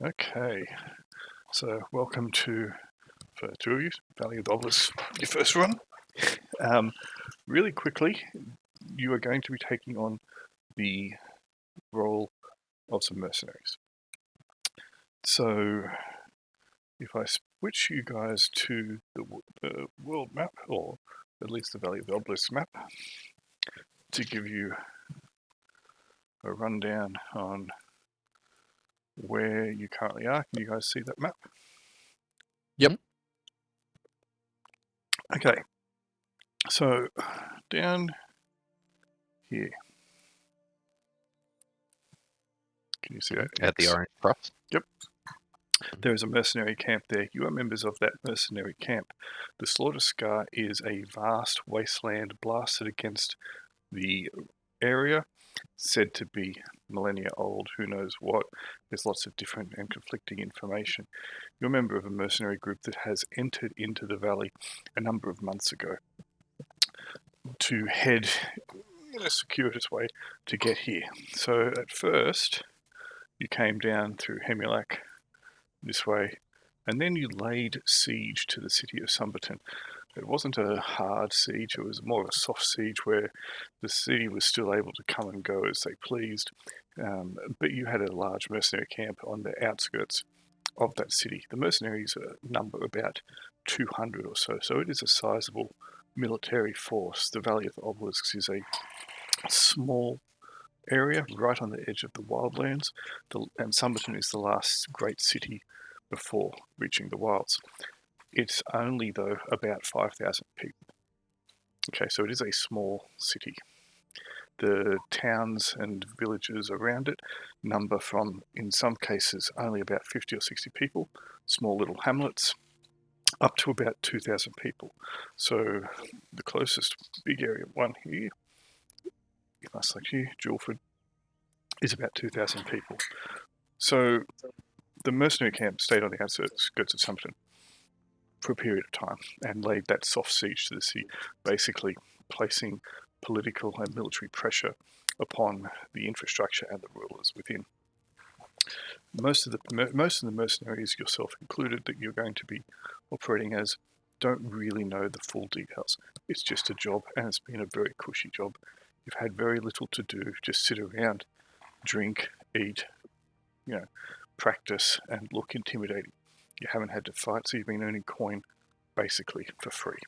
Okay, so welcome to, for two of you, Valley of the Obelisks, your first run. Really quickly, you are going to be taking on the role of some mercenaries. So, if I switch you guys to the world map, or at least the Valley of the Obelisks map, to give you a rundown on where you currently are. Can you guys see that map? Yep. Okay, so down here. Can you see that? At the orange cross. Yep. There is a mercenary camp there. You are members of that mercenary camp. The Slaughter Scar is a vast wasteland blasted against the area, said to be millennia old, who knows what. There's lots of different and conflicting information. You're a member of a mercenary group that has entered into the valley a number of months ago to head in a circuitous way to get here. So at first, you came down through Hemulac this way, and then you laid siege to the city of Sumberton. It wasn't a hard siege, it was more of a soft siege where the city was still able to come and go as they pleased, but you had a large mercenary camp on the outskirts of that city. The mercenaries number about 200 or so, so it is a sizable military force. The Valley of the Obelisks is a small area right on the edge of the wildlands, and Sumberton is the last great city before reaching the wilds. It's only, though, about 5,000 people. Okay, so it is a small city. The towns and villages around it number from, in some cases, only about 50 or 60 people, small little hamlets, up to about 2,000 people. So the closest big area one here, if I select here, Guildford, is about 2,000 people. So the mercenary camp stayed on the outskirts of Summerton for a period of time and laid that soft siege to the city, basically placing political and military pressure upon the infrastructure and the rulers within. Most of the mercenaries, yourself included, that you're going to be operating as, don't really know the full details. It's just a job, and it's been a very cushy job. You've had very little to do, just sit around, drink, eat, practice, and look intimidating. You haven't had to fight, so you've been earning coin basically for free.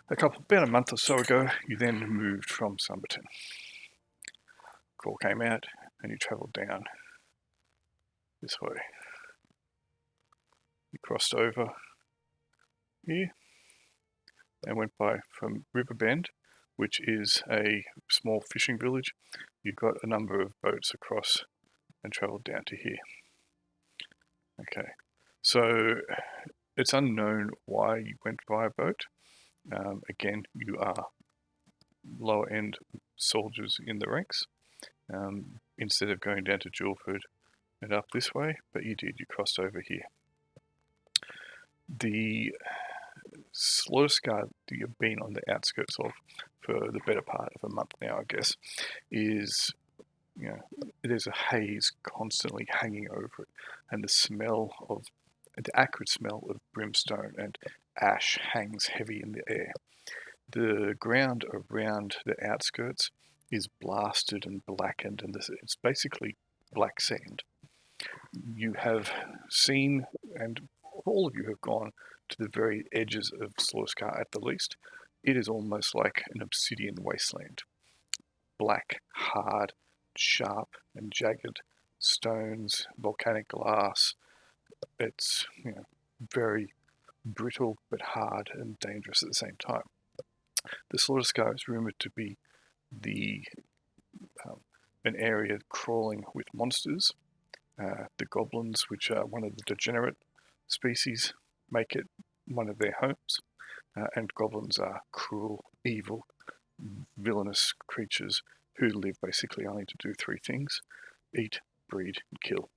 About a month or so ago, you then moved from Sumberton. Call came out, and you travelled down this way. You crossed over here and went by from Riverbend, which is a small fishing village. You got a number of boats across and travelled down to here. Okay, so it's unknown why you went by boat. Again, you are lower end soldiers in the ranks. Instead of going down to Guildford and up this way, but you did, you crossed over here. The Slaughter Scar that you've been on the outskirts of for the better part of a month now, I guess, is, there's a haze constantly hanging over it, and the acrid smell of brimstone and ash hangs heavy in the air. The ground around the outskirts is blasted and blackened, and it's basically black sand. You have seen, and all of you have gone to the very edges of Slaughter Scar at the least. It is almost like an obsidian wasteland. Black, hard, sharp, and jagged stones, volcanic glass. It's very brittle but hard and dangerous at the same time. The Slaughter Scar is rumoured to be an area crawling with monsters. The Goblins, which are one of the degenerate species, make it one of their homes. And Goblins are cruel, evil, villainous creatures who live basically only to do three things: eat, breed, and kill.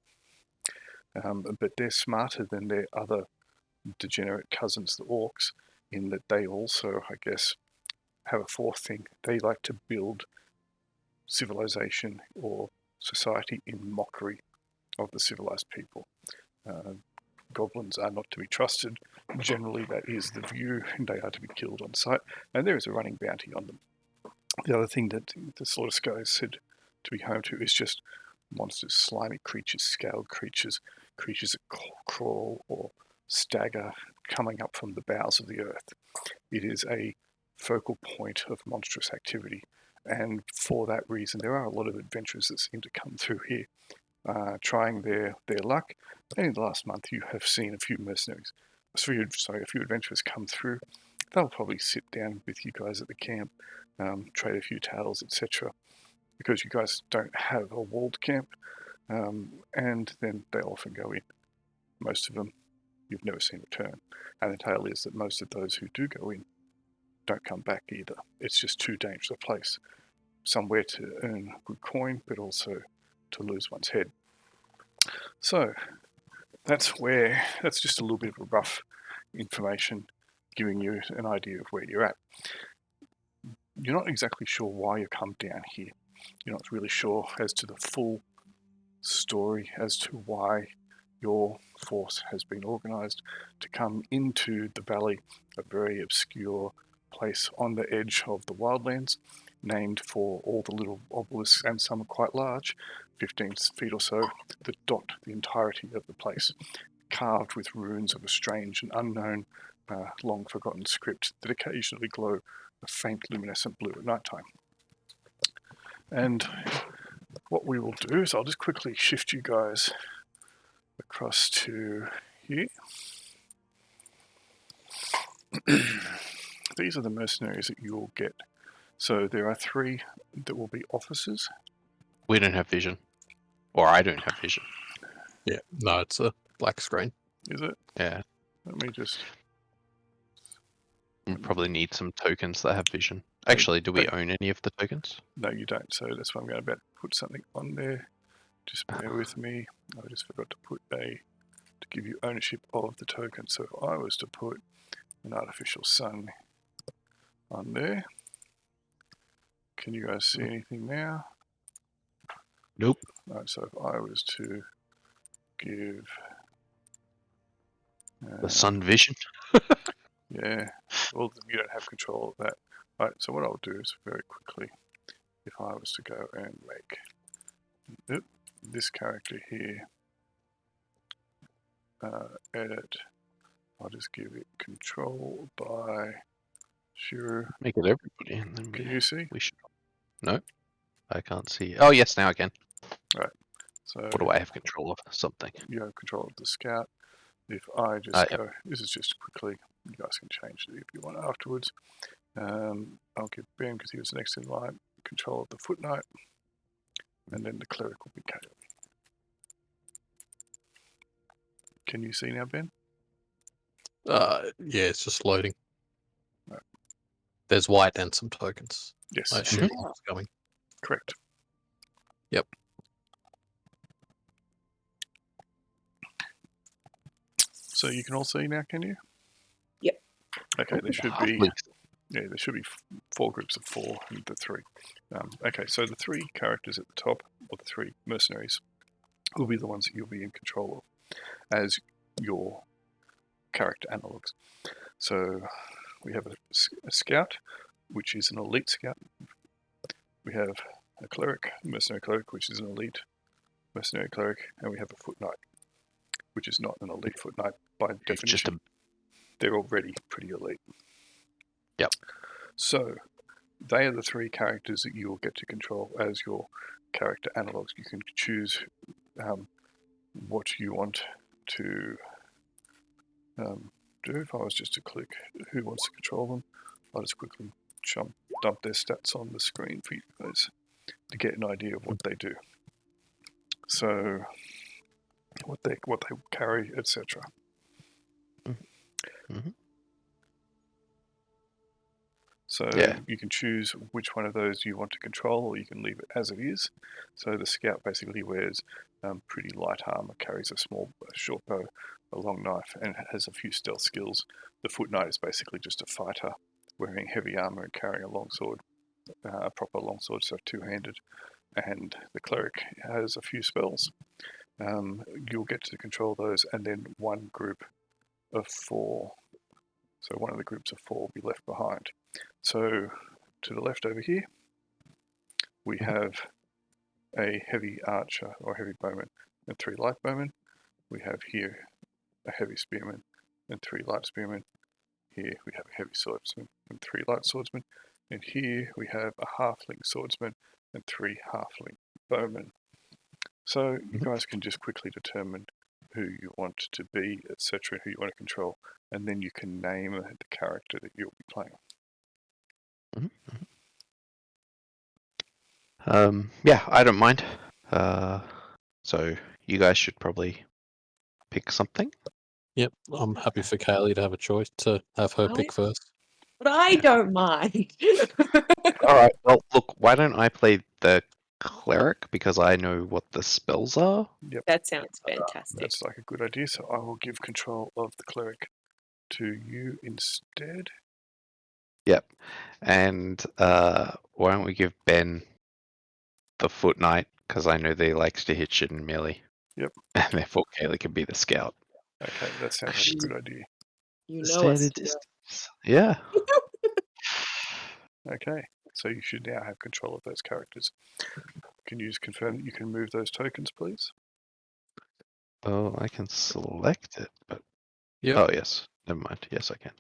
But they're smarter than their other degenerate cousins, the Orcs, in that they also, I guess, have a fourth thing. They like to build civilization or society in mockery of the civilized people. Goblins are not to be trusted. Generally, that is the view, and they are to be killed on sight, and there is a running bounty on them. The other thing that the Slaughter Sky is said to be home to is just monsters, slimy creatures, scaled creatures, creatures that crawl or stagger coming up from the bowels of the earth. It is a focal point of monstrous activity, and for that reason there are a lot of adventurers that seem to come through here trying their luck, and in the last month you have seen a few mercenaries, a few adventurers come through. They'll probably sit down with you guys at the camp, trade a few tales, etc., because you guys don't have a walled camp, and then they often go in. Most of them you've never seen return, and the tale is that most of those who do go in don't come back either. It's just too dangerous a place, somewhere to earn good coin, but also to lose one's head. So that's just a little bit of a rough information, giving you an idea of where you're at. You're not exactly sure why you come down here. You're not really sure as to the full story as to why your force has been organized to come into the valley, a very obscure place on the edge of the wildlands, named for all the little obelisks, and some are quite large, 15 feet or so, that dot the entirety of the place, carved with runes of a strange and unknown, long-forgotten script that occasionally glow a faint luminescent blue at night time. And what we will do is I'll just quickly shift you guys across to here. These are the mercenaries that you will get. So there are 3 that will be officers. We don't have vision. Or I don't have vision. Yeah, no, it's a black screen. Is it? Yeah. Let me just... We probably need some tokens that have vision. Actually, do we own any of the tokens? No, you don't. So that's why I'm going to put something on there. Just bear with me. I just forgot to put to give you ownership of the token. So if I was to put an artificial sun on there, can you guys see anything now? Nope. Right, so if I was to give... The sun vision? Yeah, well, you don't have control of that. Right, so what I'll do is very quickly, if I was to go and make this character here, edit, I'll just give it control by Shiro. Make it everybody. And then Can you see? We should. No, I can't see. Oh, yes, now I can. Right. So What do I have control of? Something. you have control of the scout. If I just go, Yep. this is just quickly, you guys can change it if you want afterwards. I'll give Ben, because he was next in line, control of the foot knight, and then the cleric will be KO. Can you see now, Ben? Yeah, it's just loading. Right. There's white and some tokens. Yes. I assume it's going. Correct. Yep. So you can all see now, can you? Yep. Okay, there should be... Please. Yeah, there should be 4 groups of 4 and the 3. Okay, so the 3 characters at the top, or the 3 mercenaries, will be the ones that you'll be in control of as your character analogs. So we have a scout, which is an elite scout. We have a cleric, a mercenary cleric, which is an elite mercenary cleric, and we have a foot knight, which is not an elite foot knight by definition. Just They're already pretty elite. Yep. So they are the 3 characters that you will get to control as your character analogs. You can choose what you want to do. If I was just to click who wants to control them, I'll just quickly dump their stats on the screen for you guys to get an idea of what they do. So what they carry, etc. Mm-hmm. So you can choose which one of those you want to control, or you can leave it as it is. So the scout basically wears pretty light armor, carries a short bow, a long knife, and has a few stealth skills. The foot knight is basically just a fighter, wearing heavy armor and carrying a longsword, a proper longsword, so 2-handed. And the cleric has a few spells. you'll get to control those, and then one group of 4. So one of the groups of 4 will be left behind. So to the left over here, we have a heavy archer or heavy bowman and 3 light bowmen. We have here a heavy spearman and 3 light spearmen. Here we have a heavy swordsman and 3 light swordsmen. And here we have a halfling swordsman and 3 halfling bowmen. So you guys can just quickly determine who you want to be, etc., who you want to control, and then you can name the character that you'll be playing. Yeah, I don't mind. So you guys should probably pick something. Yep, I'm happy for Kaylee to have a choice to have her pick first. But I don't mind. All right. Well, look. Why don't I play the cleric because I know what the spells are. Yep. That sounds fantastic. That's like a good idea. So I will give control of the cleric to you instead. Yep. And why don't we give Ben the foot knight because I know that he likes to hit shit in melee. Yep. And therefore Kaylee can be the scout. Okay, that sounds like a good idea. You know us. Distance. Yeah. Okay, so you should now have control of those characters. Can you just confirm that you can move those tokens, please? Oh, I can select it, but Yep. oh yes, never mind. Yes, I can.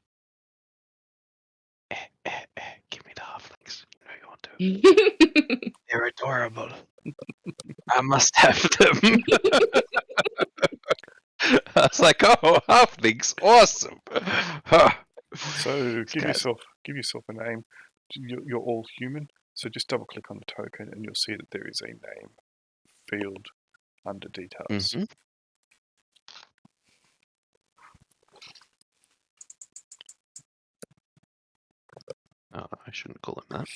Give me the halflings. You know you want to. They're adorable. I must have them. I was like, oh, halflings, awesome. So give yourself a name. You're all human, so just double click on the token and you'll see that there is a name field under details. Mm-hmm. Oh, I shouldn't call him that.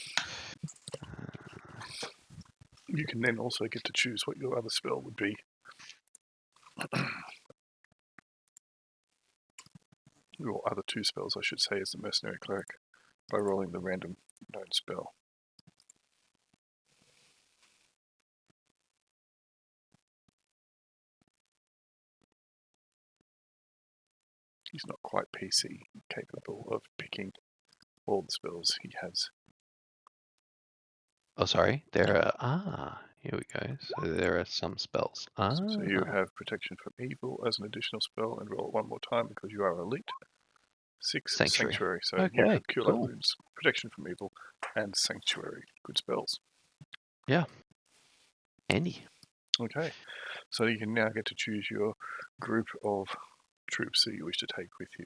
You can then also get to choose what your other spell would be. Your other 2 spells, I should say, is the Mercenary Cleric, by rolling the random known spell. He's not quite PC capable of picking all the spells he has. Oh, sorry. There are here we go. So there are some spells. So you have Protection from Evil as an additional spell, and roll it 1 more time because you are elite. 6 Sanctuary. So you Okay, have Cure Light cool. Wounds, Protection from Evil, and Sanctuary. Good spells. Yeah. Any. Okay. So you can now get to choose your group of troops that you wish to take with you.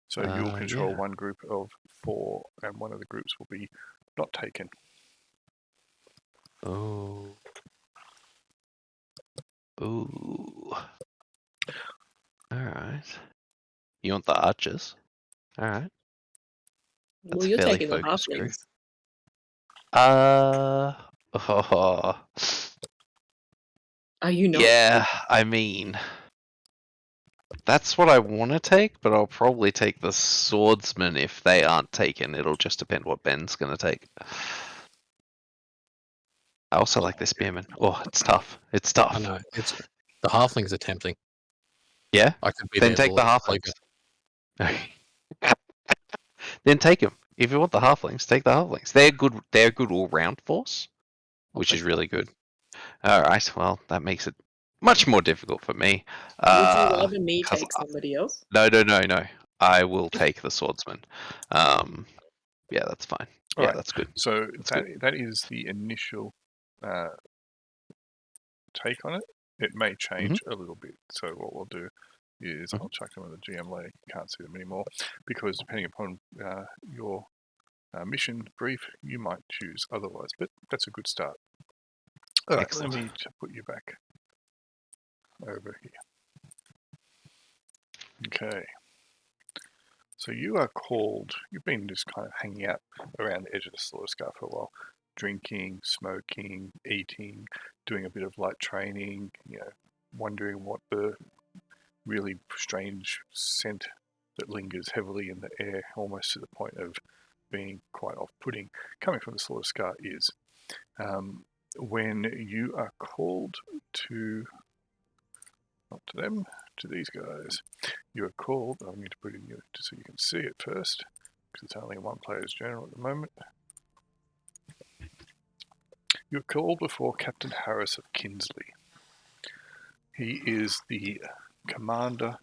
So you'll control one group of 4, and one of the groups will be not taken. Oh. Ooh. Alright. You want the archers? Alright. Well, you're fairly taking the focused group. halflings. Oh. Are you not? Yeah, I mean, that's what I want to take, but I'll probably take the swordsman if they aren't taken. It'll just depend what Ben's going to take. I also like the spearman. Oh, it's tough. It's tough. I know. It's the halflings are tempting. Yeah? I could be Then there take the halflings. Then take them. If you want the halflings, take the halflings. They're good. They're a good all-round force, which is really good. All right. Well, that makes it much more difficult for me. Would you rather me 'cause take somebody else? No. I will take the swordsman. Yeah, that's fine. All right. That's good. So That's that is the initial take on it. It may change a little bit. So what we'll do is I'll chuck them on the GM later. You can't see them anymore because depending upon your mission brief, you might choose otherwise. But that's a good start. All right, Excellent. let me put you back over here. Okay. So you are called, you've been just kind of hanging out around the edge of the slaughter scar for a while, drinking, smoking, eating, doing a bit of light training, wondering what the really strange scent that lingers heavily in the air, almost to the point of being quite off-putting, coming from the slaughter scar is. when you are called to, not to them, to these guys, you are called, I need to put it in you so you can see it first, because it's only one player's journal at the moment. You're called before Captain Harris of Kinsley. He is the commander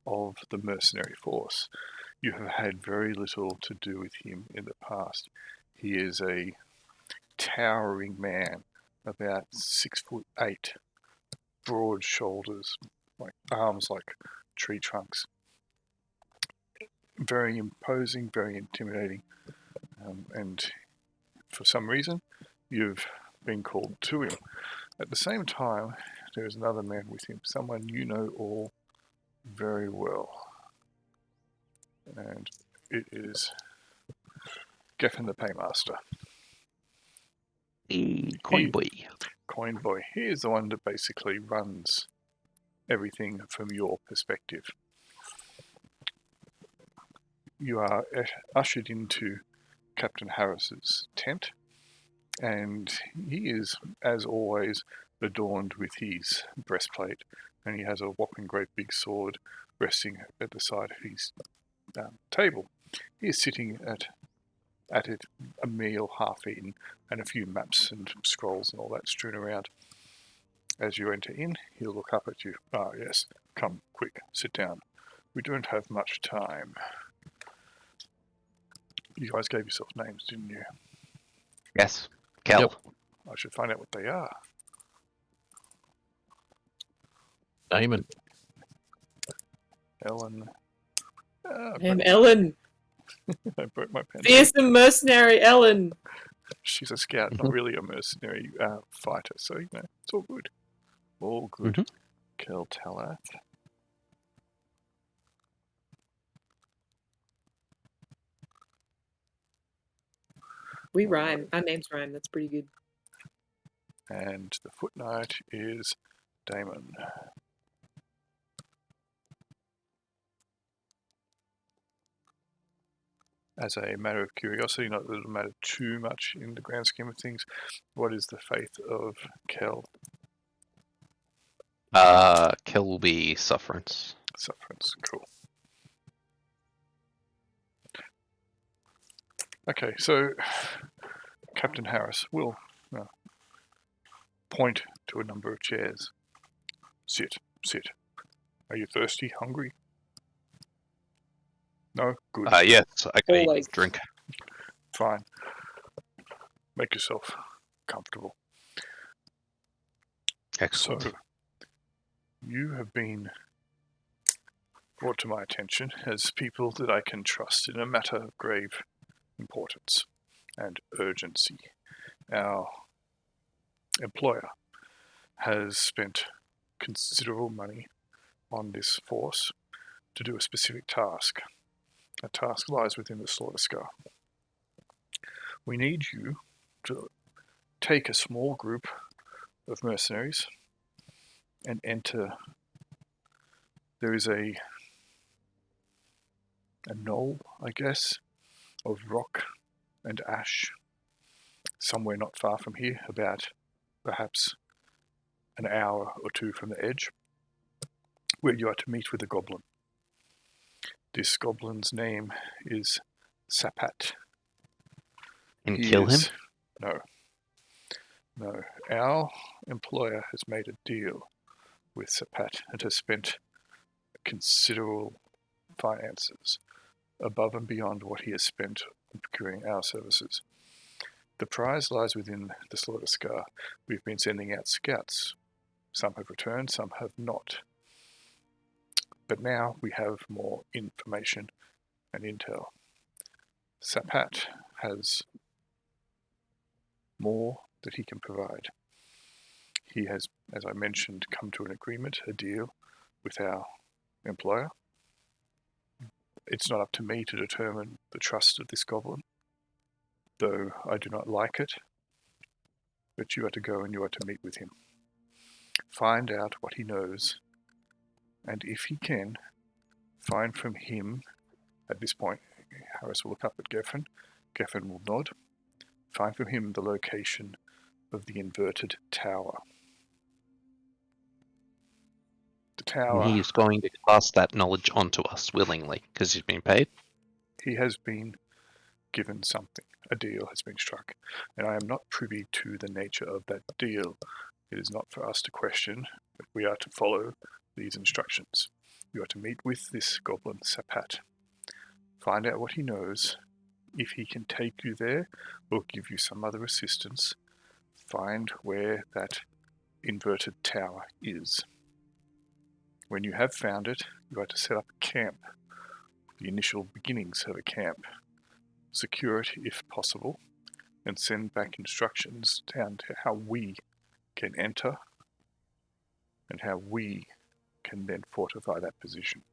of the mercenary force. You have had very little to do with him in the past. He is a towering man, about 6'8", broad shoulders, like arms like tree trunks. Very imposing, very intimidating, and for some reason, you've been called to him. At the same time, there is another man with him, someone you know all very well, and it is Geffen the Paymaster. The coin boy. Coin boy. He is the one that basically runs everything from your perspective. You are ushered into Captain Harris's tent, and he is, as always, adorned with his breastplate, and he has a whopping great big sword resting at the side of his table. He is sitting at it, a meal half eaten, and a few maps and scrolls and all that strewn around. As you enter in, he'll look up at you. Ah, yes, come, quick, sit down. We don't have much time. You guys gave yourselves names, didn't you? Yes. Kel. Yep. I should find out what they are. Damon. Ellen. I'm Ellen. I broke my pen. Fearsome mercenary Ellen. She's a scout, not really a mercenary fighter, so, you know, it's all good. All good. Mhm. Kel Talath. We rhyme. Our names rhyme. That's pretty good. And the footnote is Damon. As a matter of curiosity, not that it'll matter too much in the grand scheme of things, what is the faith of Kel? Kel will be sufferance. Sufferance, cool. Okay, so Captain Harris will point to a number of chairs. Sit, sit. Are you thirsty, hungry? No? Good. Yes, I can Always. drink. Fine. Make yourself comfortable. Excellent. So, you have been brought to my attention as people that I can trust in a matter of grave importance and urgency. Our employer has spent considerable money on this force to do a specific task. A task lies within the Slaughter Scar. We need you to take a small group of mercenaries and enter. There is a knoll, I guess, of rock and ash somewhere not far from here, about perhaps an hour or two from the edge, where you are to meet with a goblin. This goblin's name is Sapat. And kill him? No. No. Our employer has made a deal with Sapat and has spent considerable finances above and beyond what he has spent procuring our services. The prize lies within the Slaughter Scar. We've been sending out scouts. Some have returned, some have not. But now we have more information and intel. Sapat has more that he can provide. He has, as I mentioned, come to an agreement, a deal with our employer. It's not up to me to determine the trust of this goblin, though I do not like it, but you are to go and you are to meet with him. Find out what he knows, and if he can, find from him, at this point, Harris will look up at Geffen. Geffen will nod. Find from him the location of the inverted tower. The And tower, he is going to pass that knowledge onto us willingly because he's been paid. he has been given something. A deal has been struck, and I am not privy to the nature of that deal. It is not for us to question, but we are to follow these instructions. You are to meet with this goblin Sapat. Find out what he knows. If he can take you there or give you some other assistance, find where that inverted tower is. When you have found it, you are to set up a camp, the initial beginnings of a camp. Secure it if possible, and send back instructions down to how we can enter and how we can then fortify that position.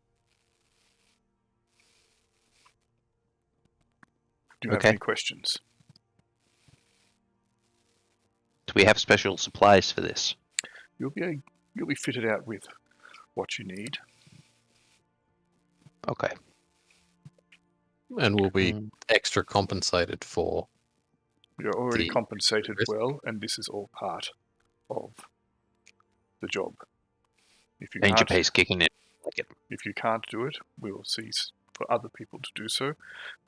Do you have Okay. any questions? Do we have special supplies for this? You'll be fitted out with what you need. Okay. And we'll be Mm. extra compensated for. You're already The compensated risk. well, and this is all part of the job. If you Danger can't, pay's kicking in. Like it. if you can't do it, we will cease for other people to do so,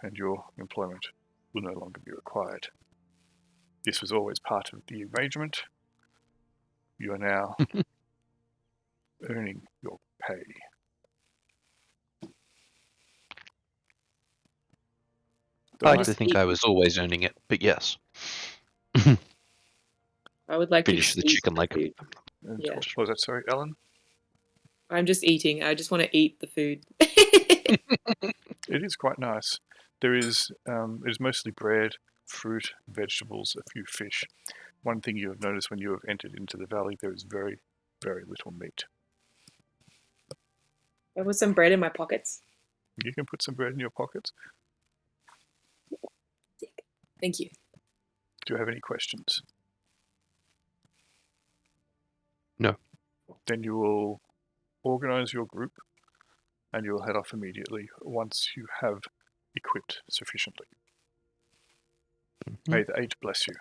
and your employment will no longer be required. This was always part of the arrangement. You are now earning your pay. I like Nice to think eat. I was always earning it, but yes. I would like Finish to the eat chicken leg. food. And Yeah. what was that, sorry, Ellen? I'm just eating. I just want to eat the food. It is quite nice. There is it is mostly bread, fruit, vegetables, a few fish. One thing you have noticed when you have entered into the valley, there is very, very little meat. There was some bread in my pockets. You can put some bread in your pockets. Thank you. Do you have any questions? No. Then you will organize your group and you will head off immediately once you have equipped sufficiently. May the eight bless you.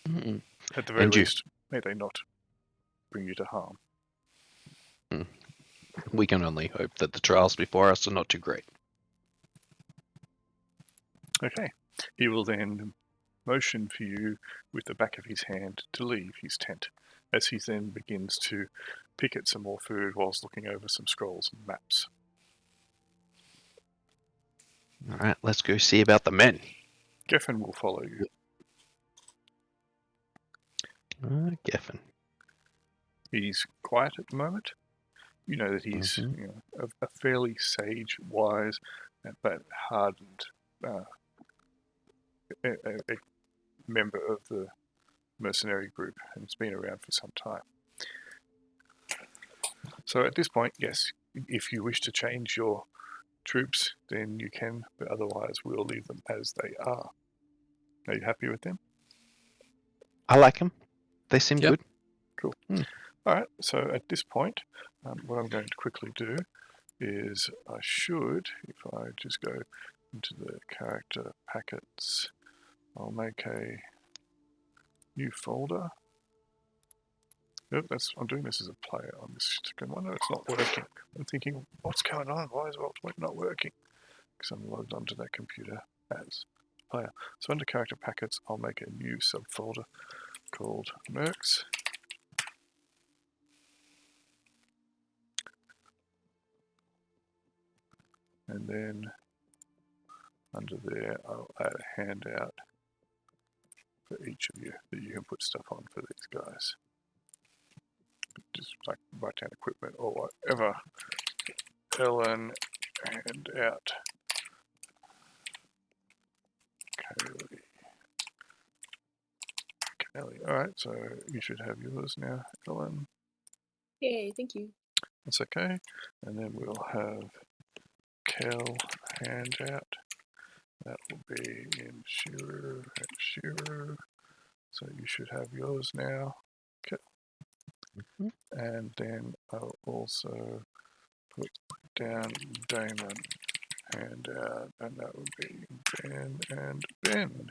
Mm-mm. At the very And you. least, may they not bring you to harm. We can only hope that the trials before us are not too great. Okay. He will then motion for you with the back of his hand to leave his tent, as he then begins to pick at some more food whilst looking over some scrolls and maps. All right, let's go see about the men. Geffen will follow you. Geffen. He's quiet at the moment. You know that he's a fairly sage, wise, but hardened a member of the mercenary group, and it's been around for some time. So at this point, yes, if you wish to change your troops, then you can, but otherwise we'll leave them as they are. Are you happy with them? I like them. They seem Yep. good. Cool. All right, so at this point, what I'm going to quickly do is I should, if I just go into the character packets, I'll make a new folder. Yep, I'm doing this as a player on this second one. No, it's not working. I'm thinking, what's going on? Why is Roll20 not working? Because I'm logged onto that computer as player. So under character packets, I'll make a new subfolder called Mercs. And then under there, I'll add a handout for each of you that you can put stuff on for these guys. Just like write down equipment or whatever. Ellen, handout. Kelly. Alright, so you should have yours now, Ellen. Yay, thank you. That's okay. And then we'll have Kel handout. That will be in Shiru and Shiru. So you should have yours now. Okay. And then I'll also put down Damon handout, and that would be Ben and Ben.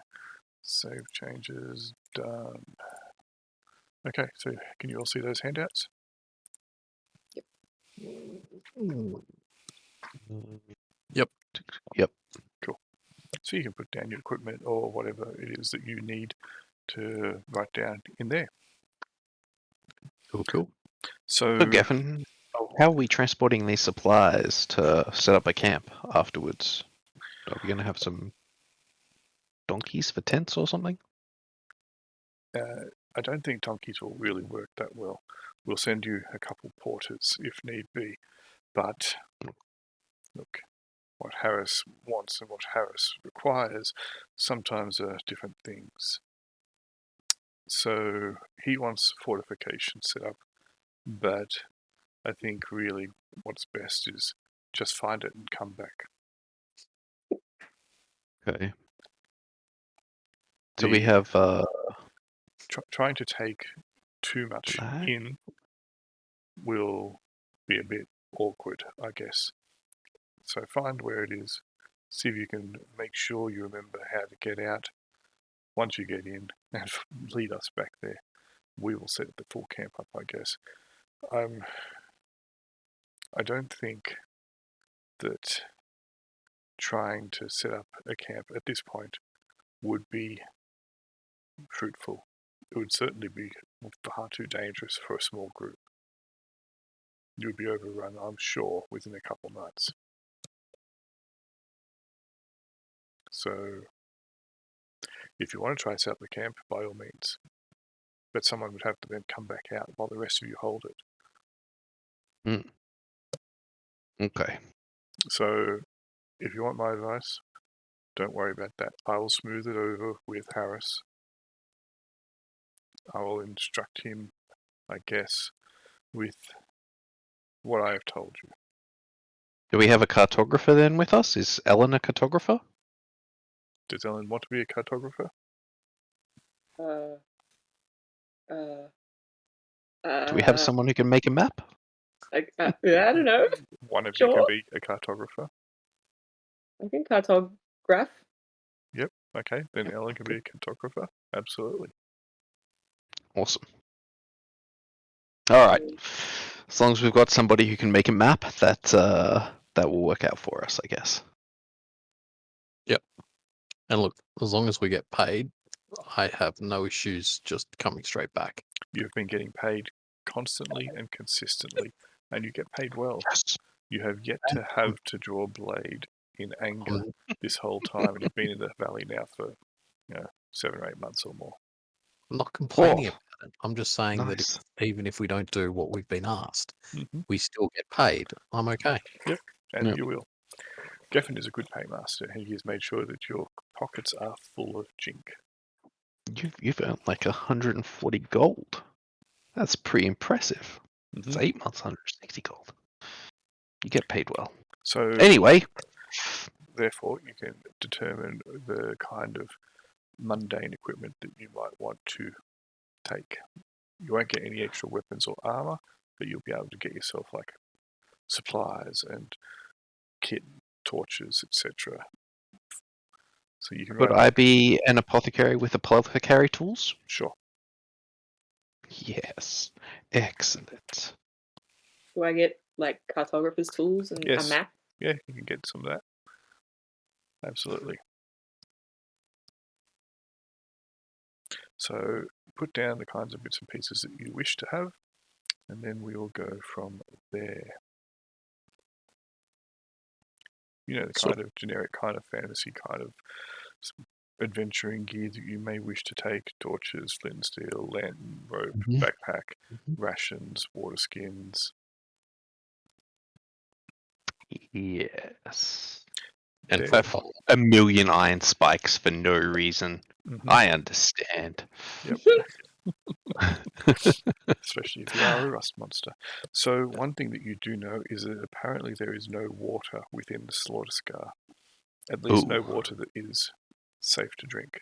Save changes done. Okay, so can you all see those handouts? Yep. Yep. Cool. So you can put down your equipment or whatever it is that you need to write down in there. Cool. So, So, Gavin, how are we transporting these supplies to set up a camp afterwards? Are we going to have some donkeys for tents or something? I don't think donkeys will really work that well. We'll send you a couple porters if need be, but look, what Harris wants and what Harris requires sometimes are different things. So he wants fortification set up, but I think really what's best is just find it and come back. Okay. Do we have trying to take too much flag? in will be a bit awkward, I guess. So find where it is, see if you can make sure you remember how to get out. Once you get in, and lead us back there. We will set the full camp up, I guess. I don't think that trying to set up a camp at this point would be fruitful. It would certainly be far too dangerous for a small group. You would be overrun, I'm sure, within a couple nights. So, if you want to try to set up the camp, by all means. But someone would have to then come back out while the rest of you hold it. Okay. So, if you want my advice, don't worry about that. I will smooth it over with Harris. I will instruct him, I guess, with what I have told you. Do we have a cartographer then with us? Is Ellen a cartographer? Does Ellen want to be a cartographer? Do we have someone who can make a map? I don't know. One of you can Sure. be a cartographer. I can cartograph. Yep, okay. Then Ellen can be a cartographer. Absolutely. Awesome. All right. As long as we've got somebody who can make a map, that will work out for us, I guess. Yep. And look, as long as we get paid, I have no issues just coming straight back. You've been getting paid constantly and consistently, and you get paid well. Yes. You have yet to have to draw blade in anger this whole time, and you've been in the valley now for 7 or 8 months or more. I'm not complaining Oh, about it. I'm just saying that nice. even if we don't do what we've been asked, Mm-hmm. we still get paid. I'm okay. Yep, and Yep. you will. Geffen is a good paymaster, and he has made sure that your pockets are full of jink. You've earned like 140 gold. That's pretty impressive. Mm-hmm. It's 8 months, 160 gold. You get paid well. So Anyway, therefore, you can determine the kind of mundane equipment that you might want to take. You won't get any extra weapons or armor, but you'll be able to get yourself like supplies and kit, torches, etc. So you can could run. I be an apothecary with apothecary tools? Sure. Yes. Excellent. Do I get like cartographer's tools and Yes. a map? Yeah, you can get some of that. Absolutely. So put down the kinds of bits and pieces that you wish to have, and then we will go from there. You know, the kind of generic kind of fantasy kind of adventuring gear that you may wish to take: torches, flint and steel, lantern, rope, backpack, rations, water skins. Yes. And There. Pfeffer. A million iron spikes for no reason. Mm-hmm. I understand. Yep. Especially if you are a rust monster. So one thing that you do know is that apparently there is no water within the slaughter scar. At least no water that is safe to drink.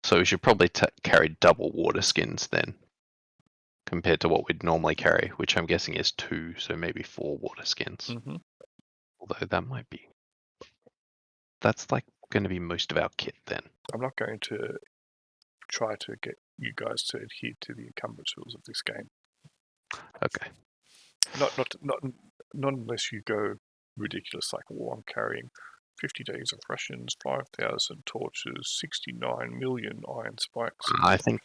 So we should probably carry double water skins then, compared to what we'd normally carry, which I'm guessing is 2, so maybe 4 water skins. Mm-hmm. Although that might be... That's like going to be most of our kit then. I'm not going to try to get you guys to adhere to the encumbrance rules of this game. Okay. Not unless you go ridiculous like, well, I'm carrying 50 days of rations, 5,000 torches, 69 million iron spikes. I think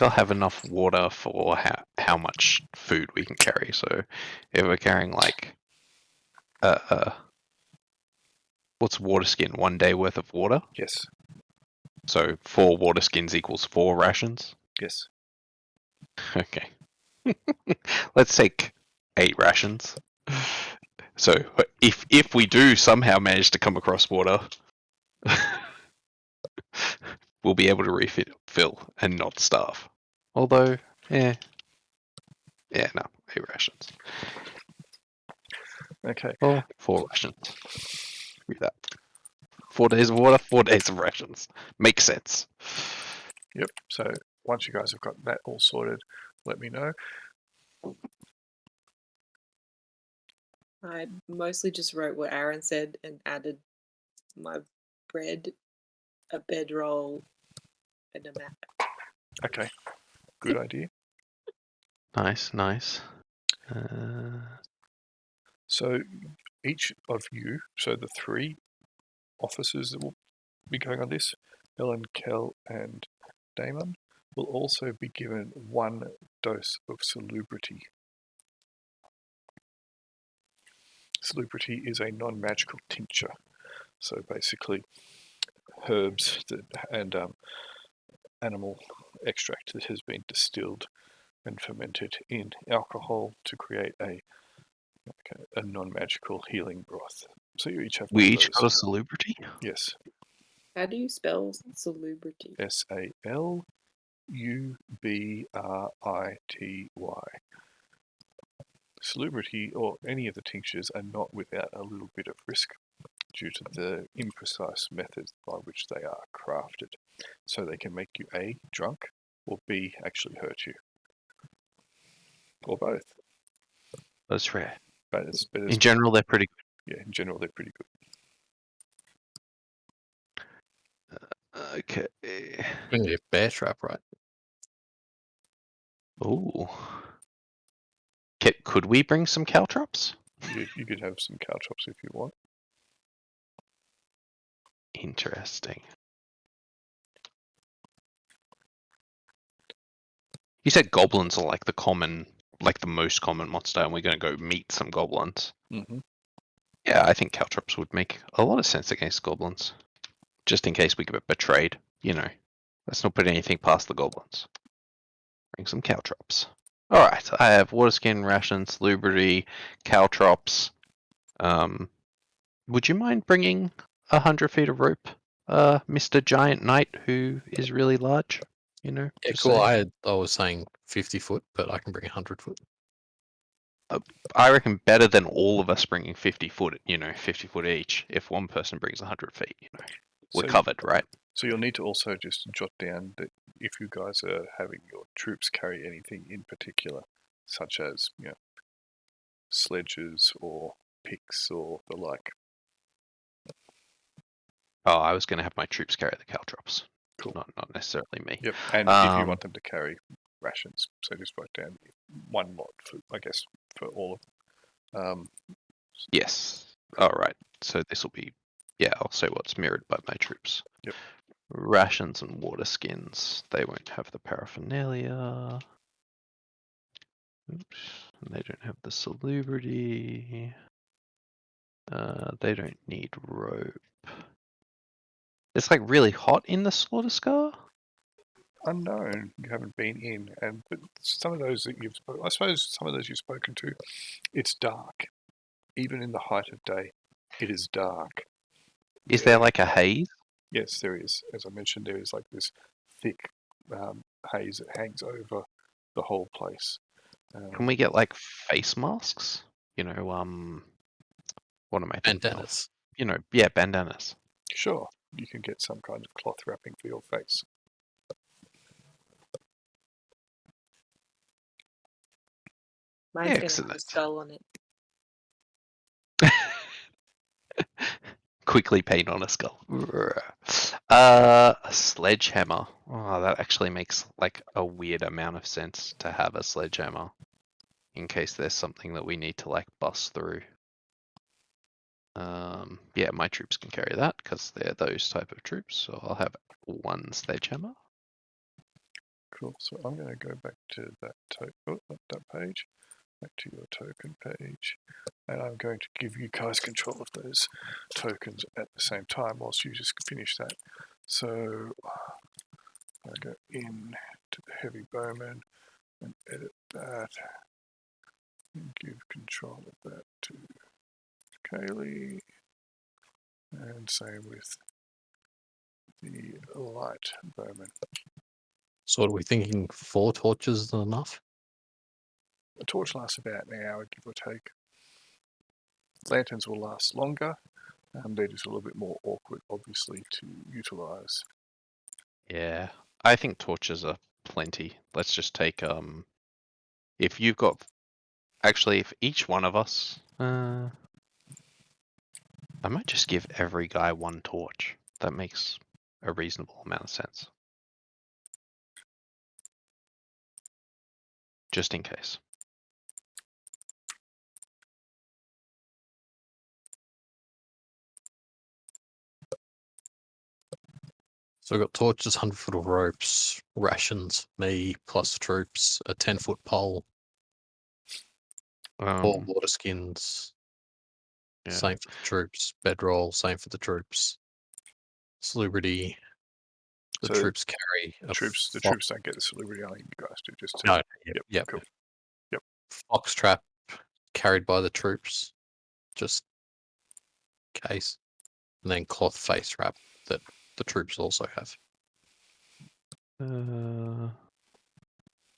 I'll have enough water for how much food we can carry. So if we're carrying like what's water skin? 1 day worth of water. Yes. So 4 water skins equals 4 rations. Yes. Okay. Let's take 8 rations. So if we do somehow manage to come across water, we'll be able to refill and not starve. Although, no, 8 rations. Okay. Or 4 rations. Read that. 4 days of water, 4 days of rations. Makes sense. Yep. So once you guys have got that all sorted, let me know. I mostly just wrote what Aaron said and added my bread, a bedroll, and a map. Okay. Good idea. Nice. So each of you, so the 3 officers that will be going on this, Ellen, Kel, and Damon, will also be given 1 dose of salubrity. Salubrity is a non-magical tincture. So basically, herbs and animal extract that has been distilled and fermented in alcohol to create a non-magical healing broth. So you each have We one of each those. got a salubrity? Yes. How do you spell salubrity? Salubrity. Salubrity, or any of the tinctures, are not without a little bit of risk due to the imprecise methods by which they are crafted. So they can make you A, drunk, or B, actually hurt you. Or both. That's rare. But it's In general, they're pretty good. Yeah, in general, they're pretty good. Okay. We need a bear trap, right? Ooh. Could we bring some caltrops? You could have some caltrops if you want. Interesting. You said goblins are like the most common monster, and we're going to go meet some goblins. Mm-hmm. Yeah, I think caltrops would make a lot of sense against goblins. Just in case we get betrayed, Let's not put anything past the goblins. Bring some caltrops. Alright, I have water skin, rations, salubrity, caltrops. Would you mind bringing 100 feet of rope, Mr. Giant Knight, who is really large? Yeah, just cool. saying. I was saying 50 foot, but I can bring 100 foot. I reckon better than all of us bringing 50 foot, 50 foot each. If one person brings 100 feet, we're covered, right? So you'll need to also just jot down that if you guys are having your troops carry anything in particular, such as, sledges or picks or the like. Oh, I was going to have my troops carry the caltrops. Cool. Not necessarily me. Yep. And if you want them to carry rations, so just write down 1 lot for, I guess, for all of them. Yes. All right. So this will be, I'll say what's mirrored by my troops. Yep. Rations and water skins. They won't have the paraphernalia. Oops. And they don't have the salubrity. They don't need rope. It's like really hot in the slaughter scar. Unknown. You haven't been in, but some of those that I suppose some of those you've spoken to, it's dark. Even in the height of day, it is dark. Is there like a haze? Yes, there is. As I mentioned, there is like this thick haze that hangs over the whole place. Can we get like face masks? What am I thinking Bandanas. of? Bandanas. Sure, you can get some kind of cloth wrapping for your face. Mine's gonna have a Excellent. skull on it. quickly paint on a skull. A sledgehammer. Oh, that actually makes like a weird amount of sense to have a sledgehammer in case there's something that we need to like bust through. Yeah, my troops can carry that because they're those type of troops. So I'll have one sledgehammer. Cool. So I'm going to go back to that not that page. Back to your token page, and I'm going to give you guys control of those tokens at the same time whilst you just finish that. So I go in to the heavy bowman and edit that and give control of that to Kaylee, and same with the light bowman. So are we thinking 4 torches is enough? A torch lasts about an hour, give or take. Lanterns will last longer, and they're just a little bit more awkward, obviously, to utilise. Yeah, I think torches are plenty. Let's just take if you've got actually if each one of us I might just give every guy one torch. That makes a reasonable amount of sense. Just in case. So we've got torches, 100-foot of ropes, rations, me plus the troops, a 10-foot pole, 4 water skins. Yeah. Same for the troops. Bedroll, same for the troops. Celebrity. The So troops carry a the troops don't get the celebrity, only you guys do. Just to, No, yep, cool. Yep. Fox trap carried by the troops, just case. And then cloth face wrap that the troops also have.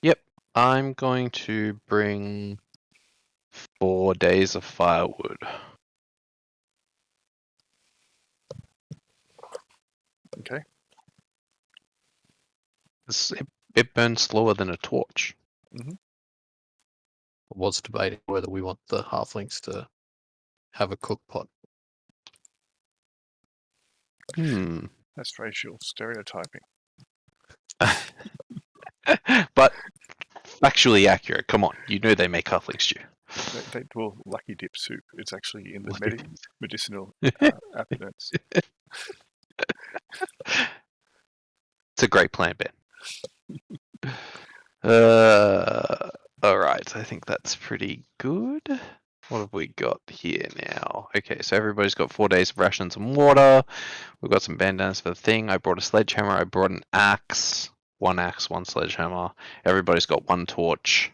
Yep, I'm going to bring 4 days of firewood. Okay. It burns slower than a torch. Mm-hmm. I was debating whether we want the halflings to have a cook pot. That's racial stereotyping. But factually accurate. Come on, you know they make halfling stew. Well, lucky dip soup. It's actually in the medicinal appetence. It's a great plan, Ben. Alright, I think that's pretty good. What have we got here now? Okay, so everybody's got 4 days of rations and water. We've got some bandanas for the thing. I brought a sledgehammer. I brought an axe. 1 axe, 1 sledgehammer. Everybody's got 1 torch.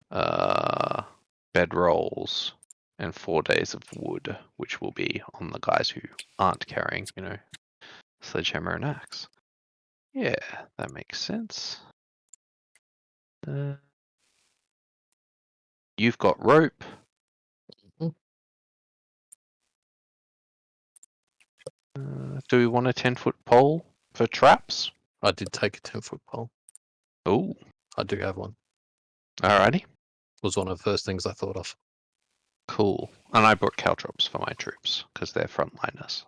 Bed rolls. And 4 days of wood, which will be on the guys who aren't carrying, sledgehammer and axe. Yeah, that makes sense. You've got rope. Do we want a 10-foot pole for traps? I did take a 10-foot pole. Oh, I do have one. alrighty. Was one of the first things I thought of. Cool. And I brought caltrops for my troops because they're frontliners.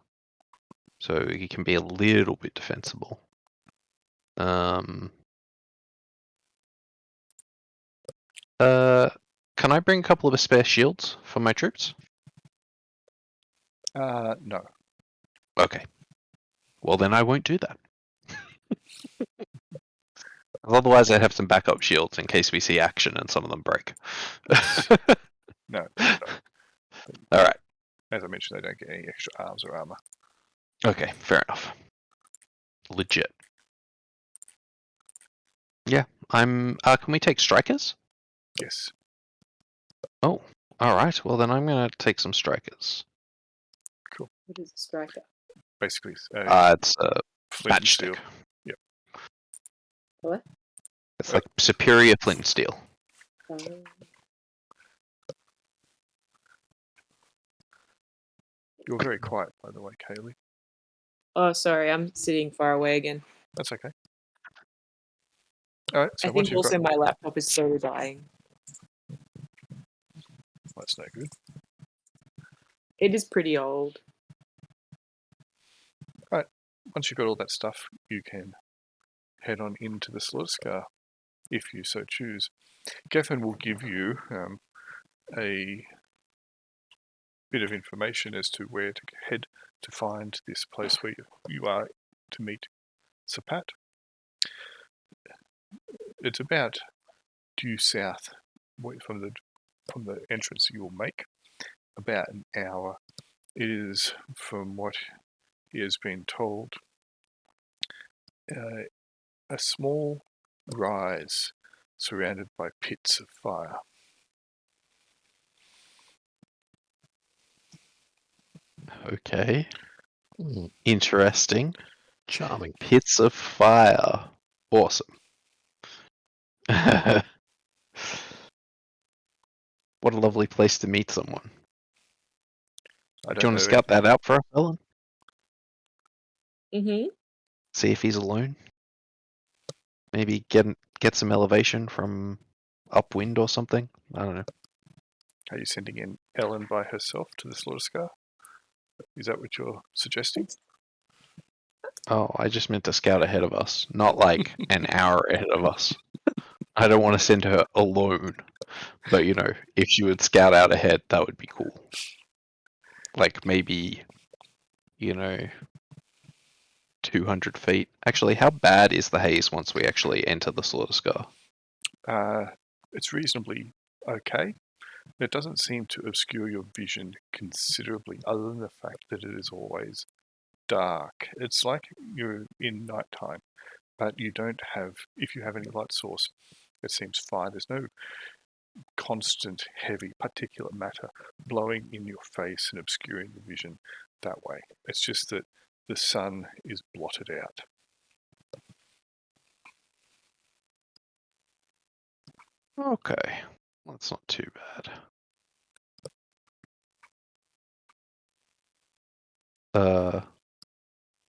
So you can be a little bit defensible. Can I bring a couple of spare shields for my troops? No. Okay. Well, then I won't do that. Otherwise, I have some backup shields in case we see action and some of them break. No. All right. As I mentioned, they don't get any extra arms or armor. Okay, fair enough. Legit. Yeah, I'm. Can we take strikers? Yes. Oh, all right. Well, then I'm gonna take some strikers. Cool. What is a striker? Basically, It's flint and steel. matchstick. Yep. What? It's like superior flint and steel. You're very quiet, by the way, Kaylee. Oh, sorry, I'm sitting far away again. That's okay. All right. So I once think you've also got, my laptop is slowly dying. that's no good. It is pretty old. once you've got all that stuff, you can head on into the Slaughter Scar, if you so choose. Geffen will give you a bit of information as to where to head to find this place where you are to meet Sapat. It's about due south from the entrance you'll make, about an hour. It is, from what he has been told, a small rise surrounded by pits of fire. Okay. Hmm, Interesting. charming. Pits of fire. Awesome. What a lovely place to meet someone. I Do you don't want to know scout that out for us, Ellen? Mm-hmm. See if he's alone. Maybe get some elevation from upwind or something. I don't know. Are you sending in Ellen by herself to the Slaughter Scar? Is that what you're suggesting? Oh, I just meant to scout ahead of us, not like an hour ahead of us. I don't want to send her alone. But, if she would scout out ahead, that would be cool. Like maybe, 200 feet. Actually, how bad is the haze once we actually enter the Slaughter Scar? It's reasonably okay. It doesn't seem to obscure your vision considerably, other than the fact that it is always dark. It's like you're in nighttime, but you don't have, if you have any light source, it seems fine. There's no constant heavy particulate matter blowing in your face and obscuring the vision that way. It's just that the sun is blotted out. Okay, that's not too bad.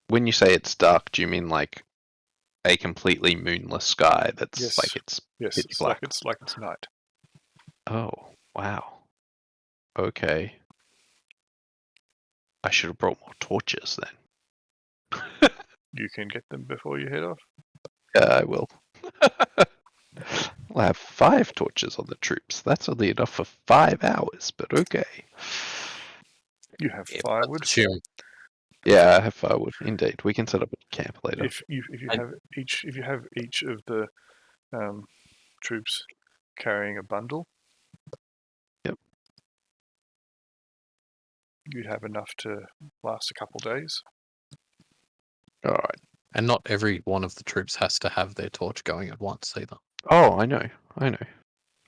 When you say it's dark, do you mean like a completely moonless sky that's Yes. like it's Yes, pitch it's black? like it's night. Oh, wow. Okay. I should have brought more torches then. You can get them before you head off. Yeah, I will. We'll have 5 torches on the troops. That's only enough for 5 hours, but okay. You have Yeah, firewood. let's assume Yeah, I have firewood. Indeed, we can set up a camp later. If you have each of the troops carrying a bundle, Yep. you'd have enough to last a couple days. All right. and not every one of the troops has to have their torch going at once either. Oh, I know.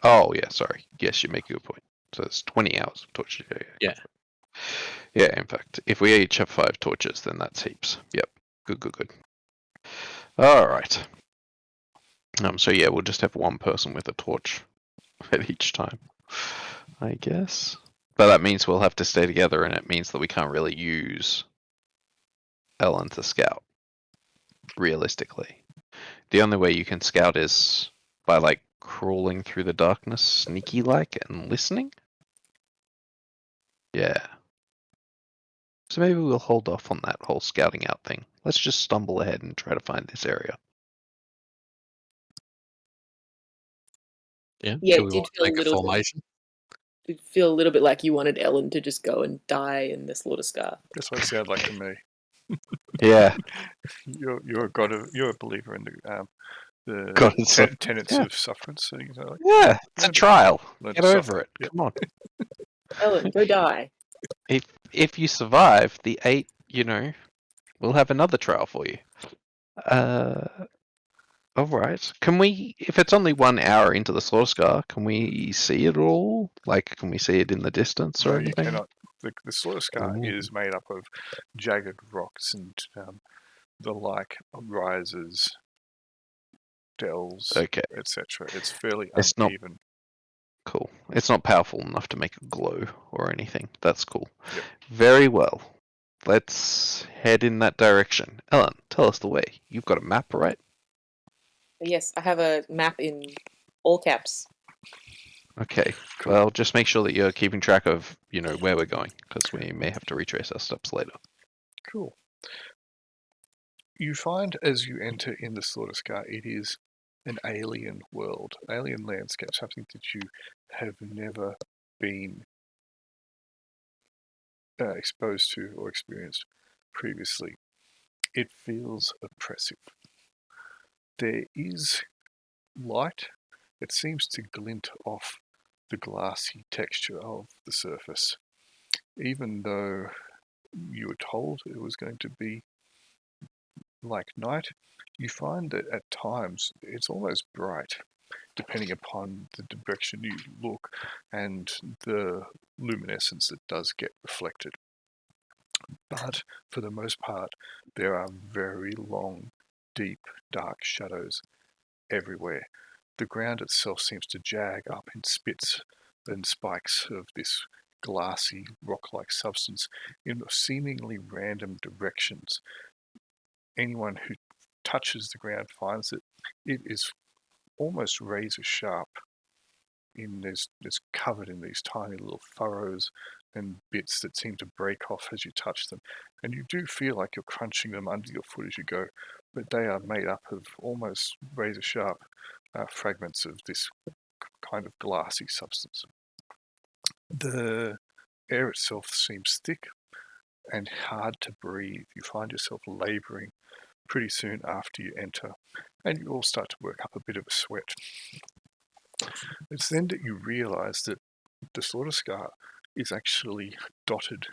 Oh, yeah, sorry. Yes, you make a good point. So it's 20 hours of torches. Yeah. Yeah, in fact, if we each have 5 torches, then that's heaps. Yep. Good. All right. So yeah, we'll just have one person with a torch at each time, I guess. But that means we'll have to stay together, and it means that we can't really use Ellen to scout, realistically. The only way you can scout is by, like, crawling through the darkness, sneaky-like, and listening? Yeah. So maybe we'll hold off on that whole scouting out thing. Let's just stumble ahead and try to find this area. Yeah. Yeah, Do it we did want to feel a make a little formation? It feel a little bit like you wanted Ellen to just go and die in the Slaughter Scar. That's what it sounded like to me. Yeah. You're a believer in the God, it's so- tenets yeah. of sufferance. So you know, like, Yeah, it's a learn to- trial. learn Get to over suffer. it. Yep. Come on. Ellen, go die. If you survive the 8, we'll have another trial for you. All right. Can we, if it's only 1 hour into the Slaughter Scar, can we see it all? Like, can we see it in the distance or No, you anything? cannot. The Slaughter Scar Ooh. is made up of jagged rocks and the like rises, dells, Okay, etc. It's fairly It's not- uneven. cool. It's not powerful enough to make a glow or anything. That's cool. Yep. Very well. Let's head in that direction. Ellen, tell us the way. You've got a map, right? Yes, I have a map in all caps. Okay. Cool. Well, just make sure that you're keeping track of, where we're going, because we may have to retrace our steps later. Cool. You find as you enter in the Slaughter Scar, it is an alien world, alien landscape, something that you have never been exposed to or experienced previously. It feels oppressive. There is light. It seems to glint off the glassy texture of the surface. Even though you were told it was going to be like night, you find that at times it's almost bright, depending upon the direction you look and the luminescence that does get reflected. But for the most part, there are very long, deep, dark shadows everywhere. The ground itself seems to jag up in spits and spikes of this glassy, rock-like substance in seemingly random directions. Anyone who touches the ground finds that it is almost razor sharp. There's covered in these tiny little furrows and bits that seem to break off as you touch them, and you do feel like you're crunching them under your foot as you go, but they are made up of almost razor sharp fragments of this kind of glassy substance. The air itself seems thick and hard to breathe. You find yourself labouring pretty soon after you enter, and you all start to work up a bit of a sweat. It's then that you realise that the Slaughter Scar is actually dotted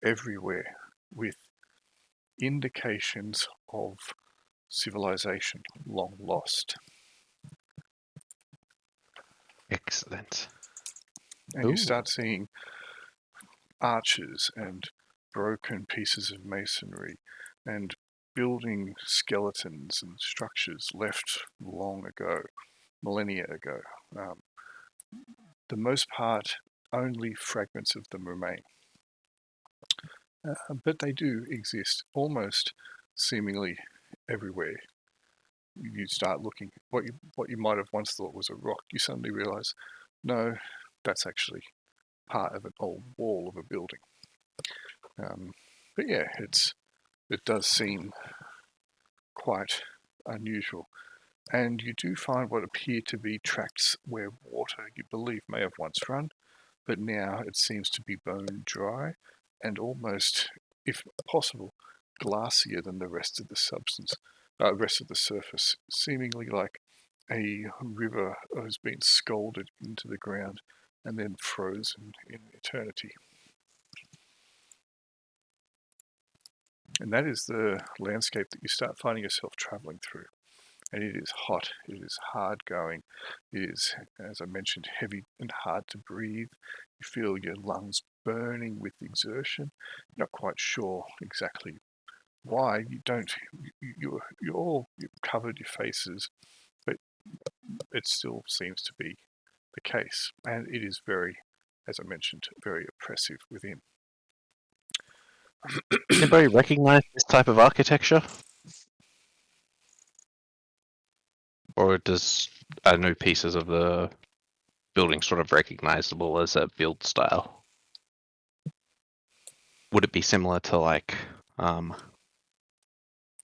everywhere with indications of civilization long lost. Excellent. And Ooh. you start seeing arches and broken pieces of masonry and building skeletons and structures left long ago, millennia ago. The most part, only fragments of them remain. But they do exist almost seemingly everywhere. You start looking, what you might have once thought was a rock, you suddenly realize, no, that's actually part of an old wall of a building. But yeah, it does seem quite unusual. And you do find what appear to be tracts where water, you believe, may have once run, but now it seems to be bone dry and almost, if possible, glassier than the rest of the rest of the surface, seemingly like a river has been scalded into the ground and then frozen in eternity. And that is the landscape that you start finding yourself traveling through. And it is hot, it is hard going, it is, as I mentioned, heavy and hard to breathe. You feel your lungs burning with exertion. You're not quite sure exactly why. You're covered your faces, but it still seems to be the case. And it is very, as I mentioned, very oppressive within. Anybody recognize this type of architecture? Or are new pieces of the building sort of recognizable as a build style? Would it be similar to like,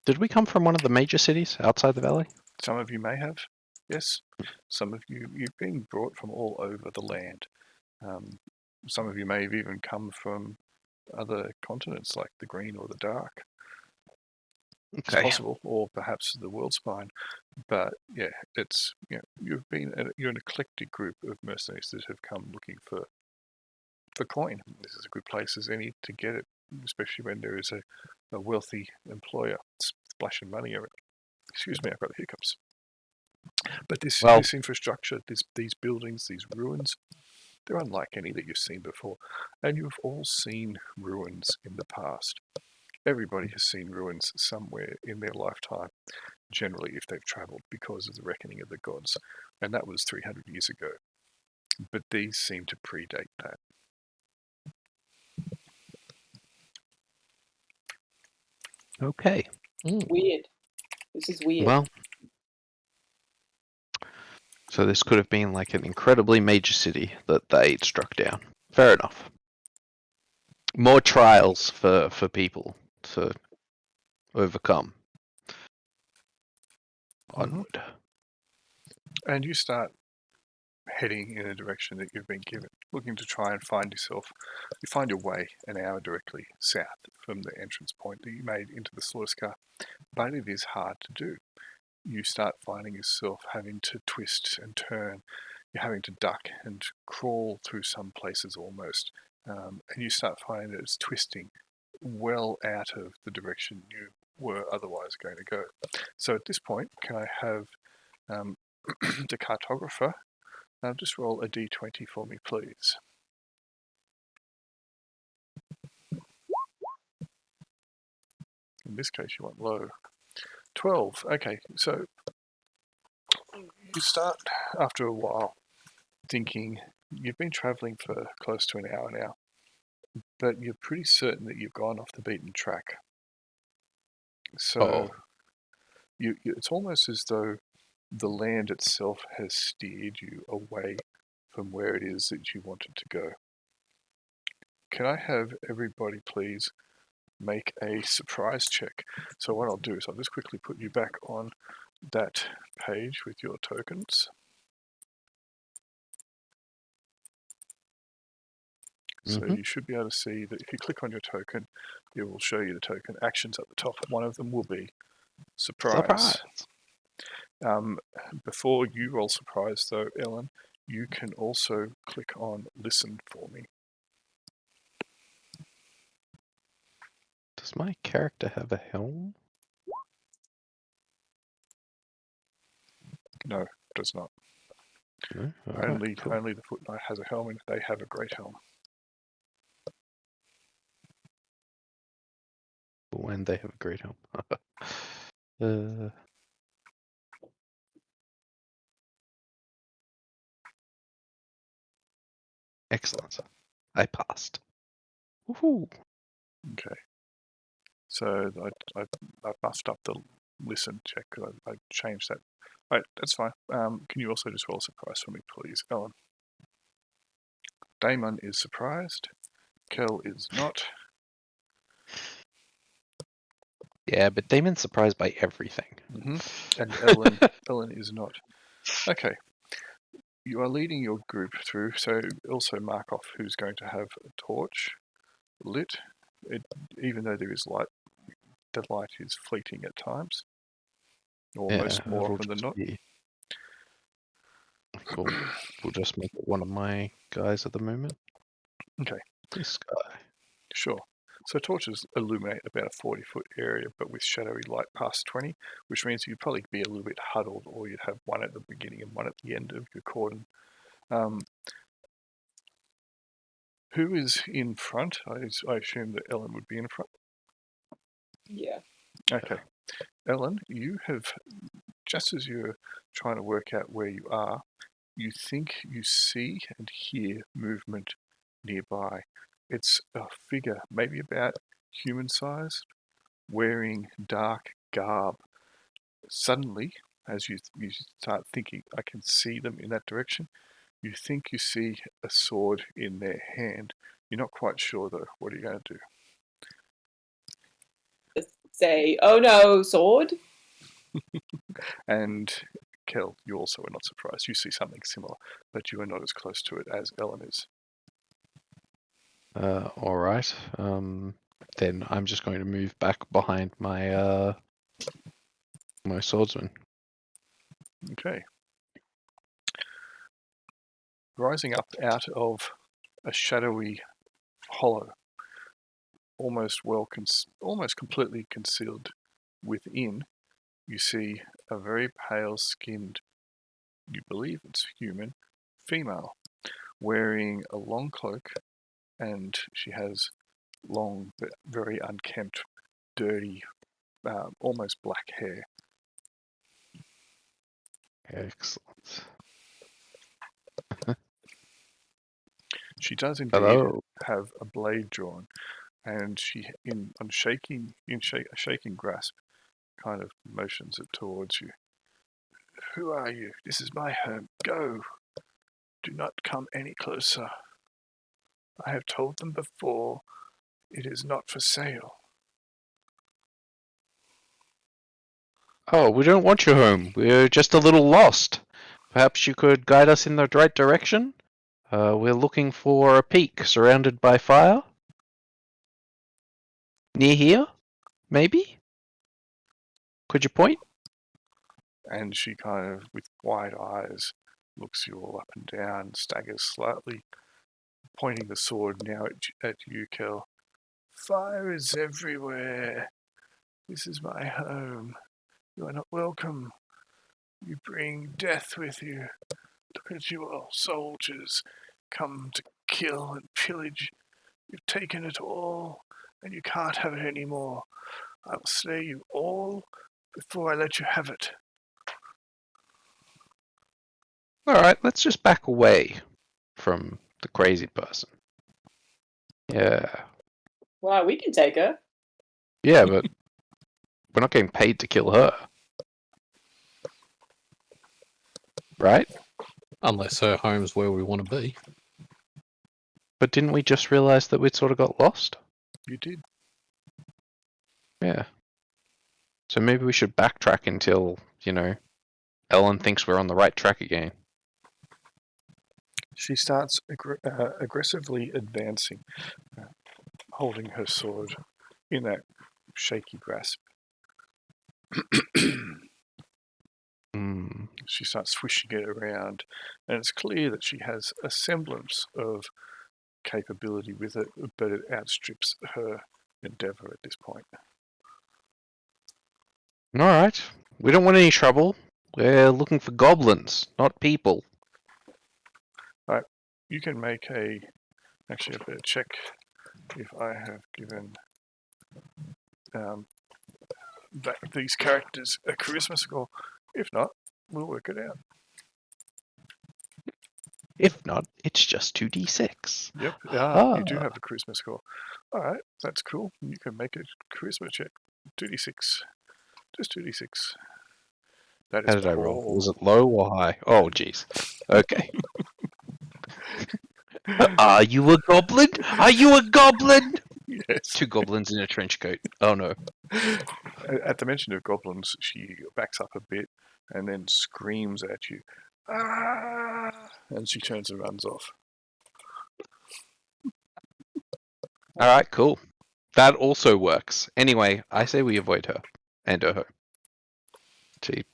did we come from one of the major cities outside the valley? Some of you may have, yes. Some of you've been brought from all over the land. Some of you may have even come from other continents like the green or the dark. It's Okay. possible, or perhaps the world spine. But yeah, it's you're an eclectic group of mercenaries that have come looking for coin. This is a good place as any to get it, especially when there is a wealthy employer splashing money around. Excuse me, I've got the hiccups. But this infrastructure, these buildings, these ruins, they're unlike any that you've seen before. And you've all seen ruins in the past. Everybody has seen ruins somewhere in their lifetime, generally if they've travelled because of the reckoning of the gods. And that was 300 years ago. But these seem to predate that. Okay. Weird. This is weird. Well, so this could have been like an incredibly major city that they struck down. Fair enough. More trials for people to overcome. onward. And you start heading in a direction that you've been given, looking to try and find yourself. You find your way an hour directly south from the entrance point that you made into the slaughter scar, but it is hard to do. You start finding yourself having to twist and turn. You're having to duck and crawl through some places almost, and you start finding that it's twisting well out of the direction you were otherwise going to go. So at this point, can I have the cartographer just roll a d20 for me, please? In this case, you want low. 12. Okay, so you start after a while thinking you've been traveling for close to an hour now, but you're pretty certain that you've gone off the beaten track. So it's almost as though the land itself has steered you away from where it is that you wanted to go. Can I have everybody please make a surprise check? So what I'll do is I'll just quickly put you back on that page with your tokens. So you should be able to see that if you click on your token, it will show you the token actions at the top. One of them will be surprise. Before you roll surprise though, Ellen, you can also click on listen for me. Does my character have a helm? No, it does not. No? Only Cool. only the Foot Knight has a helm, and they have a great helm. When they have a great helm. Excellent. I passed. Woohoo! Okay. So I buffed up the listen check because I changed that. Right, that's fine. Can you also just roll a surprise for me, please, Ellen? Damon is surprised. Kel is not. Yeah, but Damon's surprised by everything. And Ellen is not. Okay. You are leading your group through, so also mark off who's going to have a torch lit. Even though there is light, the light is fleeting at times, or more often than not. Cool. We'll just make it one of my guys at the moment. Okay. This guy. Sure. So torches illuminate about a 40-foot area, but with shadowy light past 20, which means you'd probably be a little bit huddled, or you'd have one at the beginning and one at the end of your cordon. Who is in front? I assume that Ellen would be in front. Yeah. Okay. Ellen, you have, just as you're trying to work out where you are, you think you see and hear movement nearby. It's a figure, maybe about human size, wearing dark garb. Suddenly, as you start thinking, I can see them in that direction, you think you see a sword in their hand. You're not quite sure, though. What are you going to do? Say, oh no, sword. And Kel, you also are not surprised. You see something similar, but you are not as close to it as Ellen is. All right. Then I'm just going to move back behind my my swordsman. Okay. Rising up out of a shadowy hollow, almost completely concealed within, you see a very pale-skinned, you believe it's human, female, wearing a long cloak, and she has long but very unkempt, dirty, almost black hair. Excellent. She does indeed Hello. have a blade drawn, and she, in a shaking grasp, kind of motions it towards you. Who are you? This is my home. Go. Do not come any closer. I have told them before, it is not for sale. Oh, we don't want you home. We're just a little lost. Perhaps you could guide us in the right direction? We're looking for a peak surrounded by fire. Near here? Maybe? Could you point? And she kind of, with wide eyes, looks you all up and down, staggers slightly, pointing the sword now at you, Kel. Fire is everywhere. This is my home. You are not welcome. You bring death with you. Look at you all, soldiers, come to kill and pillage. You've taken it all, and you can't have it anymore. I will slay you all before I let you have it. Alright, let's just back away from the crazy person. Yeah. Wow, we can take her. Yeah, but we're not getting paid to kill her. Right? Unless her home's where we want to be. But didn't we just realize that we'd sort of got lost? You did. Yeah. So maybe we should backtrack until, Ellen thinks we're on the right track again. She starts aggressively advancing, holding her sword in that shaky grasp. Hmm. She starts swishing it around, and it's clear that she has a semblance of capability with it, but it outstrips her endeavour at this point. Alright. We don't want any trouble. We're looking for goblins, not people. You can make actually a better check if I have given these characters a charisma score. If not, we'll work it out. If not, it's just 2d6. Yep, you do have a charisma score. All right, that's cool. You can make a charisma check. 2d6. Just 2d6. That is How did I roll? poor. Was it low or high? Oh, jeez. Okay. Are you a goblin? Are you a goblin? Yes. 2 goblins in a trench coat. Oh no. At the mention of goblins, she backs up a bit and then screams at you. Ah! And she turns and runs off. Alright, cool. That also works. Anyway, I say we avoid her. And her home.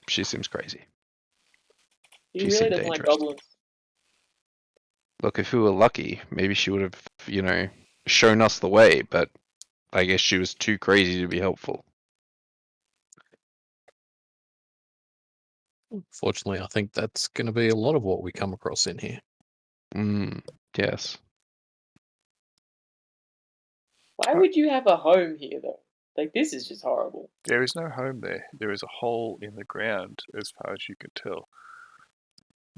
She seems crazy. He She really seemed doesn't like dangerous. goblins. Look, if we were lucky, maybe she would have, shown us the way, but I guess she was too crazy to be helpful. Fortunately, I think that's going to be a lot of what we come across in here. Yes. Why would you have a home here, though? Like, this is just horrible. There is no home there. There is a hole in the ground, as far as you can tell.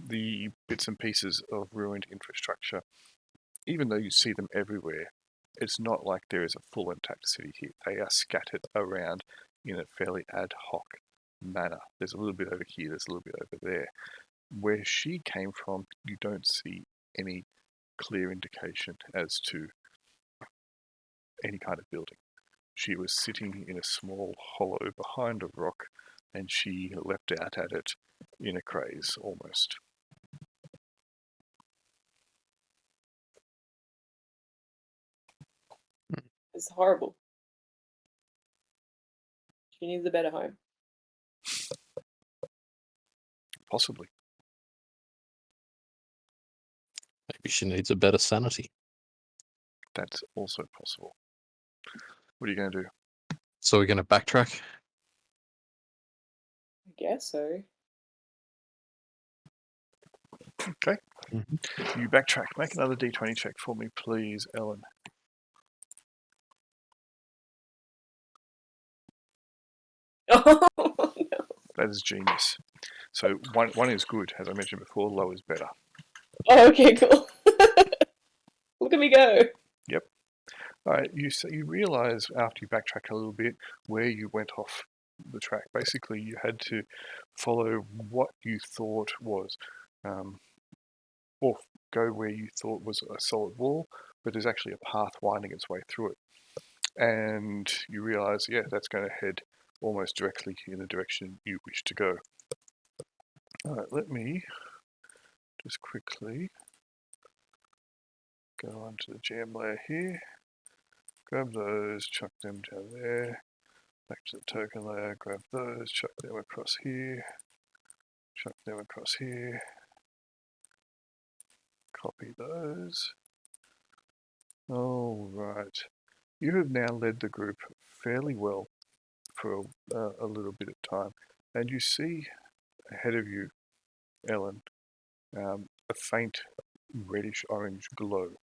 The bits and pieces of ruined infrastructure, even though you see them everywhere, it's not like there is a full intact city here. They are scattered around in a fairly ad hoc manner. There's a little bit over here, there's a little bit over there. Where she came from, you don't see any clear indication as to any kind of building. She was sitting in a small hollow behind a rock, and she leapt out at it in a craze, almost. It's horrible. She needs a better home. Possibly. Maybe she needs a better sanity. That's also possible. What are you going to do? So we're going to backtrack? I guess so. Okay. You backtrack. Make another d20 check for me, please, Ellen. Oh, no. That is genius. So one is good, as I mentioned before. Low is better. Oh, okay, cool. Look at me go. Yep. All right. You realise after you backtrack a little bit where you went off the track. Basically, you had to follow what you thought was, or go where you thought was a solid wall, but there's actually a path winding its way through it. And you realise, yeah, that's going to head almost directly in the direction you wish to go. Alright, let me just quickly go onto the jam layer here, grab those, chuck them down there, back to the token layer, grab those, chuck them across here, chuck them across here, copy those. Alright, you have now led the group fairly well for a little bit of time, and you see ahead of you, Ellen, a faint reddish orange glow.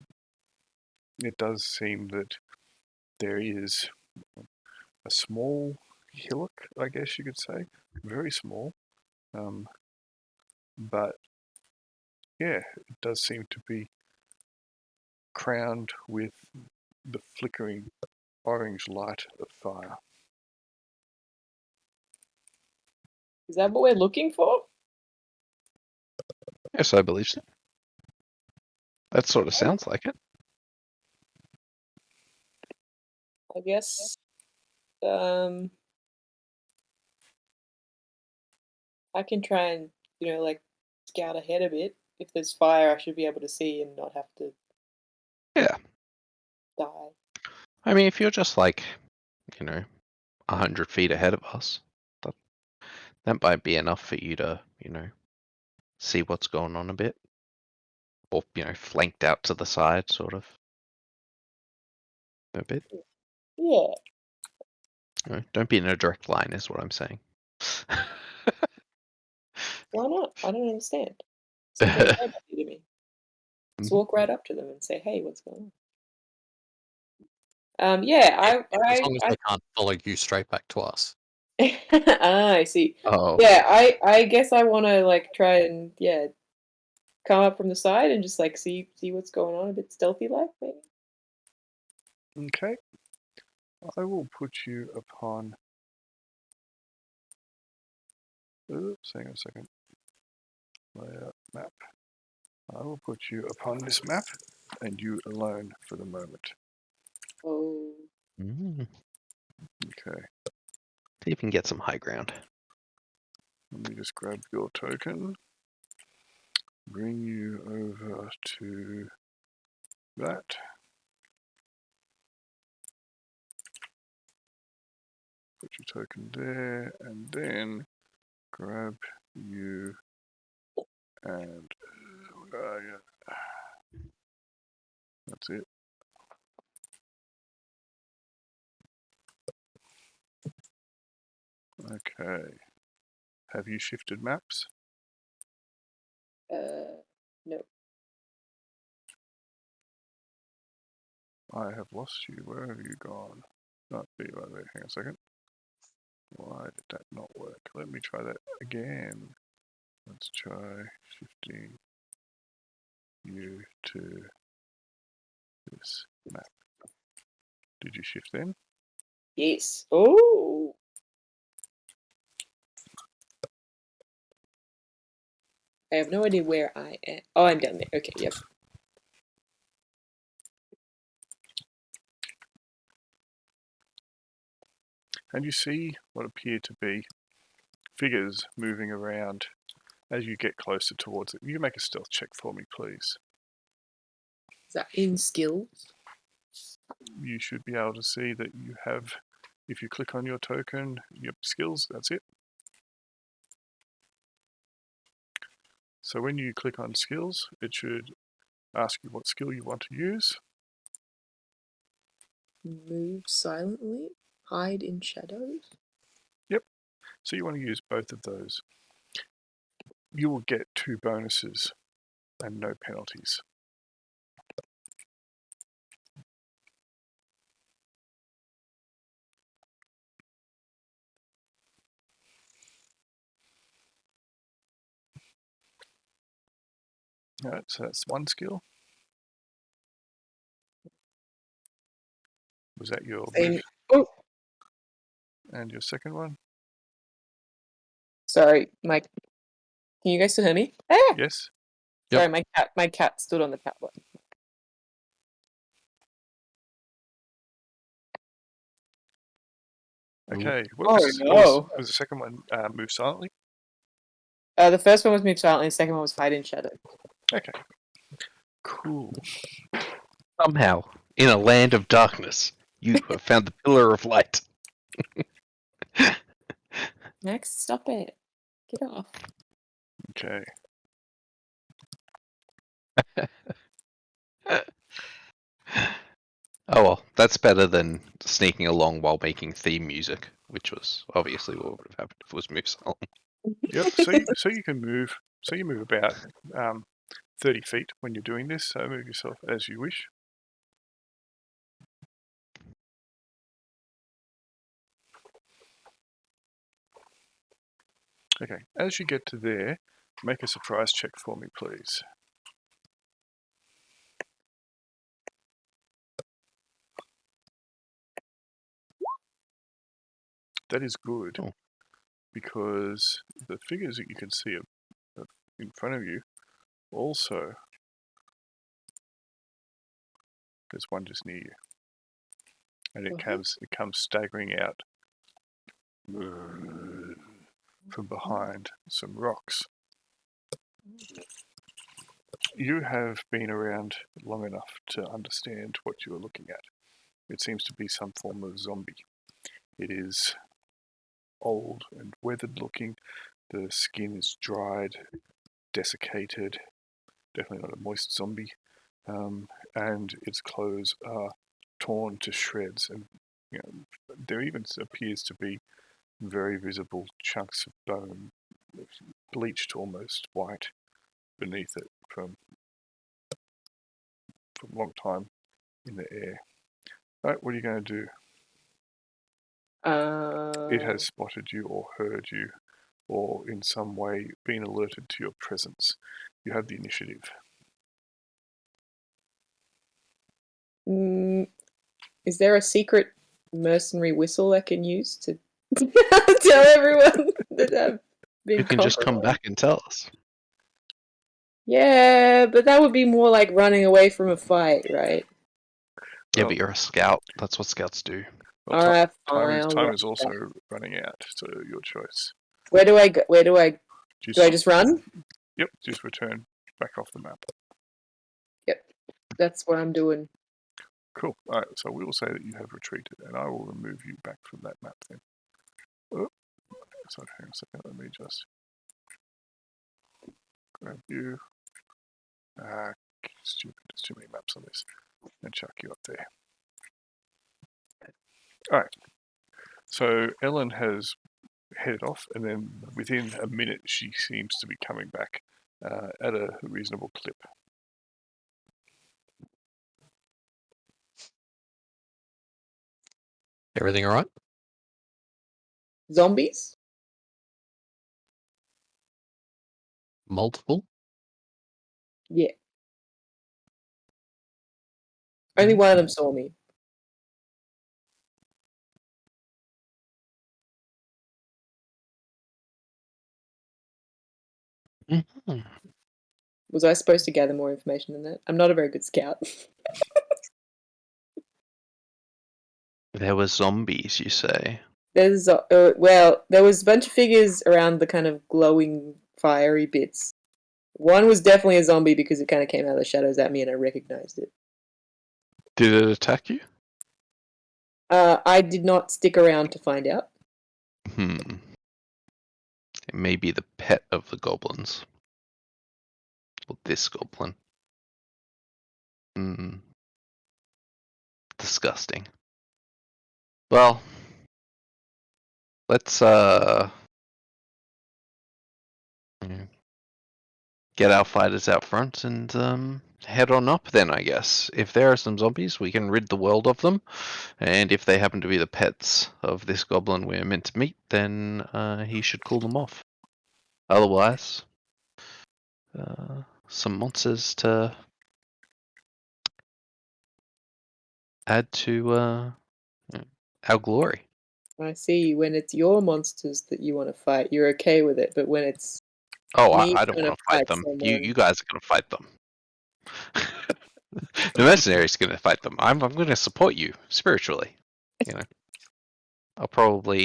It does seem that there is a small hillock, I guess you could say, very small, but yeah, it does seem to be crowned with the flickering orange light of fire. Is that what we're looking for? Yes, I believe so. That sort of sounds like it. I guess. I can try and, like, scout ahead a bit. If there's fire, I should be able to see and not have to Yeah. die. I mean, if you're just like, 100 feet ahead of us, that might be enough for you to, see what's going on a bit. Or, flanked out to the side, sort of. A bit. Yeah. Don't be in a direct line, is what I'm saying. Why not? I don't understand. Seems like a bad idea to me. Just walk right up to them and say, "Hey, what's going on?" Yeah, As long as they can't follow you straight back to us. I see. Oh. Yeah, I guess I want to like try and come up from the side and just like see what's going on a bit stealthy like maybe. Okay, I will put you upon. Oops, hang on a second. Layout map. I will put you upon this map, and you alone for the moment. Oh. Mm. Okay. See if you can get some high ground. Let me just grab your token. Bring you over to that. Put your token there, and then grab you and where are you? That's it. Okay. Have you shifted maps? No. I have lost you. Where have you gone? Not be right there. Hang on a second. Why did that not work? Let me try that again. Let's try shifting you to this map. Did you shift then? Yes. Oh. I have no idea where I am. Oh, I'm down there. Okay, yep. And you see what appear to be figures moving around as you get closer towards it. You make a stealth check for me, please. Is that in skills? You should be able to see that you have, if you click on your token, yep, skills, that's it. So when you click on skills, it should ask you what skill you want to use. Move silently, hide in shadows. Yep. So you want to use both of those. You will get 2 bonuses and no penalties. Alright, so that's one skill. Was that your move? Oh, And your second one? sorry, Mike. Can you guys still hear me? Ah! Yes. Sorry, my cat stood on the tablet. Okay. Oh, no. Was the second one move silently? The first one was move silently. The second one was hide in shadow. Okay. Cool. Somehow, in a land of darkness, you have found the pillar of light. Max, stop it. Get off. Okay. Oh well, that's better than sneaking along while making theme music, which was obviously what would have happened if it was move silent. Yep. So you can move. So you move about 30 feet when you're doing this. So move yourself as you wish. Okay. As you get to there, make a surprise check for me, please. That is good, Oh. because the figures that you can see in front of you also, there's one just near you, and it comes staggering out from behind some rocks. You have been around long enough to understand what you are looking at. It seems to be some form of zombie. It is old and weathered looking. The skin is dried, desiccated, definitely not a moist zombie, and its clothes are torn to shreds, and there even appears to be very visible chunks of bone, bleached almost white beneath it from a long time in the air. Right, what are you going to do? It has spotted you or heard you, or in some way been alerted to your presence. You have the initiative. Is there a secret mercenary whistle I can use to tell everyone that I've been You can just come compromised? back and tell us. Yeah, but that would be more like running away from a fight, right? Yeah, Well, but you're a scout. That's what scouts do. well, Alright, fine. time is also running out, so your choice. Where do I go? Do I just run? Yep, just return back off the map. Yep, that's what I'm doing. Cool. All right, so we will say that you have retreated, and I will remove you back from that map then. Oh, sorry, hang on a second. Let me just grab you. Stupid. There's too many maps on this. And chuck you up there. All right. So Ellen has headed off, and then within a minute, she seems to be coming back at a reasonable clip. Everything all right? Zombies? Multiple? Yeah. Only one of them saw me. Mm-hmm. Was I supposed to gather more information than that? I'm not a very good scout. There were zombies, you say? There's well, there was a bunch of figures around the kind of glowing, fiery bits. One was definitely a zombie because it kind of came out of the shadows at me and I recognized it. Did it attack you? I did not stick around to find out. It may be the pet of the goblins. Or this goblin. Disgusting. Well, let's get our fighters out front and head on up then, I guess. If there are some zombies, we can rid the world of them. And if they happen to be the pets of this goblin we're meant to meet, then he should cool them off. Otherwise, some monsters to add to our glory. I see. When it's your monsters that you want to fight, you're okay with it. But when it's Oh, me I don't trying want to to fight them. You guys are going to fight them. The mercenaries going to fight them. I'm going to support you spiritually. You know. I'll probably,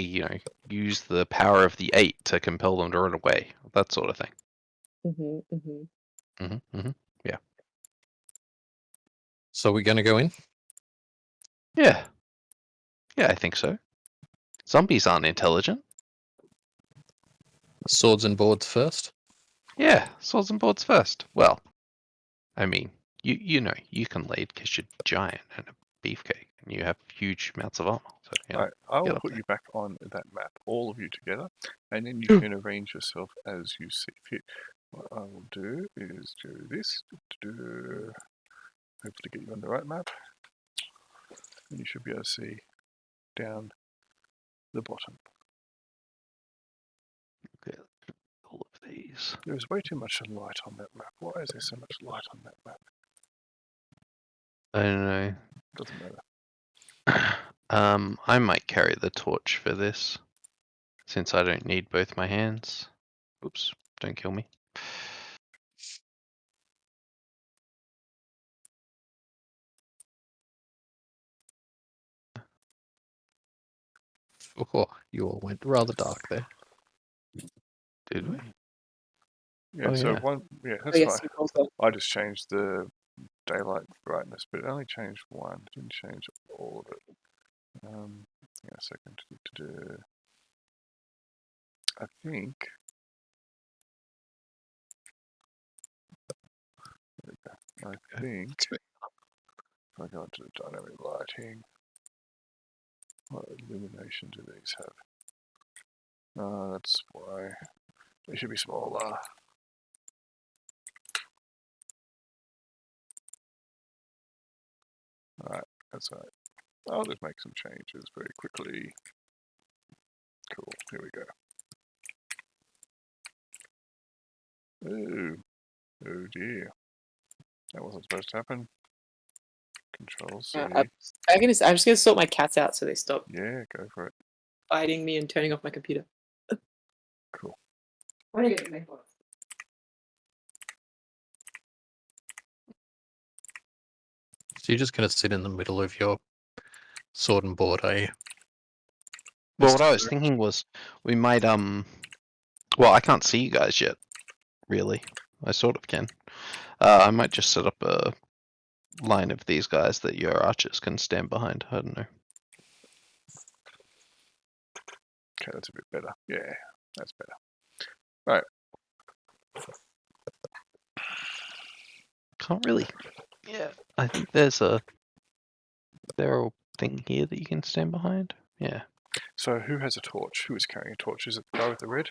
use the power of the 8 to compel them to run away. That sort of thing. Yeah. So we're going to go in? Yeah. Yeah, I think so. Zombies aren't intelligent. Swords and boards first? Yeah, swords and boards first. Well, I mean, you can lead because you're giant and a beefcake, and you have huge amounts of armor. So, Right, I will get up put there. you back on that map, all of you together, and then you can arrange yourself as you see fit. What I will do is do this. Hopefully get you on the right map. And you should be able to see down the bottom. Okay, all of these. There's way too much light on that map. Why is there so much light on that map? I don't know. Doesn't matter. I might carry the torch for this, since I don't need both my hands. Oops, don't kill me. Oh, you all went rather dark there. Did we? Yeah, Oh, so yeah. that's yes, fine. you also. I just changed the daylight brightness, but it only changed one. It didn't change all of it. A second. I think. I think if I go into the dynamic lighting, what illumination do these have? That's why they should be smaller. Alright, that's alright. I'll just make some changes very quickly. Cool, here we go. Ooh, oh dear. That wasn't supposed to happen. Control C. I'm just gonna sort my cats out so they stop Yeah, go for it. biting me and turning off my computer. Cool. What are you gonna make? So you're just going to sit in the middle of your sword and board, are you? Well, what I was thinking was we might well, I can't see you guys yet, really. I sort of can. I might just set up a line of these guys that your archers can stand behind. I don't know. Okay, that's a bit better. Yeah, that's better. Right. Can't really. Yeah, I think there's a barrel thing here that you can stand behind. Yeah. So who has a torch? Who is carrying a torch? Is it the guy with the red?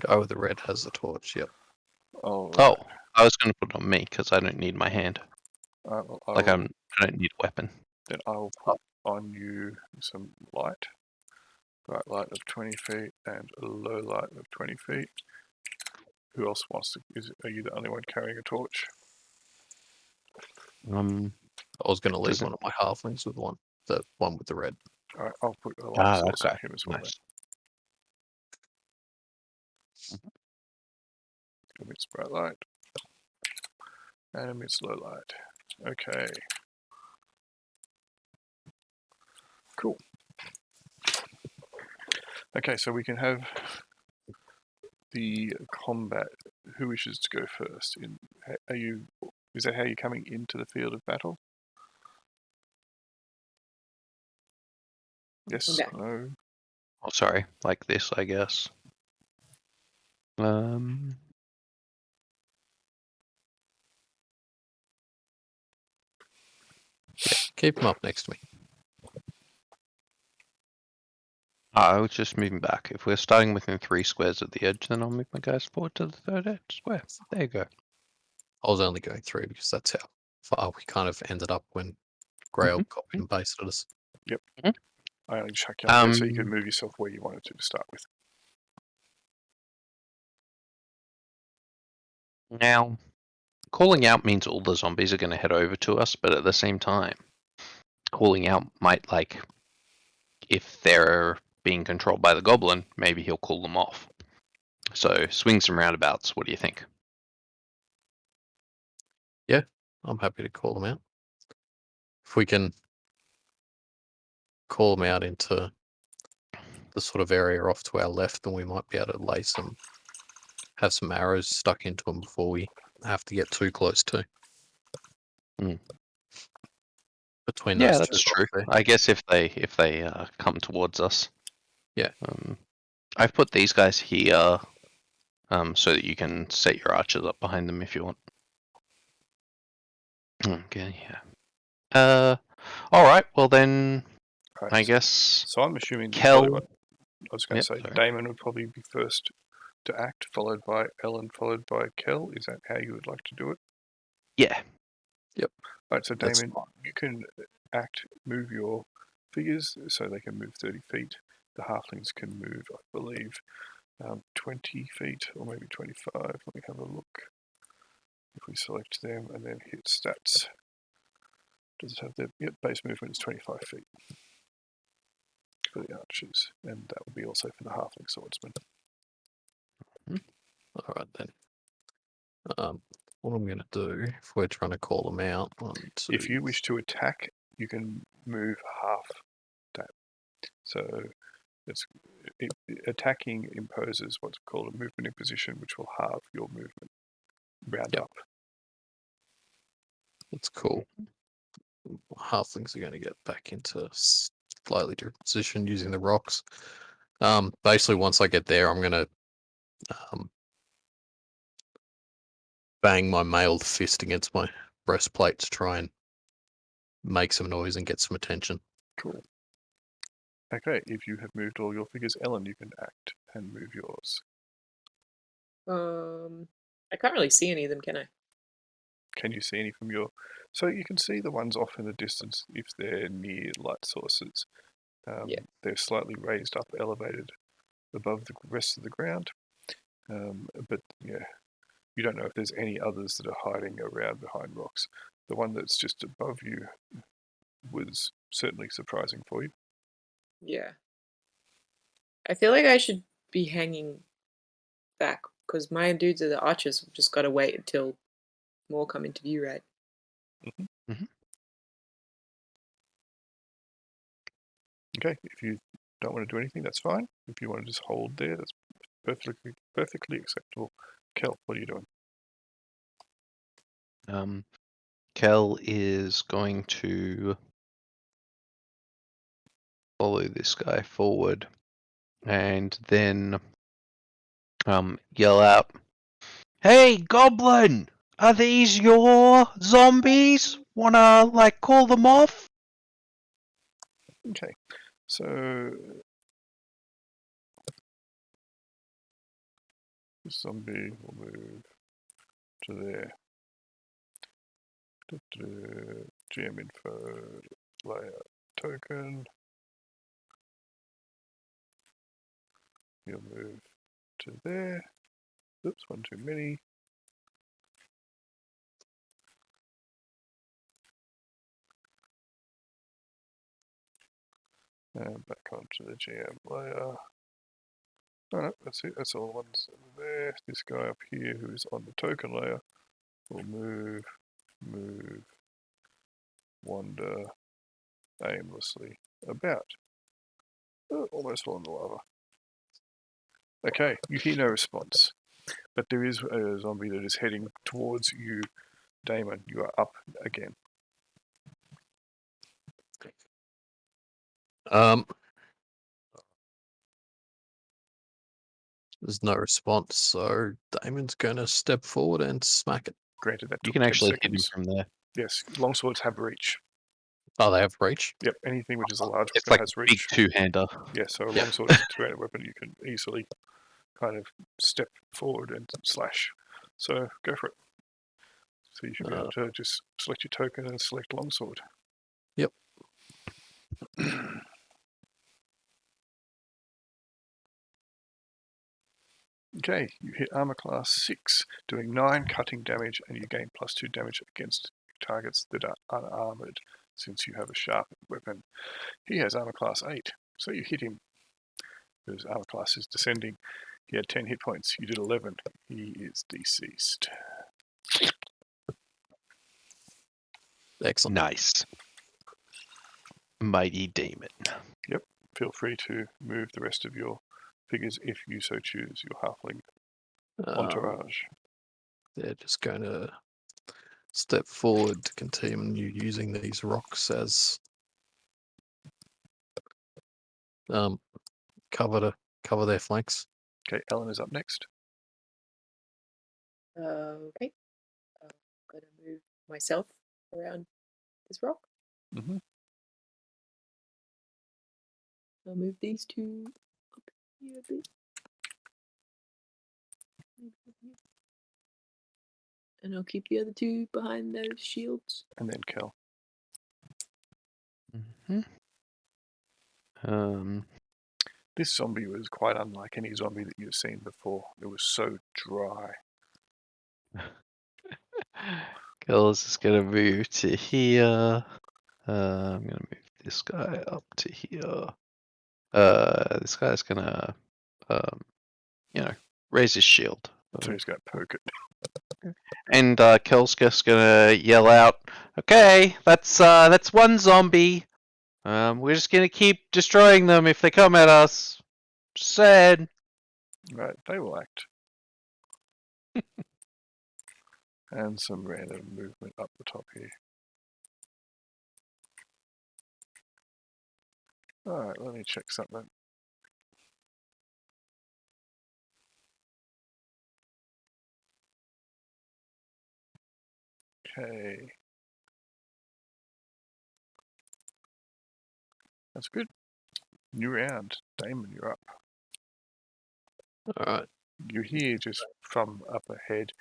Guy with the red has the torch, yep. Oh, right. Oh, I was going to put it on me because I don't need my hand. Well, I don't need a weapon. Then I will put on you some light. Bright light of 20 feet and a low light of 20 feet. Who else wants to? Are you the only one carrying a torch? I was going to leave Does it- one of my halflings with the one with the red. All right, I'll put a light source on okay. him as well. Nice. Then. Emits bright light and emits low light. Okay. Cool. Okay, so we can have the combat. Who wishes to go first? Is that how you're coming into the field of battle? Yes. Okay. No. Oh, sorry. Like this, I guess. Yeah, keep him up next to me. I was just moving back. If we're starting within 3 squares of the edge, then I'll move my guys forward to the third edge square. There you go. I was only going through because that's how far we kind of ended up when Grail got in base at us. I only chuck you up there so you can Um, move yourself where you wanted to start with. Now, calling out means all the zombies are going to head over to us, but at the same time, calling out might, if they're being controlled by the goblin, maybe he'll call them off. So, swings and roundabouts, what do you think? I'm happy to call them out. If we can call them out into the sort of area off to our left, then we might be able to have some arrows stuck into them before we have to get too close to. Mm. Between Yeah, those that's two true. rocks there. I guess if they come towards us. Yeah. I've put these guys here so that you can set your archers up behind them if you want. Okay, yeah. All right. Well then, Right, I guess so I'm assuming Kel. I was going to say sorry. Damon would probably be first to act, followed by Ellen, followed by Kel. Is that how you would like to do it? Yeah. Right, so That's Damon, you can move your figures so they can move 30 feet. The halflings can move, I believe, 20 feet or maybe 25. Let me have a look. If we select them and then hit stats, does it have their base movement is 25 feet for the archers, and that will be also for the halfling swordsman. All right then. What I'm going to do, if we're trying to call them out, 1, 2. If you wish to attack, you can move half that. So attacking imposes what's called a movement in position, which will halve your movement. Round up. That's cool. Halflings are going to get back into slightly different position using the rocks. Basically, once I get there, I'm going to bang my mailed fist against my breastplate to try and make some noise and get some attention. Cool. Okay, if you have moved all your figures, Ellen, you can act and move yours. I can't really see any of them, can I? Can you see any from your... So you can see the ones off in the distance if they're near light sources. Yeah. They're slightly raised up, elevated above the rest of the ground. But yeah, you don't know if there's any others that are hiding around behind rocks. The one that's just above you was certainly surprising for you. Yeah. I feel like I should be hanging back because my dudes are the archers. We've just got to wait until more come into view, right? Okay, if you don't want to do anything, that's fine. If you want to just hold there, that's perfectly acceptable. Kel, what are you doing? Kel is going to follow this guy forward and then yell out, "Hey, Goblin! Are these your zombies? Wanna, call them off?" Okay, so this zombie will move to there. GM info, layer token. You'll move to there. Oops, one too many. And back onto the GM layer. Oh, no, that's it. That's all the ones there. This guy up here who is on the token layer will move, wander aimlessly about. Oh, almost fall in the lava. Okay, you hear no response, but there is a zombie that is heading towards you, Damon. You are up again. There's no response, so Damon's going to step forward and smack it. Granted, that You took can 10 actually hit him seconds. from there. Yes, longswords have reach. Oh, they have reach? Yep, anything which is a large It's weapon like has a big reach. two-hander. Yeah, so a longsword is a two-handed weapon. You can easily kind of step forward and slash. So go for it. So you should be able to just select your token and select longsword. Yep. Okay, you hit armor class 6, doing 9 cutting damage, and you gain +2 damage against targets that are unarmored, since you have a sharpened weapon. He has armor class 8, so you hit him. His armor class is descending. He had 10 hit points. You did 11. He is deceased. Excellent. Nice. Mighty Damon. Yep. feel free to move the rest of your figures if you so choose, your halfling entourage. They're just going to step forward to continue using these rocks as cover their flanks. Okay, Ellen is up next. Okay. I'm gonna move myself around this rock. Mm-hmm. I'll move these two up here a bit. And I'll keep the other two behind those shields. And then Kel. This zombie was quite unlike any zombie that you've seen before. It was so dry. Girls is gonna move to here. I'm gonna move this guy up to here. This guy's gonna, raise his shield. So he's going to poke it. And Kel's just gonna yell out, "Okay, that's one zombie. We're just gonna keep destroying them if they come at us." Said. Right, they will act. And some random movement up the top here. Alright, let me check something. Okay. That's good. New round. Damon, you're up. Alright. You hear just from up ahead,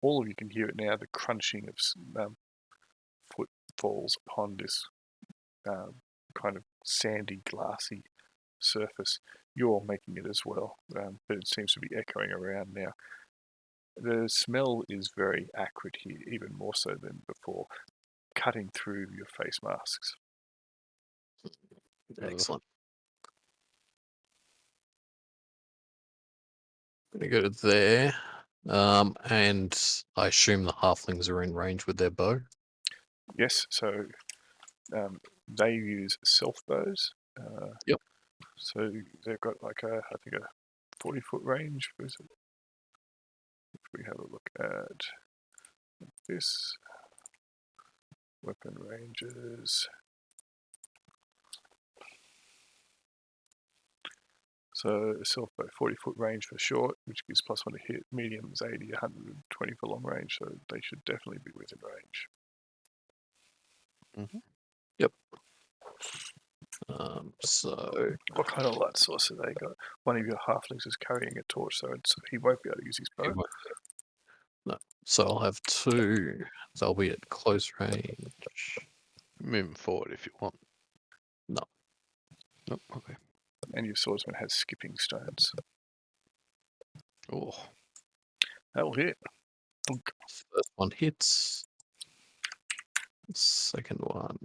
all of you can hear it now, the crunching of footfalls upon this kind of sandy, glassy surface. You're making it as well, but it seems to be echoing around now. The smell is very acrid here, even more so than before, cutting through your face masks. Excellent. Gonna go there. And I assume the halflings are in range with their bow. Yes, so they use self bows. Yep. So they've got like I think a 40-foot range. If we have a look at this, weapon ranges. So self bow, 40-foot range for short, which gives +1 to hit. Medium is 80, 120 for long range, so they should definitely be within range. Mm-hmm. Yep. So What kind of light source have they got? One of your halflings is carrying a torch, so he won't be able to use his bow. no. So I'll have two. They'll be at close range. Moving forward if you want. No. Nope. Okay. And your swordsman has skipping stones. Oh. That'll hit. Thunk. First one hits. Second one.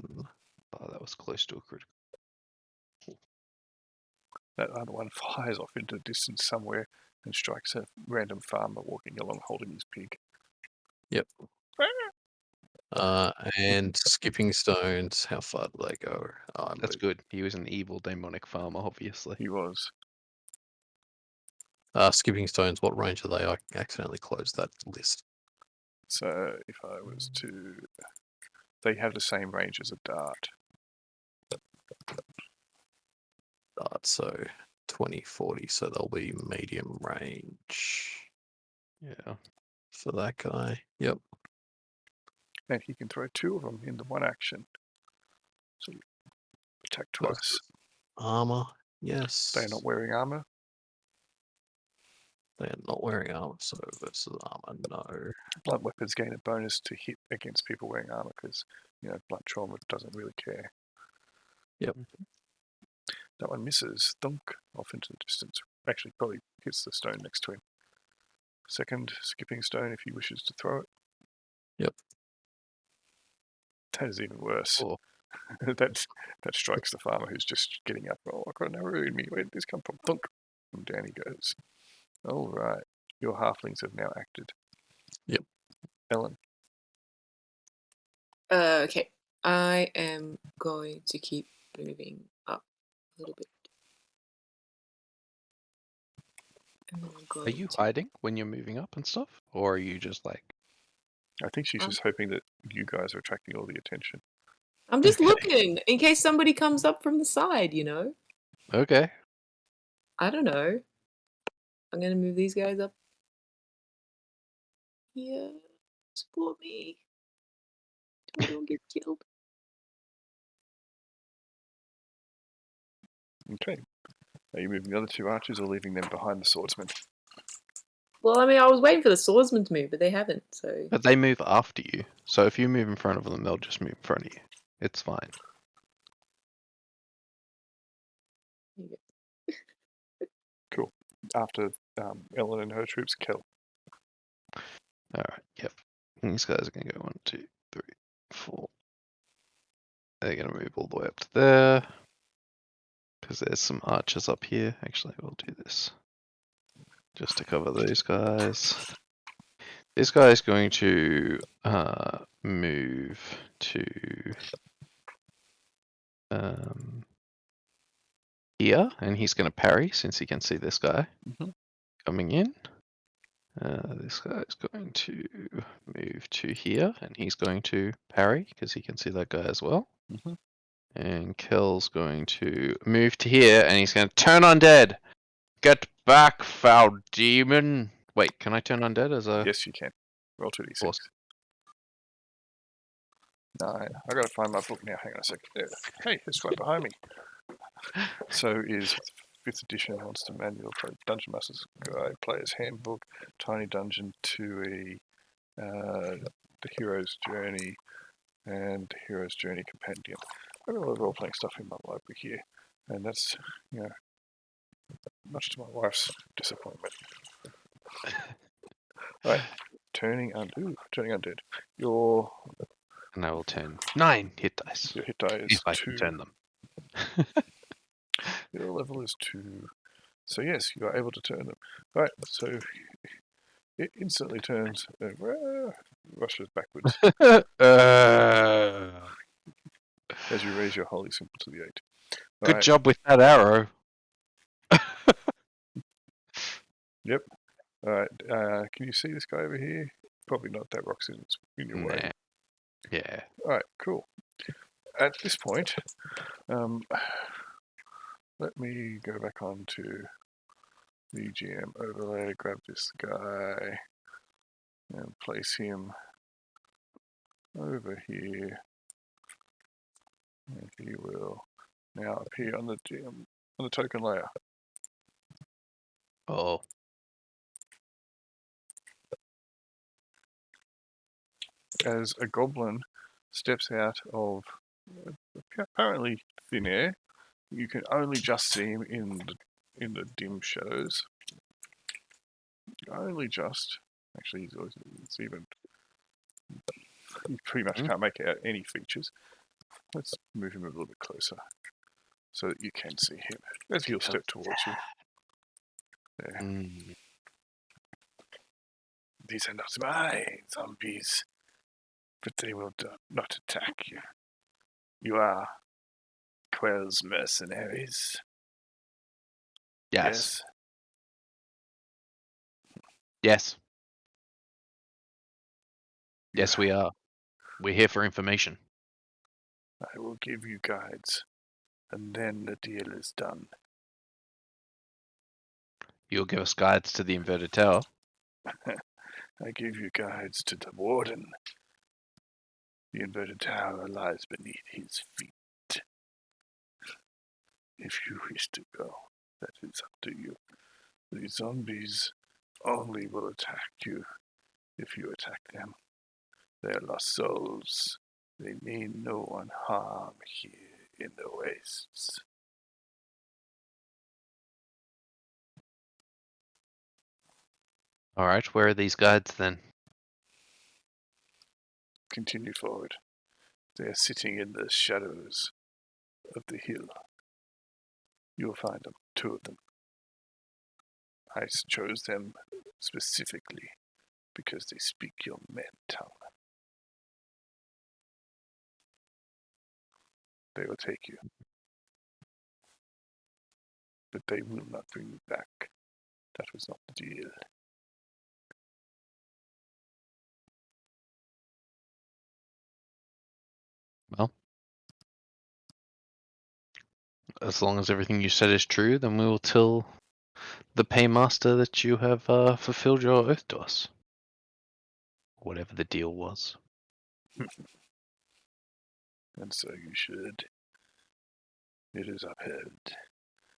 Oh, that was close to a critical. That other one flies off into the distance somewhere and strikes a random farmer walking along holding his pig. Yep. And skipping stones. How far do they go? That's good. He was an evil demonic farmer, obviously. He was. Skipping stones. What range are they? I accidentally closed that list. So if I was to, they have the same range as a dart. So 20, 40. So they'll be medium range Yeah. for that guy. Yep. And he can throw two of them into one action. So attack twice. Armor. Yes. They're not wearing armor. They're not wearing armor, so versus armor, no. Blunt weapons gain a bonus to hit against people wearing armor because, blunt trauma doesn't really care. Yep. That one misses. Thunk off into the distance. Actually, probably hits the stone next to him. Second skipping stone if he wishes to throw it. Yep. That is even worse. Oh. that strikes the farmer who's just getting up. Oh, I've got an arrow in me. Where did this come from? Thunk. And down he goes. All right. Your halflings have now acted. Yep. Ellen. Okay. I am going to keep moving up a little bit. And then I'm Are going you to... hiding when you're moving up and stuff? Or are you just like... I think she's just hoping that you guys are attracting all the attention. I'm just Okay. looking in case somebody comes up from the side, you know? Okay. I don't know. I'm going to move these guys up here. Support me. Don't get killed. Okay. Are you moving the other two archers or leaving them behind the swordsman? Well, I mean, I was waiting for the swordsman to move, but they haven't, so... But they move after you. So if you move in front of them, they'll just move in front of you. It's fine. Cool. After Ellen and her troops kill. Alright, yep. These guys are going to go 1, 2, 3, 4. They're going to move all the way up to there. Because there's some archers up here. Actually, we'll do this. Just to cover those guys. This guy is going to move to here, and he's going to parry since he can see this guy coming in. This guy is going to move to here, and he's going to parry because he can see that guy as well. And Kel's going to move to here, and he's going to turn undead. Get back, foul demon! Wait, can I turn undead as a? Yes, you can. Roll 2d6. Awesome. 9. I gotta find my book now. Hang on a sec. There. Hey, it's right behind me. So is 5th edition Monster Manual for Dungeon Master's Guide, Player's Handbook, Tiny Dungeon 2e, The Hero's Journey, and The Hero's Journey Compendium. I've got a lot of role-playing stuff in my library here, and that's, you know, much to my wife's disappointment. Right, turning undead. Your And I will turn 9 hit dice. hit die is If I 2. can turn them. Your level is 2. So yes, you are able to turn them. Right, so it instantly turns and rushes backwards as you raise your holy symbol to the 8. Good Right, job with that arrow. yep. Alright, can you see this guy over here? Probably not, that rock's in your way. Nah. Yeah. Alright, cool. At this point, let me go back on to the GM overlay, grab this guy, and place him over here. And he will now appear on the GM, on the token layer. Oh. As a goblin steps out of apparently thin air, you can only just see him in the dim shadows. Only just. Actually, it's even. You pretty much can't make out any features. Let's move him a little bit closer so that you can see him as he'll step towards you. There. These are not my zombies, but they will not attack you. You are Quell's mercenaries. Yes. Yes. Yes, we are. We're here for information. I will give you guides, and then the deal is done. You'll give us guides to the inverted tower. I give you guides to the warden. The inverted tower lies beneath his feet. If you wish to go, that is up to you. The zombies only will attack you if you attack them. They are lost souls. They mean no one harm here in the wastes. Alright, where are these guides then? Continue forward. They are sitting in the shadows of the hill. You'll find them, 2 of them. I chose them specifically because they speak your men tongue. They will take you, but they will not bring you back That was not the deal. Well, as long as everything you said is true, then we will tell the paymaster that you have fulfilled your oath to us. Whatever the deal was. And so you should. It is upheld.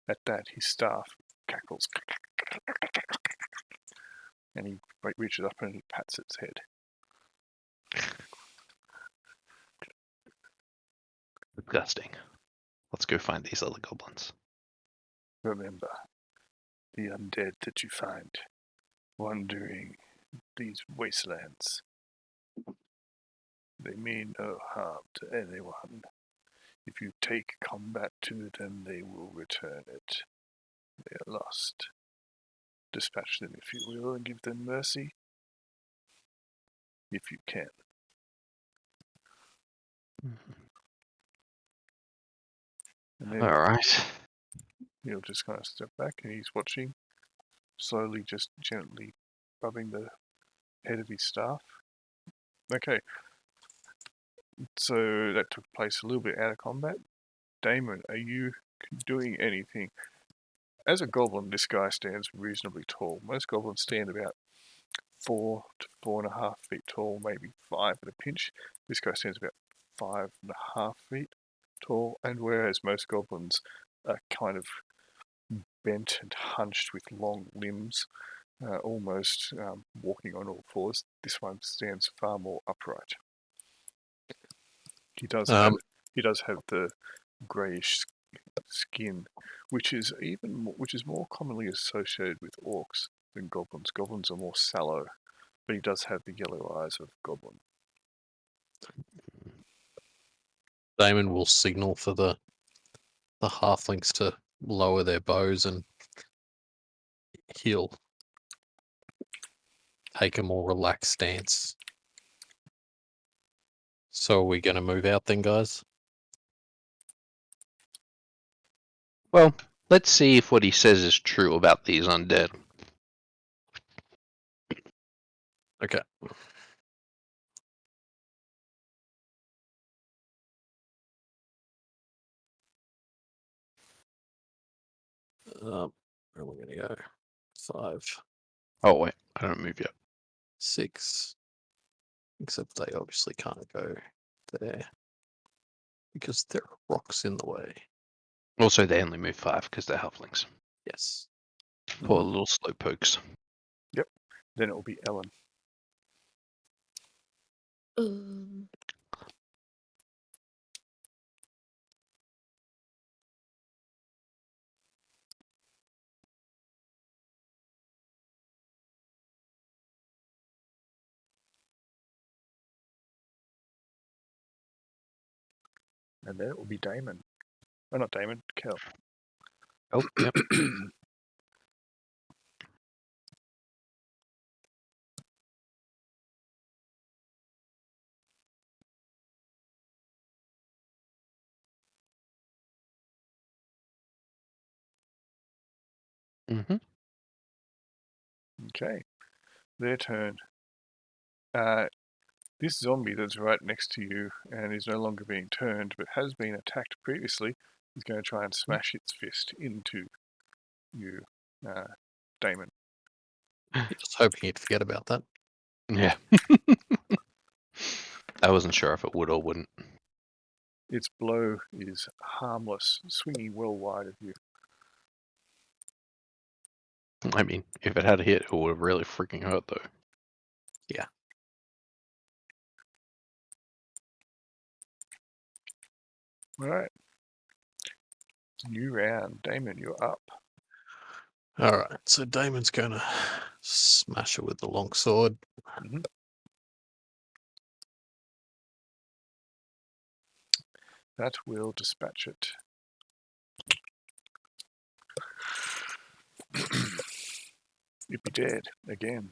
At that, his staff cackles. And he reaches up and he pats its head. Disgusting. Let's go find these other goblins. Remember, the undead that you find wandering these wastelands, they mean no harm to anyone. If you take combat to them, they will return it. They are lost. Dispatch them if you will, and give them mercy, if you can. And then Alright. he'll just kind of step back and he's watching, slowly just gently rubbing the head of his staff. Okay, so that took place a little bit out of combat. Damon, are you doing anything? As a goblin, this guy stands reasonably tall. Most goblins stand about 4 to 4.5 feet tall, maybe 5 at a pinch. This guy stands about 5.5 feet tall, and whereas most goblins are kind of bent and hunched with long limbs, almost walking on all fours, this one stands far more upright. He does have the greyish skin, which is more commonly associated with orcs than goblins. Goblins are more sallow, but he does have the yellow eyes of a goblin. Damon will signal for the halflings to lower their bows, and he'll take a more relaxed stance. So are we going to move out then, guys? Well, let's see if what he says is true about these undead. Okay. Where are we going to go? 5, Oh wait, I don't move yet. 6. Except they obviously can't go there because there are rocks in the way. Also, they only move 5 because they're halflings. Yes. Poor little slowpokes. Then it will be Ellen. And then it will be Damon. Oh, not Damon, Kel. Oh, yep. Mm-hmm. Okay, their turn. This zombie that's right next to you and is no longer being turned but has been attacked previously is going to try and smash its fist into you, Damon. Just hoping you'd forget about that. Yeah. I wasn't sure if it would or wouldn't. Its blow is harmless, swinging well wide of you. I mean, if it had hit, it would have really freaking hurt, though. Yeah. Alright. New round. Damon, you're up. Alright, so Damon's going to smash it with the longsword. Mhm. That will dispatch it. You'd be dead again.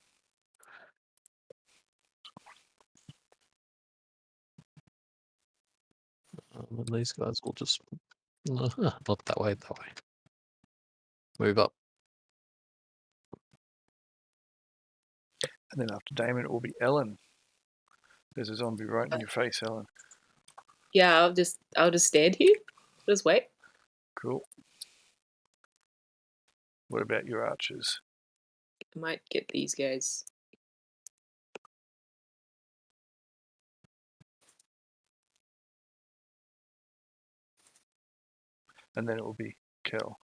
And these guys will just not that way, that way. Move up. And then after Damon, it will be Ellen. There's a zombie right in your face, Ellen. Yeah, I'll just stand here. Just wait. Cool. What about your archers? I might get these guys. And then it will be Kel.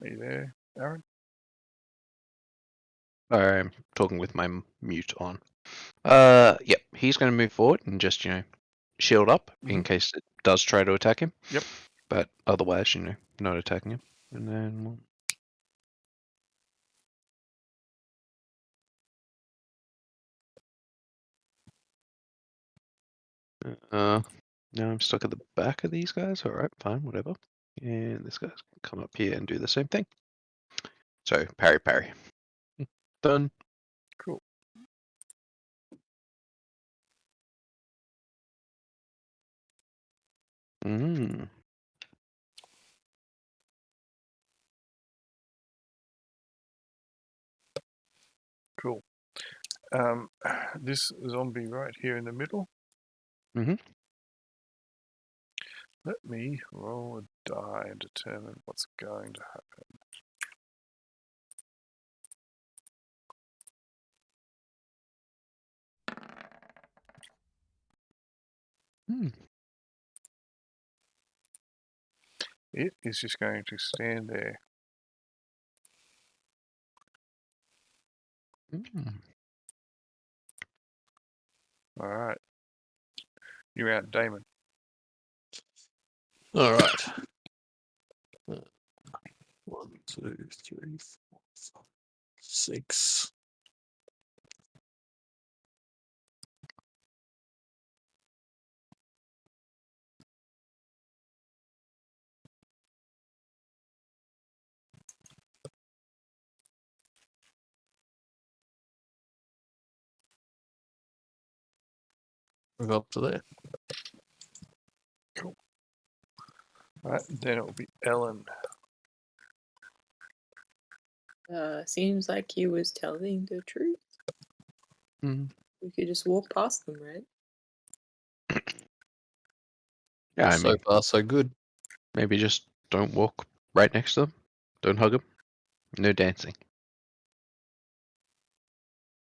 Are you there, Aaron? I'm talking with my mute on. Yep, he's going to move forward and just, shield up in case it does try to attack him. Yep. But otherwise, not attacking him. And then now I'm stuck at the back of these guys. All right, fine, whatever. And this guy's going to come up here and do the same thing. So, parry. Done. Cool. Mm. Cool. This zombie right here in the middle. Mhm. Let me roll a die and determine what's going to happen. It is just going to stand there. Mm. All right. You're out, Damon. All right. 1, 2, 3, 4, 5, 6. Move up to there. Cool. All right. Then it will be Ellen. Seems like he was telling the truth. Mm. We could just walk past them, right? Yeah, I So mean, far, so good. maybe just don't walk right next to them. Don't hug them. No dancing.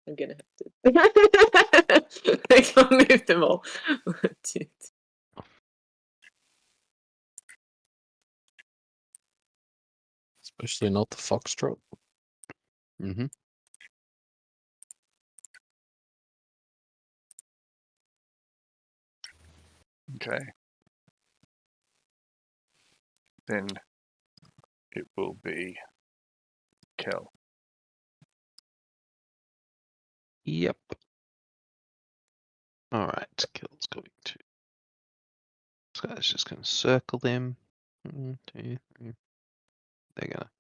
I'm gonna have to. I can't move them all. Dude. Especially not the foxtrot. Mm-hmm. Okay. Then it will be Kel. Yep. All right. Kill's going to. This guy's just going to circle them. 1, 2, 3. They're going to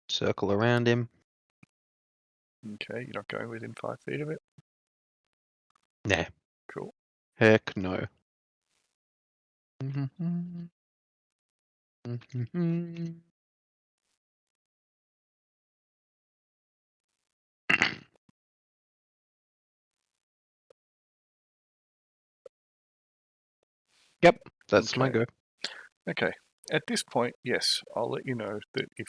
circle around him. Okay, you're not going within 5 feet of it? Nah. Cool. Heck no. Mm-hmm. Mm-hmm. Yep, that's my Okay. go. Okay. At this point, yes, I'll let you know that if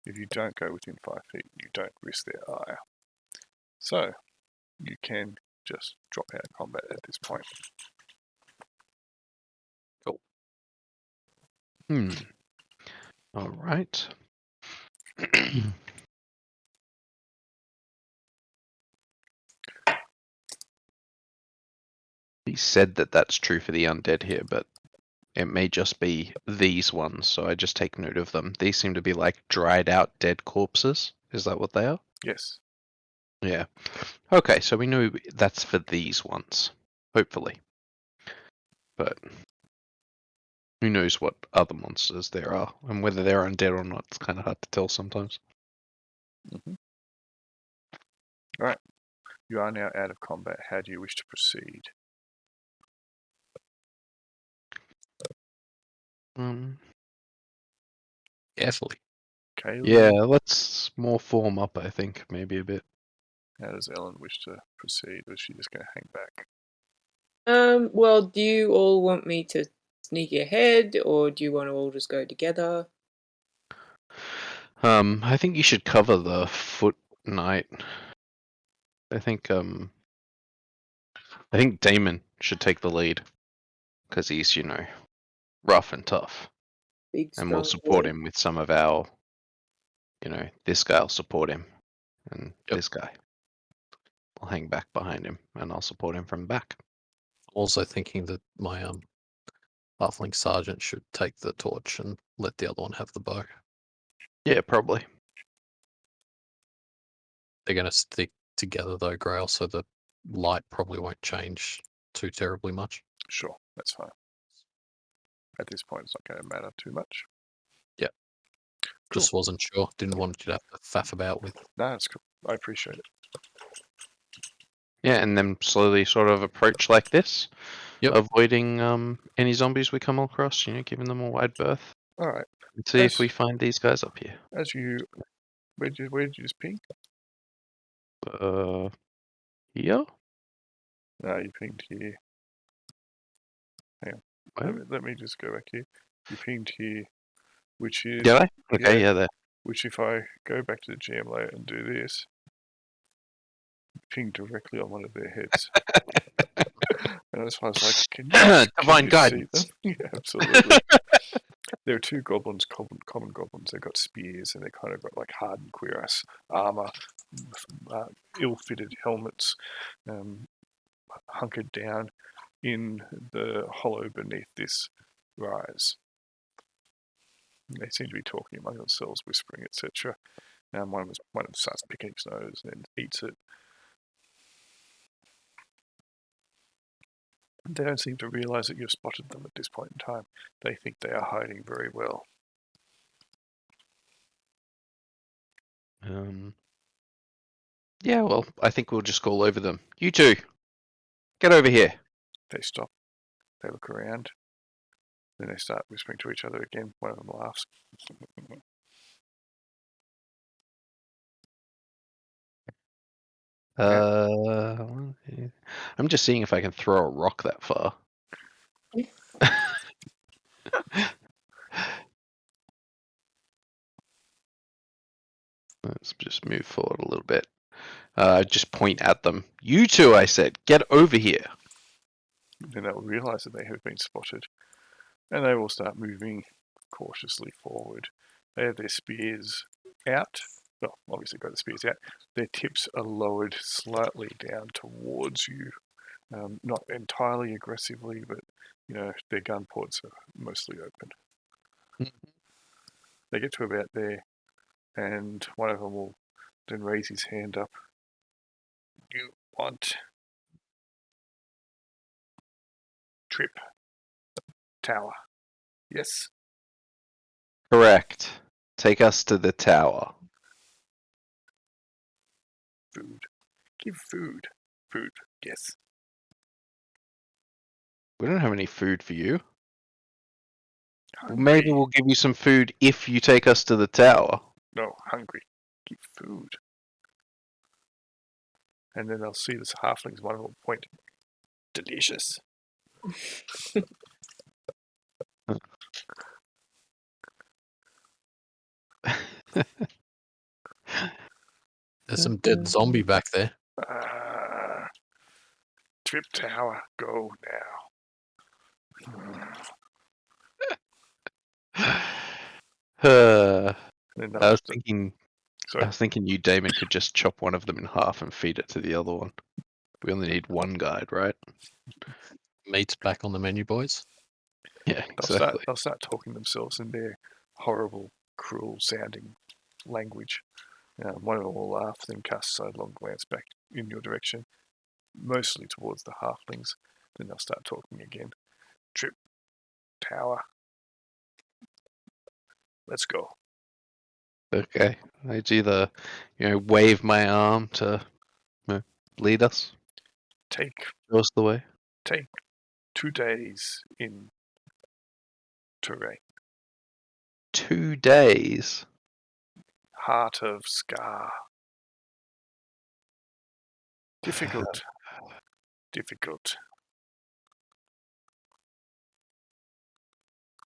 you don't go within 5 feet, you don't risk their ire. So, you can just drop out of combat at this point. Cool. All right. He said that that's true for the undead here, but it may just be these ones, so I just take note of them. These seem to be like dried out dead corpses. Is that what they are? Yes. Yeah. Okay, so we know that's for these ones, hopefully. But Who knows what other monsters there are, and whether they're undead or not, it's kind of hard to tell sometimes. Right. You are now out of combat. How do you wish to proceed? Carefully. Caleb, Yeah, let's more form up, I think, maybe a bit. how does Ellen wish to proceed? Was she just going to hang back? Well, do you all want me to sneak ahead, or do you want to all just go together? I think you should cover the foot knight. I think Damon should take the lead because he's, rough and tough, Big and we'll strong support boy. him with some of our, this guy'll support him, and Yep. this guy. I'll hang back behind him, and I'll support him from back. Also thinking that my halfling sergeant should take the torch and let the other one have the bow. Yeah, probably. They're going to stick together though, Grail, so the light probably won't change too terribly much. Sure, that's fine. At this point, it's not going to matter too much. Yeah. Just wasn't sure. Didn't want you to have to faff about with. No, it's cool. I appreciate it. Yeah, and then slowly sort of approach like this, Yep. avoiding any zombies we come across, giving them a wide berth. All right. And see if we find these guys up here. As you, where did you just ping? Here? No, you pinged here. Hang on. Let me just go back here. You pinged here, which is... Did I? Okay, yeah, there. Which if I go back to the GM layer and do this, ping directly on one of their heads. And that's why I was like, can you guidance. see them? Yeah, absolutely. There are two goblins, common goblins. They've got spears and they kind of got like hardened cuirass armor, ill-fitted helmets, hunkered down in the hollow beneath this rise. They seem to be talking among themselves, whispering, etc. And one of them starts picking his nose and then eats it. They don't seem to realize that you've spotted them at this point in time. They think they are hiding very well. Yeah, well, I think we'll just call over them. You two, get over here. They stop. They look around. Then they start whispering to each other again. One of them laughs. I'm just seeing if I can throw a rock that far. Let's just move forward a little bit. Just point at them. You two, I said, get over here. Then they'll realize that they have been spotted. And they will start moving cautiously forward. They have their spears out. Well, obviously got the spears out. Their tips are lowered slightly down towards you. Not entirely aggressively, but, their gun ports are mostly open. They get to about there, and one of them will then raise his hand up. You want trip tower? Yes? Correct. Take us to the tower. Food. Give food. Food, yes. We don't have any food for you. Hungry. Maybe we'll give you some food if you take us to the tower. No, hungry. Give food. And then they'll see this halfling's one of them point. Delicious. There's some dead zombie back there. Trip tower, go now. I was Sorry. thinking you, Damon, could just chop one of them in half and feed it to the other one. We only need one guide, right? Meat's back on the menu, boys. Yeah, exactly. They'll start talking themselves in their horrible, cruel-sounding language. One of them will laugh, then cast a sidelong glance back in your direction, mostly towards the halflings. Then they'll start talking again. Trip tower, Let's go. Okay. I do the, wave my arm to lead us, Take show us the way. 2 days in terrain. 2 days. Heart of Scar. Difficult. Difficult.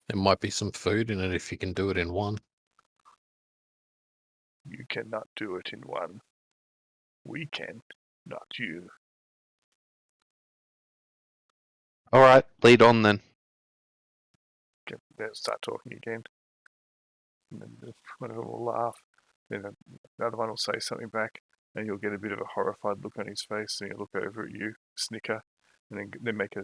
There might be some food in it if you can do it in one. You cannot do it in one. We can, not you. All right, lead on then. Okay, they'll start talking again. And then one of them will laugh. Then another one will say something back, and you'll get a bit of a horrified look on his face, and he'll look over at you, snicker, and then make a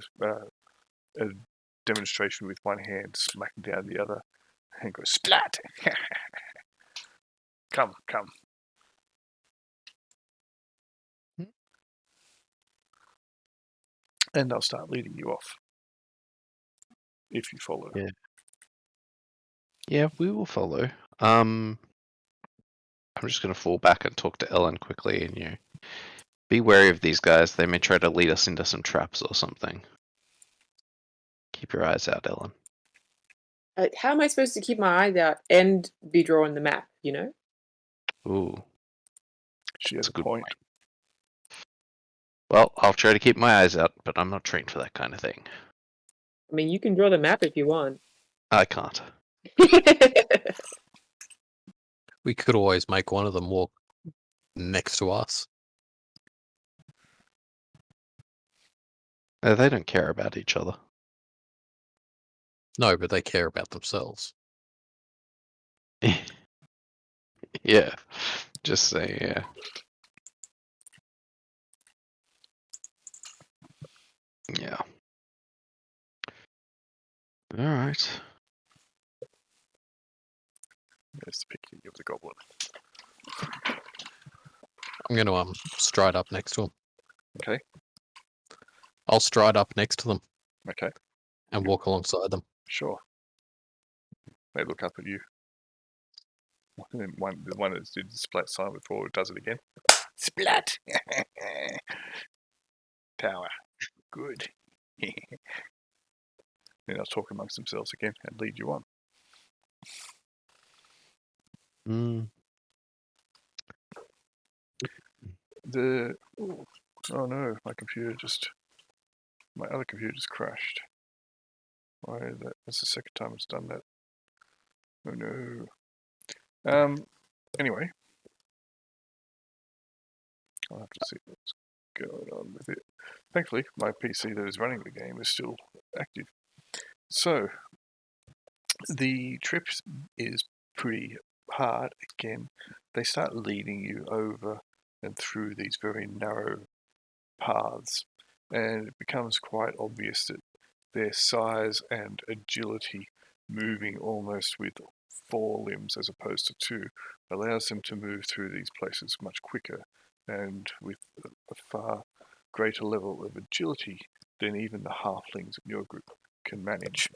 demonstration with one hand, smacking down the other, and go splat. Come. And they'll start leading you off. If you follow. Yeah. Yeah, we will follow. I'm just going to fall back and talk to Ellen quickly, and be wary of these guys. They may try to lead us into some traps or something. Keep your eyes out, Ellen. How am I supposed to keep my eyes out and be drawing the map, Ooh, She has that's a a good point. Well, I'll try to keep my eyes out, but I'm not trained for that kind of thing. I mean, you can draw the map if you want. I can't. We could always make one of them walk next to us. They don't care about each other. No, but they care about themselves. Yeah, just say, yeah. Yeah. All right. There's the picking of the goblin. I'm going to stride up next to them. Okay. I'll stride up next to them Okay. and walk alongside them. Sure. They look up at you. And then the one that did the splat sign before does it again. Splat! Tower. Good. Then they'll talk amongst themselves again and lead you on. Oh no, my other computer just crashed. Why is that? That's the second time it's done that. Oh no. Anyway. I'll have to see what's going on with it. Thankfully, my PC that is running the game is still active. So, the trip is pretty hard. Again, they start leading you over and through these very narrow paths, and it becomes quite obvious that their size and agility, moving almost with 4 limbs as opposed to 2, allows them to move through these places much quicker and with a far greater level of agility than even the halflings in your group can manage.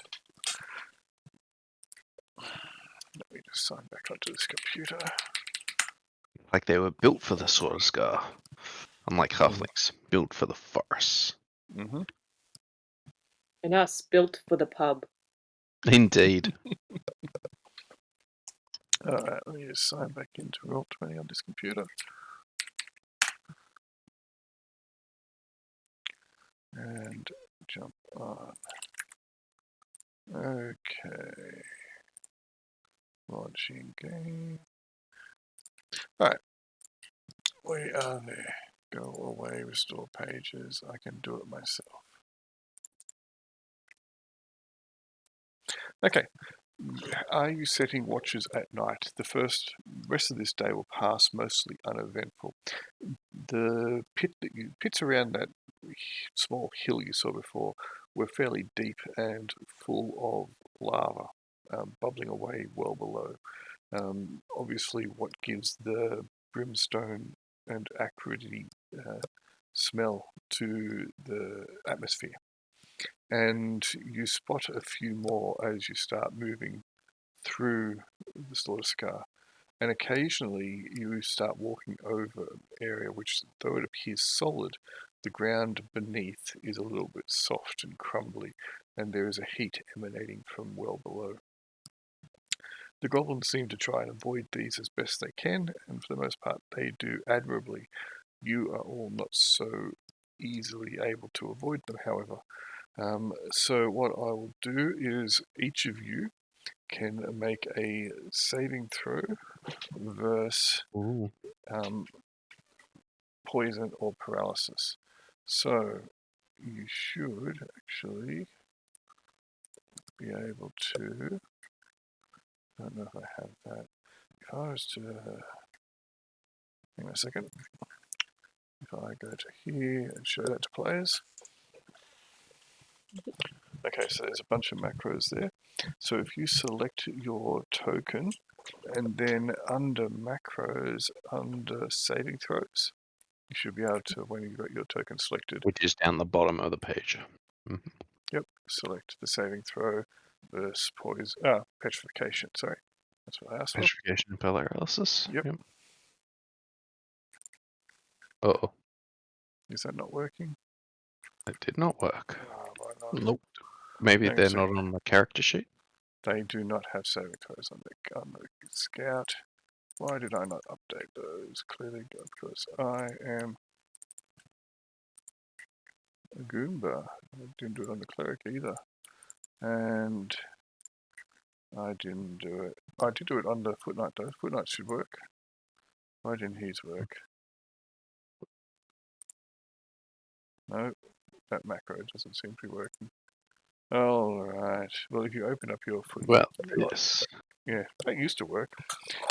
Let me just sign back onto this computer. Like they were built for the sword of Scar. Unlike halflings, built for the forest. Mm-hmm. And us built for the pub. Indeed. Alright, let me just sign back into Roll20 on this computer. And jump on. Okay. Launching game. Alright. We are there. Go away, restore pages. I can do it myself. Okay. Are you setting watches at night? The rest of this day will pass mostly uneventful. The pits around that small hill you saw before were fairly deep and full of lava, bubbling away well below. Obviously, what gives the brimstone and acridity smell to the atmosphere. And you spot a few more as you start moving through the slaughter scar, and occasionally you start walking over an area which, though it appears solid, the ground beneath is a little bit soft and crumbly, and there is a heat emanating from well below. The goblins seem to try and avoid these as best they can, and for the most part they do admirably. You are all not so easily able to avoid them, however. So what I will do is each of you can make a saving throw versus Ooh. poison or paralysis. So you should actually be able to. I don't know if I have that. If I was to. Hang on a second. If I go to here and show that to players. Okay, so there's a bunch of macros there. So if you select your token and then under macros, under saving throws, you should be able to, when you've got your token selected, Which is down the bottom of the page. yep, select the saving throw versus petrification, sorry. That's what I asked for. Petrification and paralysis. Yep. Uh-oh. Is that not working? It did not work. Oh, why not? Nope. Maybe Hang on a they're second. not on the character sheet. They do not have saving throws on the scout. Why did I not update those? Clearly because I am a Goomba. I didn't do it on the cleric either. And I didn't do it. I did do it on the Foot Knight though. Foot Knight should work. Why didn't his work? No, that macro doesn't seem to be working. Alright. Well, if you open up your Foot Well, Knight, yes. yeah, that used to work.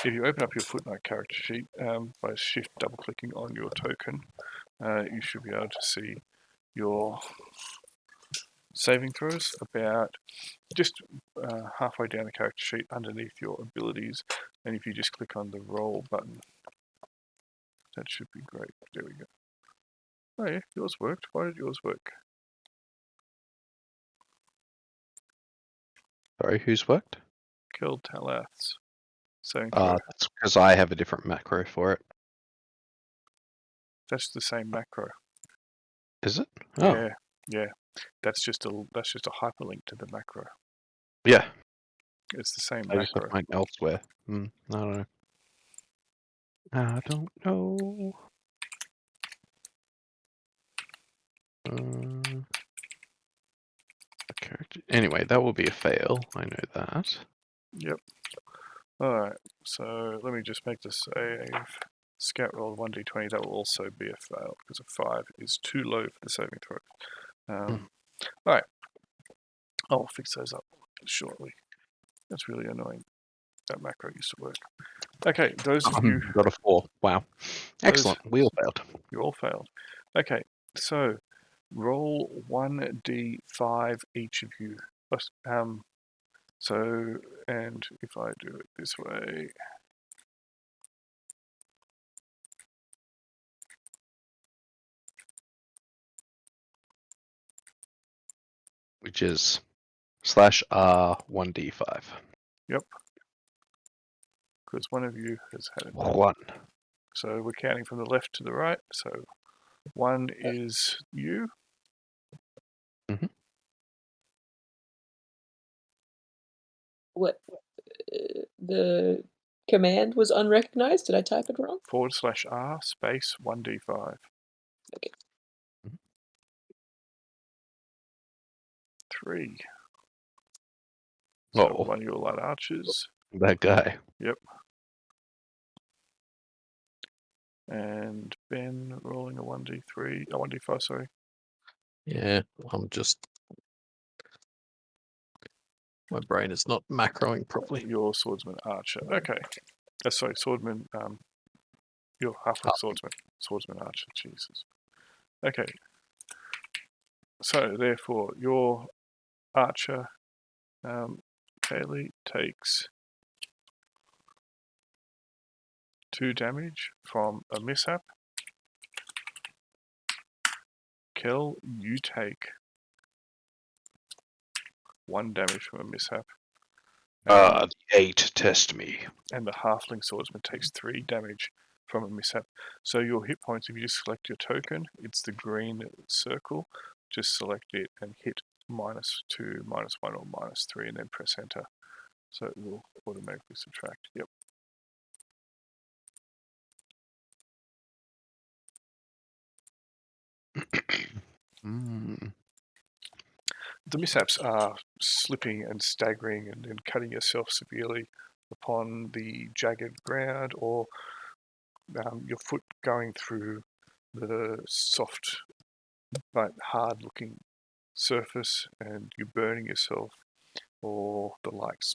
If you open up your Foot Knight character sheet by shift double clicking on your token, you should be able to see your saving throws about just halfway down the character sheet underneath your abilities, and if you just click on the roll button, that should be great. There we go. Oh yeah, yours worked. Why did yours work? Sorry, who's worked? Kill Talath's saving throw. That's because I have a different macro for it. That's the same macro. Is it? Oh. Yeah, yeah. That's just a hyperlink to the macro. Yeah. It's the same I just have macro. mine elsewhere. I don't know. I don't know. Character. Anyway, that will be a fail. I know that. Yep. Alright, so let me just make the save. Scout roll 1d20, that will also be a fail because a 5 is too low for the saving throw. Alright, I'll fix those up shortly. That's really annoying. That macro used to work. Okay, those of you, Got a 4. Wow. Excellent. We all failed. you all failed. Okay, so roll 1d5 each of you. So, and if I do it this way, Which is /R1d5. yep, because one of you has had it. 1. So we're counting from the left to the right. So 1 is you. What? The command was unrecognized? Did I type it wrong? /R space 1d5. Okay. 3. So Oh, one of your light archers. that guy. Yep. And Ben rolling a 1d5, sorry. Yeah, I'm just. My brain is not macroing properly. Your swordsman archer. Okay. Sorry, swordman. Your halfway swordsman. Swordsman archer. Jesus. Okay. So therefore, your archer, Kaylee, takes 2 damage from a mishap. Kel, you take 1 damage from a mishap. The 8 test me. And the halfling swordsman takes 3 damage from a mishap. So your hit points, if you just select your token, it's the green circle. Just select it and hit -2, -1, or -3, and then press enter. So it will automatically subtract. Yep. The mishaps are slipping and staggering and then cutting yourself severely upon the jagged ground, or your foot going through the soft but hard-looking surface and you're burning yourself, or the likes.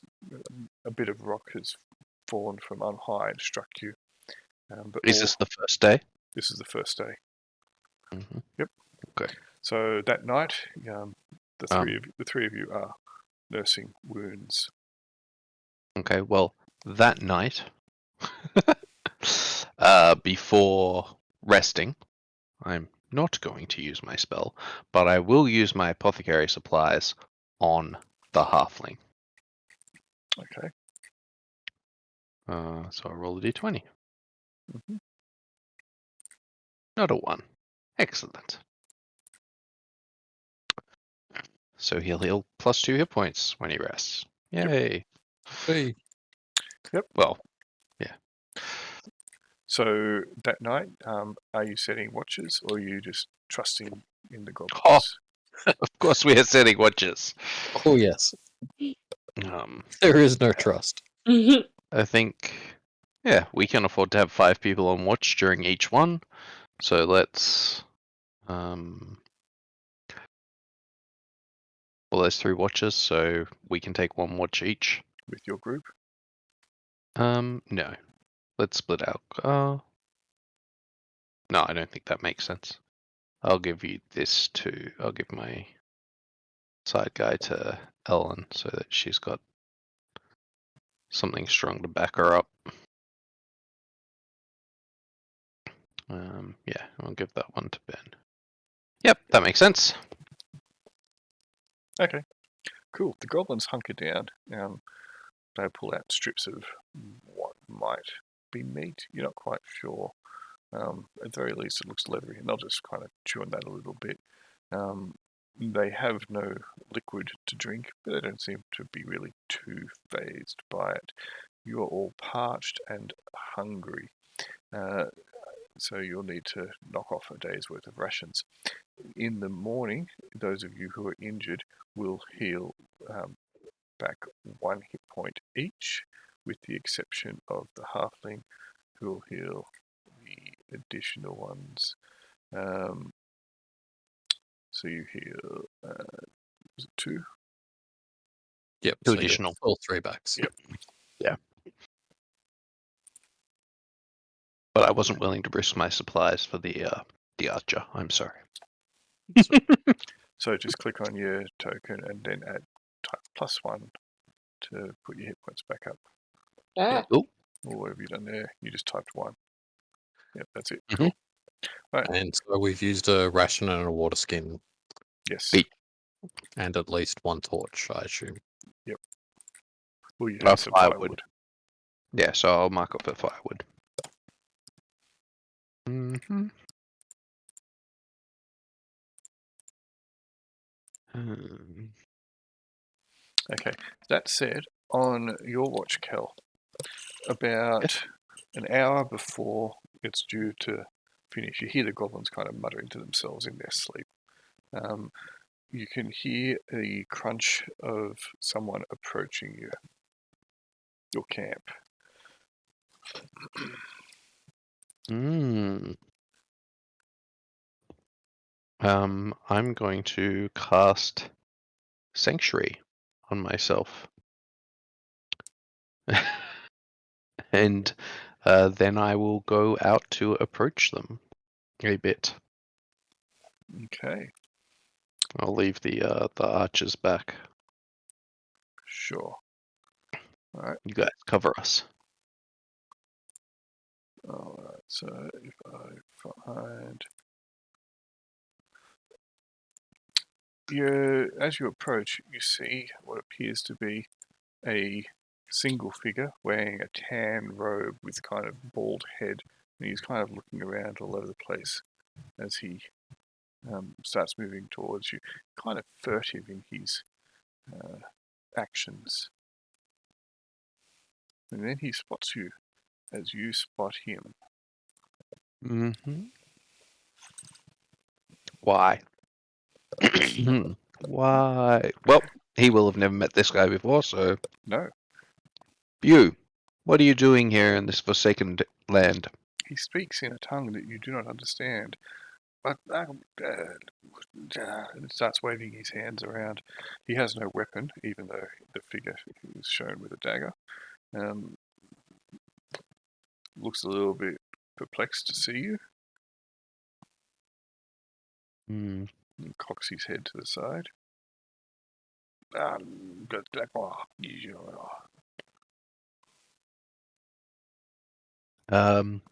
A bit of rock has fallen from on high and struck you. But Is this the first day? This is the first day. Mm-hmm. Yep. Okay. So that night, the three of you are nursing wounds. Okay. Well, that night, before resting, I'm not going to use my spell, but I will use my apothecary supplies on the halfling. Okay. So I roll a d20. Mm-hmm. Not a 1. Excellent. So he'll heal +2 hit points when he rests. Yay. Hey. Yep. Well, yeah. So that night, are you setting watches, or are you just trusting in the goblins? Of course we are setting watches. Oh yes. Um, There is no trust. I think, yeah, we can afford to have 5 people on watch during each one. So let's, well, there's 3 watches, so we can take 1 watch each. With your group? No. Let's split out. No, I don't think that makes sense. I'll give my side guy to Ellen so that she's got something strong to back her up. Yeah, I'll give that one to Ben. Yep, that makes sense. Okay. Cool. The goblins hunker down. They pull out strips of what might be meat. You're not quite sure. At the very least, it looks leathery, and they'll just kind of chew on that a little bit. They have no liquid to drink, but they don't seem to be really too fazed by it. You are all parched and hungry, so you'll need to knock off a day's worth of rations. In the morning, those of you who are injured will heal back 1 hit point each, with the exception of the halfling, who will heal the additional ones. So you heal, was it 2? Yep. 2 so you additional. All 3 backs. Yep. Yeah. But I wasn't willing to risk my supplies for the archer. I'm sorry. So just click on your token and then add type +1 to put your hit points back up. Ah. Oh. Or what have you done there? You just typed 1. Yep, that's it. Mhm. Cool. Right. And so we've used a ration and a water skin, Yes. Beat. and at least 1 torch, I assume. Well, you have some firewood. Yeah, so I'll mark up the firewood. Mm-hmm. Okay. That said, on your watch, Kel, about an hour before it's due to finish, you hear the goblins kind of muttering to themselves in their sleep. You can hear the crunch of someone approaching you, your camp. I'm going to cast Sanctuary on myself. And then I will go out to approach them a bit. Okay. I'll leave the archers back. Sure. All right. You guys cover us. All right. So if I find you, as you approach, you see what appears to be a single figure wearing a tan robe with kind of bald head, and he's kind of looking around all over the place as he starts moving towards you, kind of furtive in his actions. And then he spots you as you spot him. Mm-hmm. Why? Why? Well, he will have never met this guy before, so... No, You, what are you doing here in this forsaken land? he speaks in a tongue that you do not understand. But and starts waving his hands around. He has no weapon, even though the figure is shown with a dagger. Looks a little bit perplexed to see you. Hmm. And cocks his head to the side.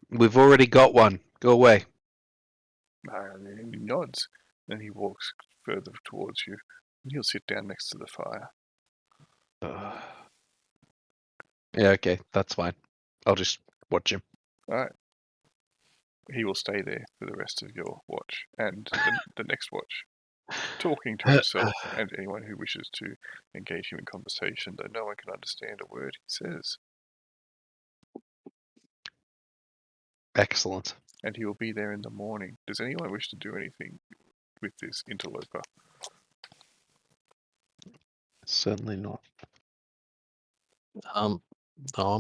We've already got one. Go away. And he nods. Then he walks further towards you. And he'll sit down next to the fire. Yeah, okay, that's fine. I'll just watch him. Alright. He will stay there for the rest of your watch and the next watch, talking to himself and anyone who wishes to engage him in conversation, though no one can understand a word he says. Excellent. And he will be there in the morning. Does anyone wish to do anything with this interloper? Certainly not. I'm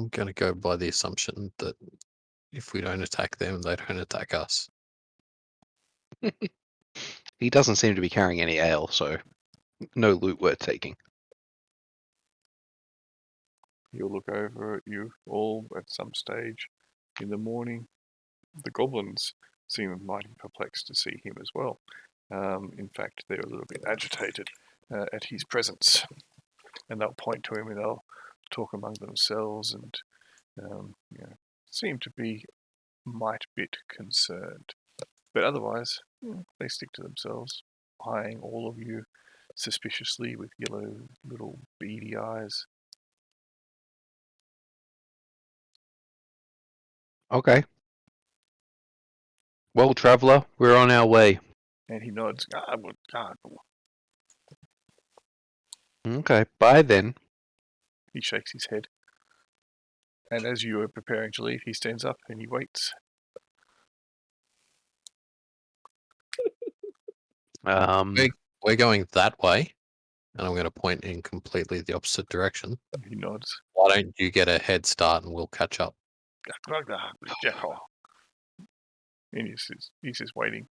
gonna go by the assumption that if we don't attack them, they don't attack us. He doesn't seem to be carrying any ale, so no loot worth taking. He'll look over at you all at some stage in the morning. The goblins seem mighty perplexed to see him as well. In fact, they're a little bit agitated at his presence. And they'll point to him and they'll talk among themselves and seem to be might bit concerned. But otherwise, they stick to themselves, eyeing all of you suspiciously with yellow little beady eyes. Okay. Well, traveller, we're on our way. And he nods. Okay, bye then. He shakes his head. And as you are preparing to leave, he stands up and he waits. We're going that way, and I'm going to point in completely the opposite direction. He nods. Why don't you get a head start and we'll catch up? And he's just waiting.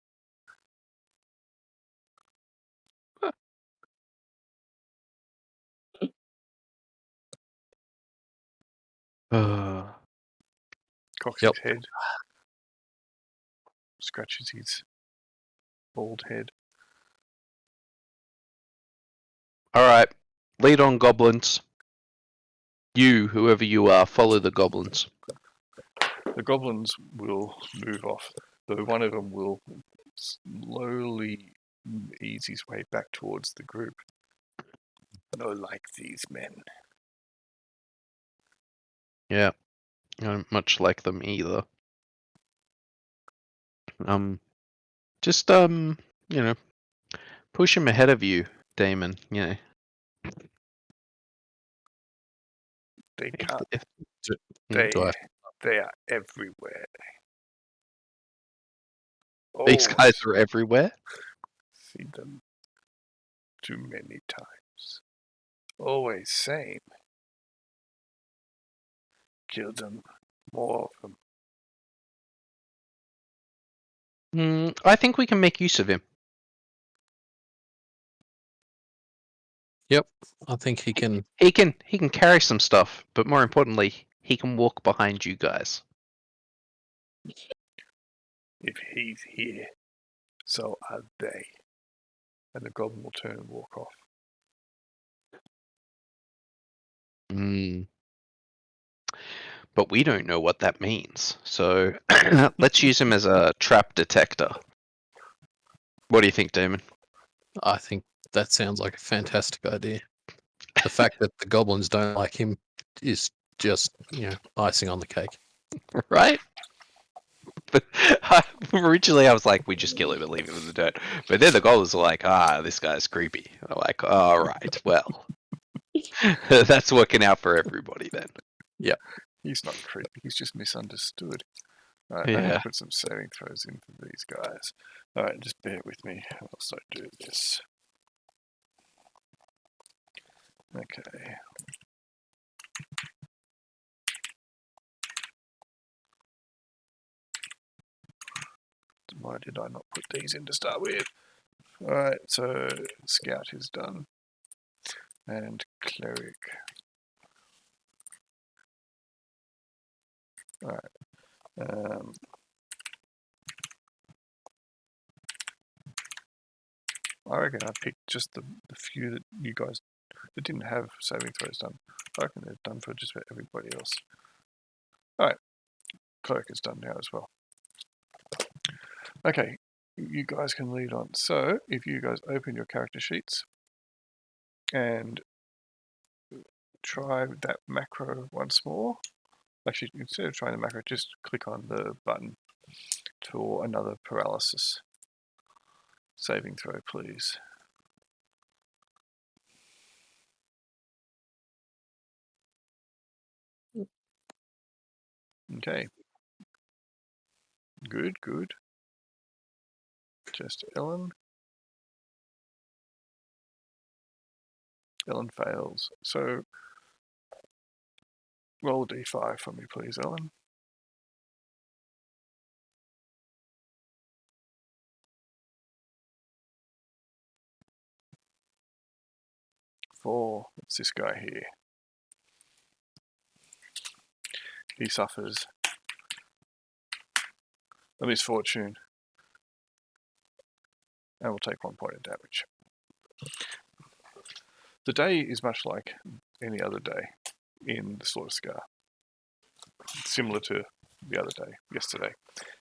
Cocks his head. Scratches his bald head. Alright, lead on, goblins. You, whoever you are, follow the goblins. The goblins will move off, though one of them will slowly ease his way back towards the group. No like these men. Yeah, I don't much like them either. Just, push him ahead of you, Damon, They can't. Do I- They are everywhere. These Always guys are everywhere. see them too many times. Always same. Kill them. More of them. I think we can make use of him. Yep, I think he can. He can carry some stuff, but more importantly, he can walk behind you guys. If he's here, so are they. And the goblin will turn and walk off. But we don't know what that means, so let's use him as a trap detector. What do you think, Damon? I think that sounds like a fantastic idea. The fact that the goblins don't like him is just icing on the cake. Right? But originally I was like, we just kill him and leave him in the dirt. But then the goblins were like, this guy's creepy. I'm like, all right, well, that's working out for everybody then. He's not creepy. He's just misunderstood. Alright, I need Yeah. to put some saving throws in for these guys. Alright, just bear with me whilst I do this. Okay. Why did I not put these in to start with? Alright, so Scout is done. And Cleric. Alright. I reckon I picked just the few that you guys that didn't have saving throws done. I reckon they're done for just about everybody else. Alright, Cleric is done now as well. Okay, you guys can lead on. So, if you guys open your character sheets and try that macro once more. Actually, instead of trying the macro, just click on the button for another paralysis saving throw, please. Okay. Good, good. Just Ellen. Ellen fails. So, roll a d5 for me, please, Ellen. 4. It's this guy here. He suffers a misfortune and will take 1 point of damage. The day is much like any other day in the Slaughter Scar. Similar to the other day, yesterday.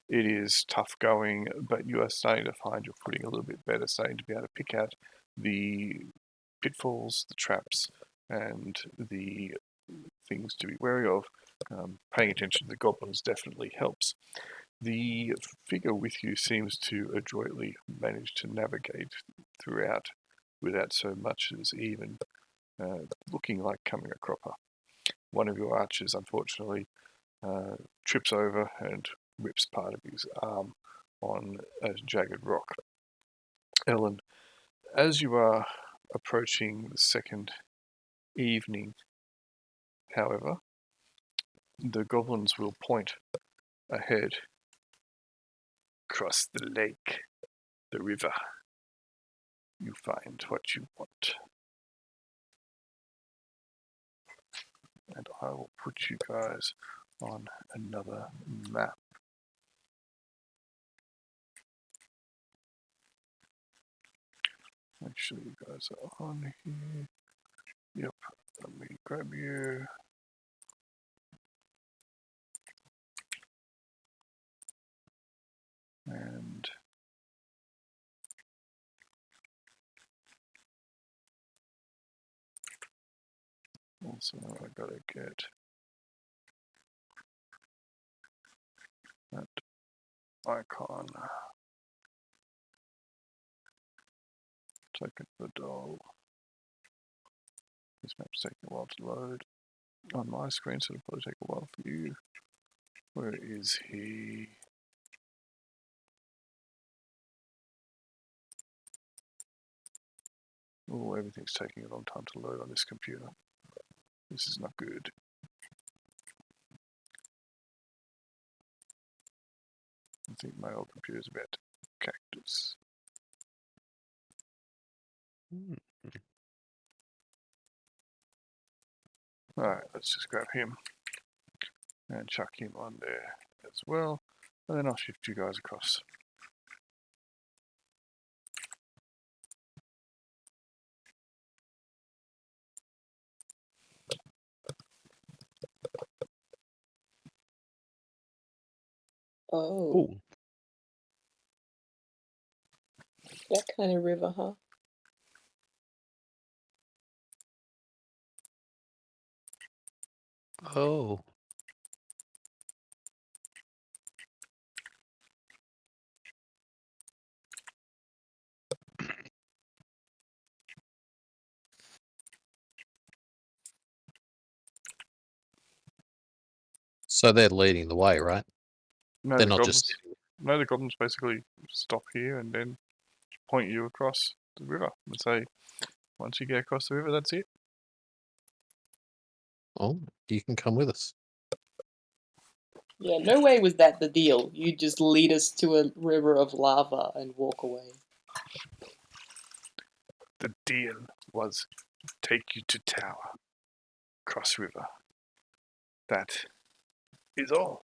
It is tough going, but you are starting to find you're putting a little bit better, starting to be able to pick out the pitfalls, the traps, and the things to be wary of. Paying attention to the goblins definitely helps. The figure with you seems to adroitly manage to navigate throughout without so much as even looking like coming a cropper. One of your archers, unfortunately, trips over and rips part of his arm on a jagged rock. Ellen, as you are approaching the second evening, however, the goblins will point ahead. Cross the lake, the river. You find what you want. And I will put you guys on another map. Make sure you guys are on here. Yep, let me grab you. And also I gotta get that icon. Taking the doll. This map's taking a while to load on my screen, so it'll probably take a while for you. Where is he? Oh, everything's taking a long time to load on this computer. This is not good. I think my old computer's about cactus. Alright, let's just grab him and chuck him on there as well. And then I'll shift you guys across. Oh, Ooh. that kind of river, huh? Oh. So they're leading the way, right? No, They're the not goblins. just. No, the goblins basically stop here and then point you across the river and say, once you get across the river, that's it. Oh, you can come with us. Yeah, no way was that the deal. You just lead us to a river of lava and walk away. The deal was take you to tower, cross river. That is all.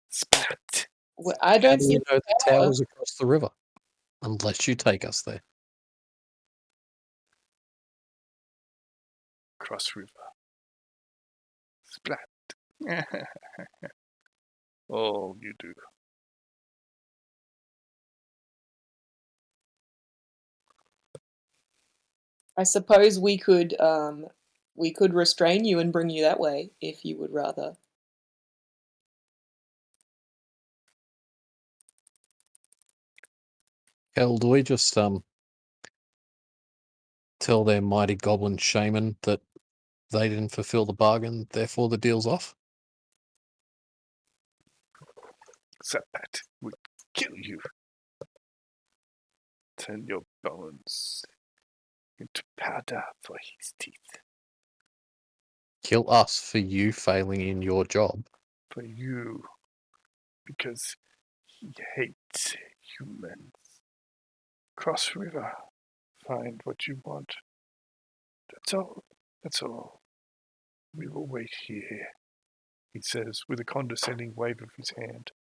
Splat. Well, I How don't do see we know the tower. tower's across the river? Unless you take us there. Cross river. Splat. Oh, you do. I suppose we could restrain you and bring you that way if you would rather. Hell, do we just tell their mighty goblin shaman that they didn't fulfill the bargain, therefore the deal's off? That would kill you. Turn your bones into powder for his teeth. Kill us for you failing in your job. For you. Because he hates humans. Cross river. Find what you want. That's all. That's all. We will wait here, he says with a condescending wave of his hand.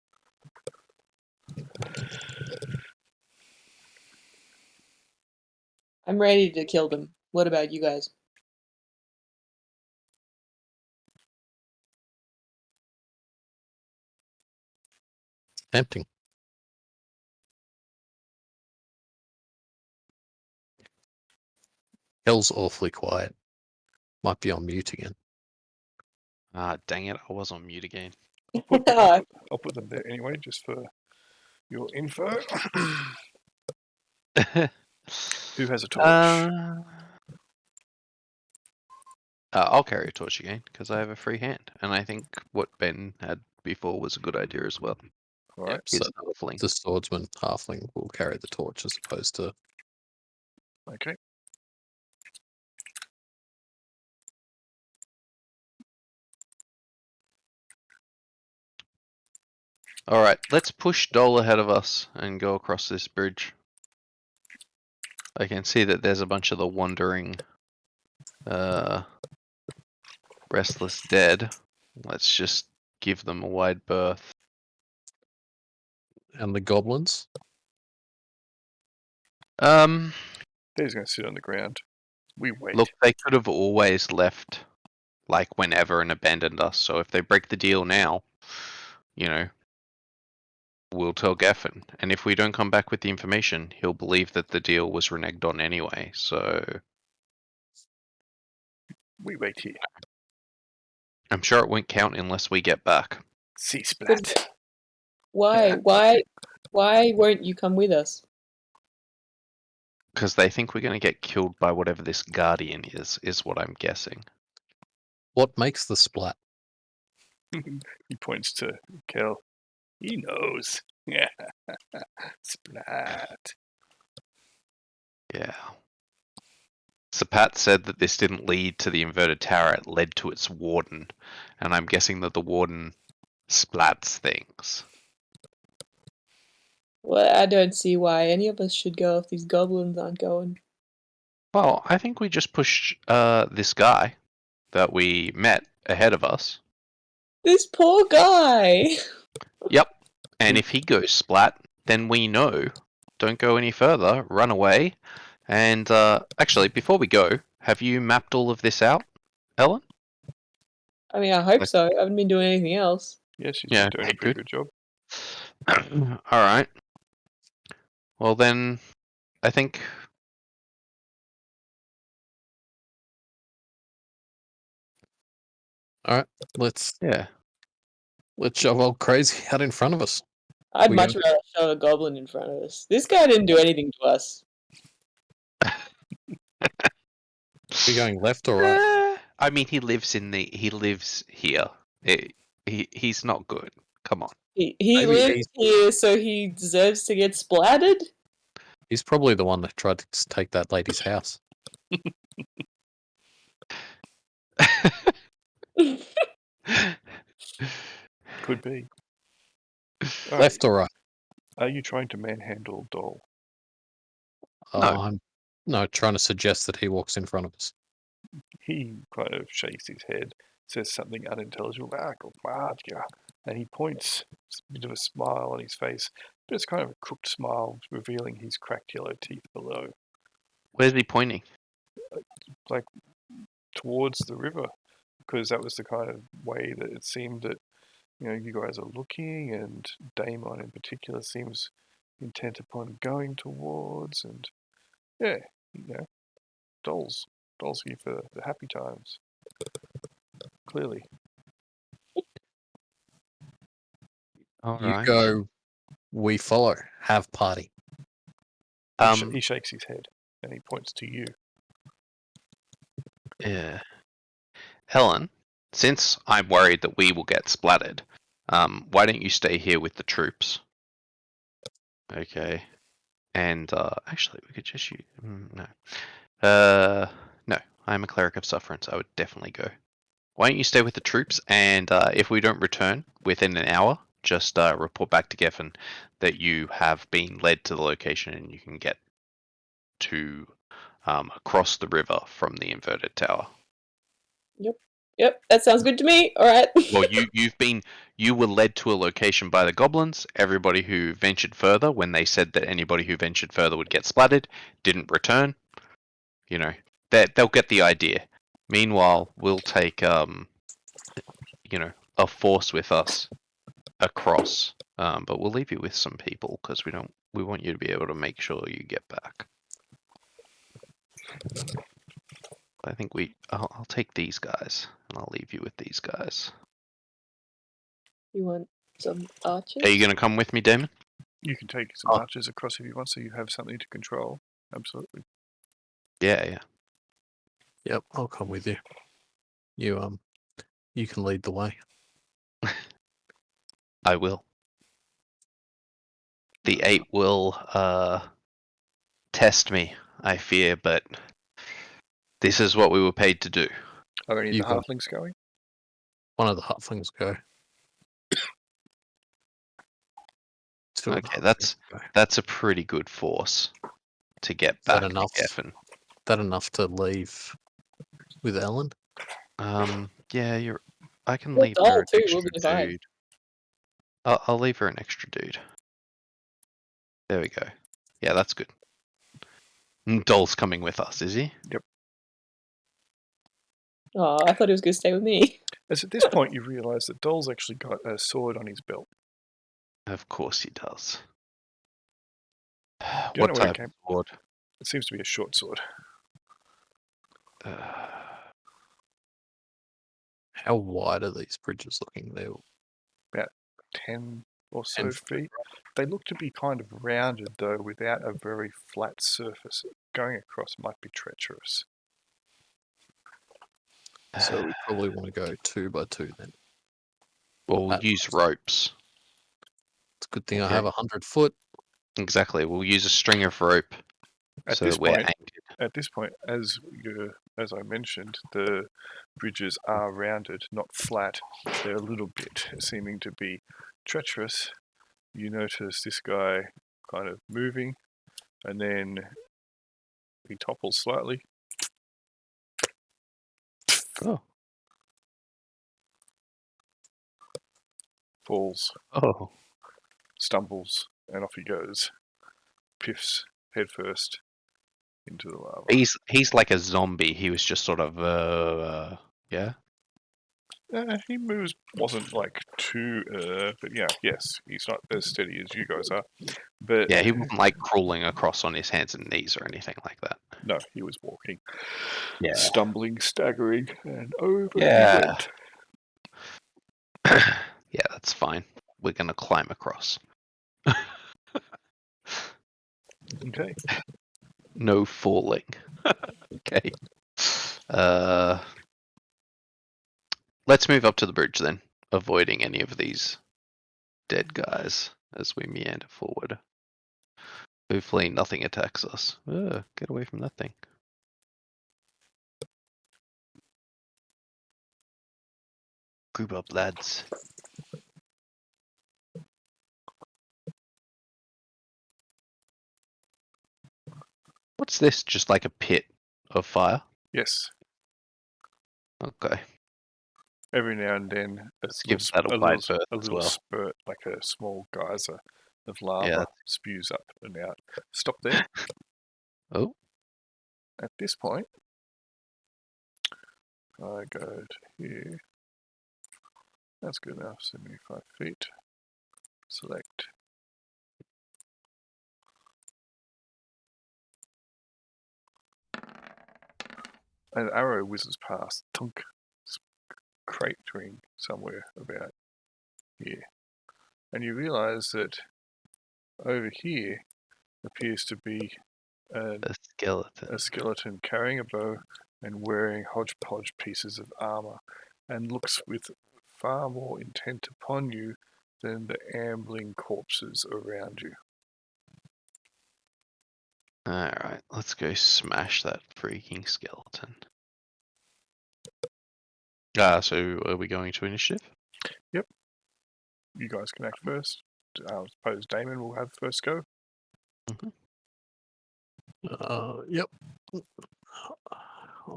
I'm ready to kill them. What about you guys? Tempting. Hell's awfully quiet. Might be on mute again. Ah, dang it! I was on mute again. I'll put them there anyway, just for your info. Who has a torch? I'll carry a torch again because I have a free hand, and I think what Ben had before was a good idea as well. All right. Yep, He's so a halfling. the swordsman halfling will carry the torch as opposed to. Okay. All right, let's push Dole ahead of us and go across this bridge. I can see that there's a bunch of the wandering, restless dead. Let's just give them a wide berth. And the goblins? They're just going to sit on the ground. We wait. Look, they could have always left, like whenever, and abandoned us. So if they break the deal now, you know, we'll tell Gaffin. And if we don't come back with the information, he'll believe that the deal was reneged on anyway. So We wait here. I'm sure it won't count unless we get back. See splat. Why? Why won't you come with us? Because they think we're going to get killed by whatever this guardian is what I'm guessing. What makes the splat? He points to Kel. He knows. Yeah. Splat. Yeah. Sapat said that this didn't lead to the inverted tower, it led to its warden. And I'm guessing that the warden splats things. Well, I don't see why any of us should go if these goblins aren't going. Well, I think we just push this guy that we met ahead of us. This poor guy! Yep. And if he goes splat, then we know. Don't go any further, run away. And actually, before we go, have you mapped all of this out, Ellen? I mean, I hope so. I haven't been doing anything else. Yeah, she's Yeah, doing a okay, pretty good job. Alright. Well then, I think... All right, let's Yeah. shove old crazy out in front of us. I'd We much go- rather shove a goblin in front of us. This guy didn't do anything to us. We going left or right? I mean, he lives here. He's not good. Come on. He Maybe lives he's- here, so he deserves to get splattered. He's probably the one that tried to take that lady's house. Could be. All Left or right? Are you trying to manhandle Dole? No. I'm trying to suggest that he walks in front of us. He kind of shakes his head, says something unintelligible, and he points, a bit of a smile on his face, but it's kind of a crooked smile, revealing his cracked yellow teeth below, Where's he pointing? like towards the river, because that was the kind of way that it seemed that, you guys are looking, and Daemon in particular seems intent upon going towards, and yeah, Dole's here for the happy times. Clearly. All You right. go. We follow. Have party. He shakes his head and he points to you. Yeah. Helen, since I'm worried that we will get splattered, why don't you stay here with the troops? Okay. And actually, we could just use no. No. I'm a cleric of sufferance. I would definitely go. Why don't you stay with the troops? And if we don't return within an hour, just report back to Geffen that you have been led to the location and you can get to across the river from the inverted tower. Yep, that sounds good to me. All right. Well, you were led to a location by the goblins. Everybody who ventured further, when they said that anybody who ventured further would get splattered, didn't return. They'll get the idea. Meanwhile, we'll take a force with us across, but we'll leave you with some people because we want you to be able to make sure you get back. I think I'll take these guys and I'll leave you with these guys. You want some archers? Are you going to come with me, Damon? You can take some archers across if you want, so you have something to control. Absolutely. Yeah. Yep, I'll come with you. You can lead the way. I will. The 8 will test me, I fear, but this is what we were paid to do. Are any of You the go. halflings going? One of the halflings go. Two of the Okay, halflings go. that's a pretty good force to get that back to enough? Geffen. That enough to leave with Ellen? Yeah, I can Well, leave Dole her an too, extra we'll be fine. dude. I'll leave her an extra dude. There we go. Yeah, that's good. Dole's coming with us, is he? Yep. Oh, I thought he was going to stay with me. As at this point, you realise that Dole's actually got a sword on his belt. Of course he does. Do you know What where it type came? of sword? It seems to be a short sword. How wide are these bridges looking? They're 10 or so 10 feet. They look to be kind of rounded, though, without a very flat surface. Going across might be treacherous. So we probably want to go 2 by 2 then. Well, we'll use ropes. It's a good thing I Okay. have 100 foot. Exactly. We'll use a string of rope At so this that we're point, anchored. as I mentioned, the bridges are rounded, not flat. They're a little bit seeming to be treacherous. You notice this guy kind of moving, and then he topples slightly. Oh. Falls, Oh. stumbles, and off he goes. Piffs headfirst into the lava. He's like a zombie. He was just sort of yeah. He moves, wasn't like too, but yeah, yes, he's not as steady as you guys are. But Yeah, he wasn't like crawling across on his hands and knees or anything like that. no, he was walking, Yeah. stumbling, staggering, and over Yeah. he went. That's fine. We're going to climb across. Okay. No falling. Okay. Let's move up to the bridge then, avoiding any of these dead guys as we meander forward. Hopefully nothing attacks us. Get away from that thing. Group up, lads. What's this? Just like a pit of fire? Yes. Okay. Every now and then, Let's give that a wide berth as well. spurt, like a small geyser of lava, Yeah. spews up and out. Stop there. Oh, At this point, I go to here. That's good enough. 75 feet. Select. An arrow whizzes past, tunk, cratering somewhere about here. And you realize that over here appears to be a skeleton. a skeleton carrying a bow and wearing hodgepodge pieces of armor, and looks with far more intent upon you than the ambling corpses around you. Alright, let's go smash that freaking skeleton. So are we going to initiative? You guys can act first. I suppose Damon will have first go. Yep.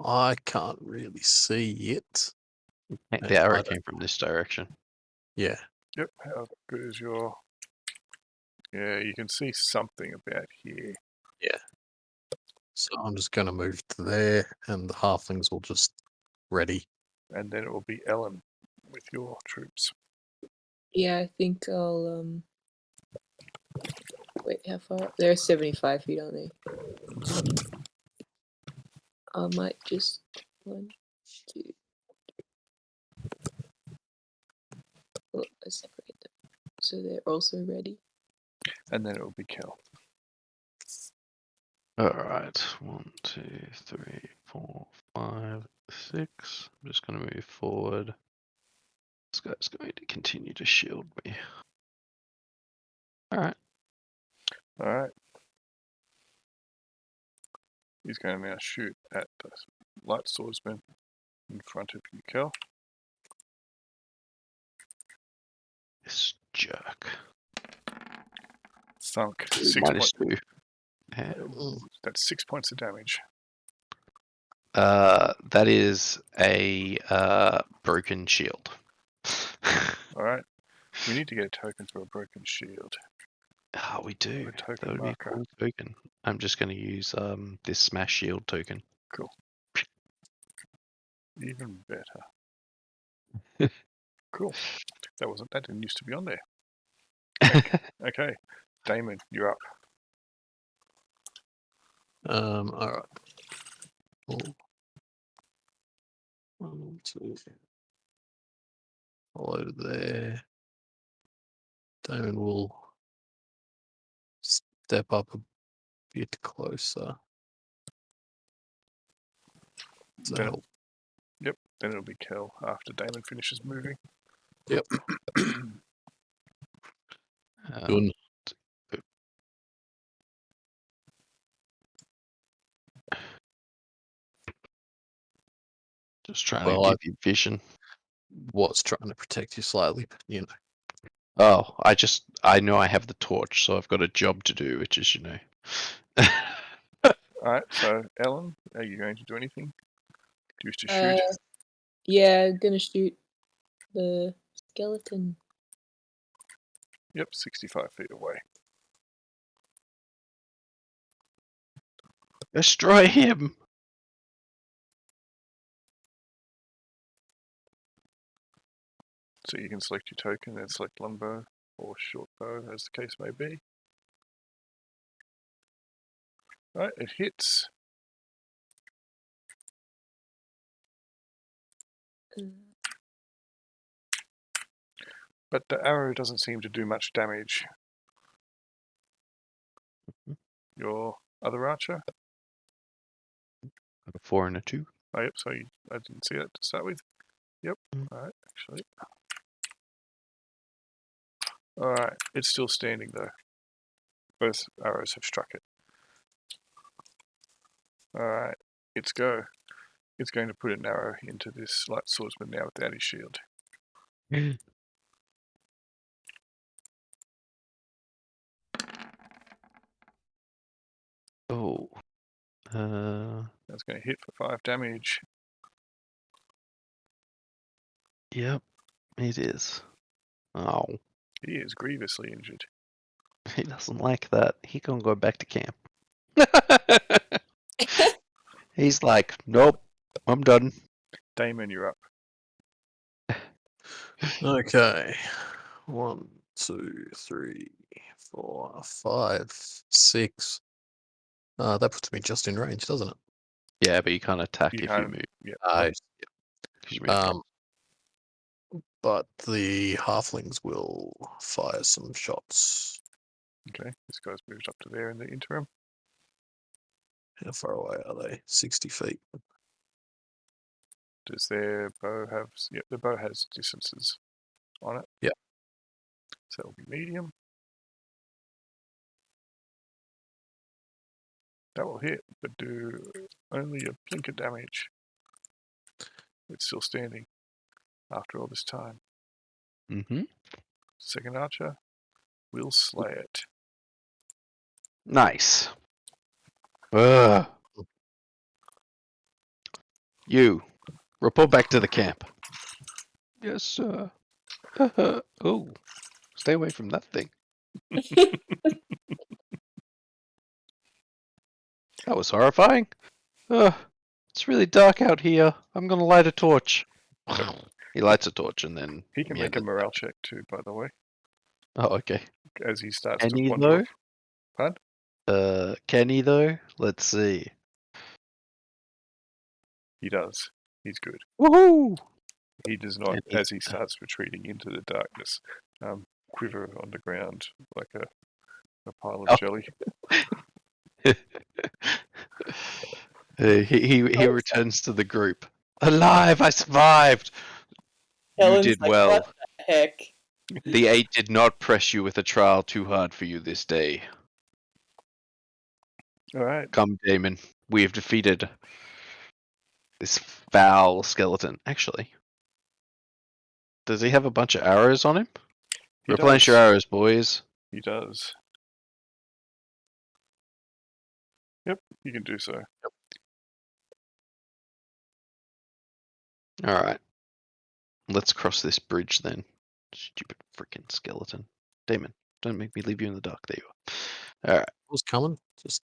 I can't really see it. The arrow came from this direction. Yeah. Yep. How good is your... Yeah, you can see something about here. So I'm just going to move to there, and the halflings will just ready. And then it will be Ellen with your troops. Yeah, I think I'll wait, how far? They're 75 feet, aren't they? I might just 1, 2. Oh, I separate them. So they're also ready. And then it will be Kel. Alright, 1, 2, 3, 4, 5, 6. I'm just going to move forward. This guy's going to continue to shield me. Alright. Alright. He's going to now shoot at the light swordsman in front of you, Kel. This jerk. Thunk. Minus 2. That's 6 points of damage. That is a broken shield. Alright. We need to get a token for a broken shield. Oh, we do. A token That would be a marker. cool token. I'm just going to use this smash shield token. Even better. Cool. That didn't used to be on there. Okay. Damon, you're up. All right. Cool. 1, 2. Follow there. Damon will step up a bit closer. To Then help. Then it'll be Kel after Damon finishes moving. Yep. Um, just trying Well, to give you vision. Was trying to protect you slightly, but you know. Oh, I know I have the torch, so I've got a job to do, which is, Alright, so Ellen, are you going to do anything? Do you wish to shoot? Yeah, I'm gonna shoot the skeleton. Yep, 65 feet away. Destroy him! So you can select your token and select longbow or short bow, as the case may be. Right, it hits. But the arrow doesn't seem to do much damage. Your other archer? Got a 4 and a 2. Oh, yep, so I didn't see it to start with. Yep, Mm. alright, actually. Alright, it's still standing though. Both arrows have struck it. Alright, it's go. It's going to put an arrow into this light swordsman now without his shield. Oh. That's going to hit for 5 damage. Yep, it is. Oh, He is grievously injured. he doesn't like that. He gonna go back to camp. He's like, nope, I'm done. Damon, you're up. Okay. 1, 2, 3, 4, 5, 6. That puts me just in range, doesn't it? Yeah, but you can't attack You if you can't. move. Yeah. I, 'Cause you moved. but the halflings will fire some shots. Okay, this guy's moved up to there in the interim. How far away are they? 60 feet. Does their bow have? Yep, the bow has distances on it. Yeah. So it'll be medium. That will hit, but do only a blink of damage. It's still standing after all this time. Mm-hmm. Second archer will slay it. Nice. Ugh. You, report back to the camp. Yes, sir. Oh, stay away from that thing. That was horrifying. It's really dark out here. I'm gonna light a torch. He lights a torch and then He can make a meanders morale check too, by the way, Oh, okay. as he starts Can to he wander though? off. Can he though? Let's see. He does. He's good. Woohoo! He does not, And he- as he starts retreating into the darkness, quiver on the ground like a pile of Oh. jelly. He returns to the group. Alive! I survived. You Helen's did like, well. what the heck? The 8 did not press you with a trial too hard for you this day. All right. Come, Damon. We have defeated this foul skeleton. Actually, does he have a bunch of arrows on him? He Replenish does. your arrows, boys. He does. Yep, you can do so. Alright. Let's cross this bridge then. Stupid freaking skeleton. Damon, don't make me leave you in the dark. There you are. Alright. What's coming? Just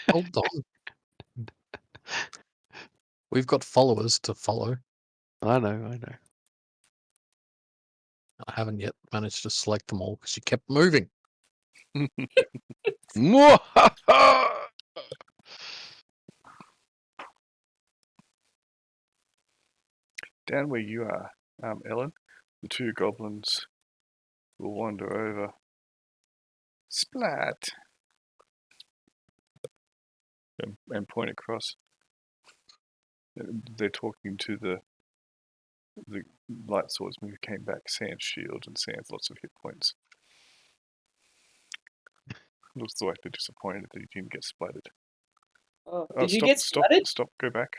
hold on. We've got followers to follow. I know. I haven't yet managed to select them all because you kept moving. Mwahaha! Down where you are, Ellen, the 2 goblins will wander over. Splat! And point across. They're talking to the light swordsman who came back, sans shield and sans lots of hit points. Looks like they're disappointed that he didn't get splattered. Oh, Oh, did you stop, get stop, splattered? stop, go back.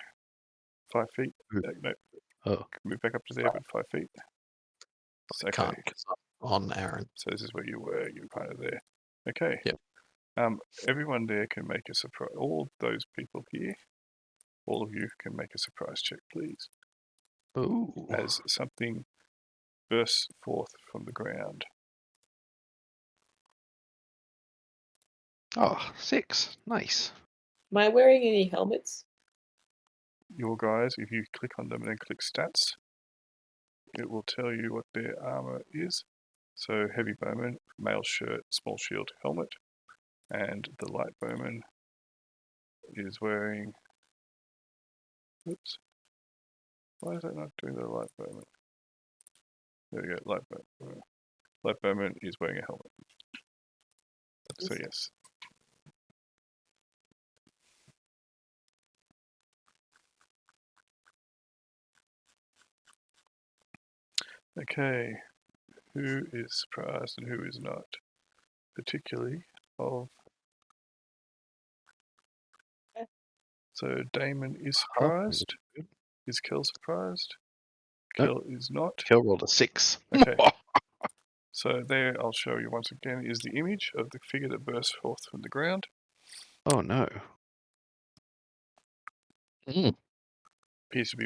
5 feet. Ooh. No, Oh, move back up to there, but 5 feet. I Okay, can't because I'm on Aaron. so this is where you were kind of there. Okay. Yep. Everyone there can make a surprise. All those people here, all of you can make a surprise check, please. ooh. As something bursts forth from the ground. Oh, 6. Nice. Am I wearing any helmets? Your guys, if you click on them and then click stats, it will tell you what their armor is. So heavy bowman, mail shirt, small shield, helmet, and the light bowman is wearing. Oops. Why is that not doing the light bowman? There we go. Light bowman is wearing a helmet. So yes. Okay. Who is surprised and who is not? Particularly of. So Damon is surprised. Is Kel surprised? Kel is not. Kel rolled a 6. Okay. So there, I'll show you once again, is the image of the figure that bursts forth from the ground. Oh no. Appears to be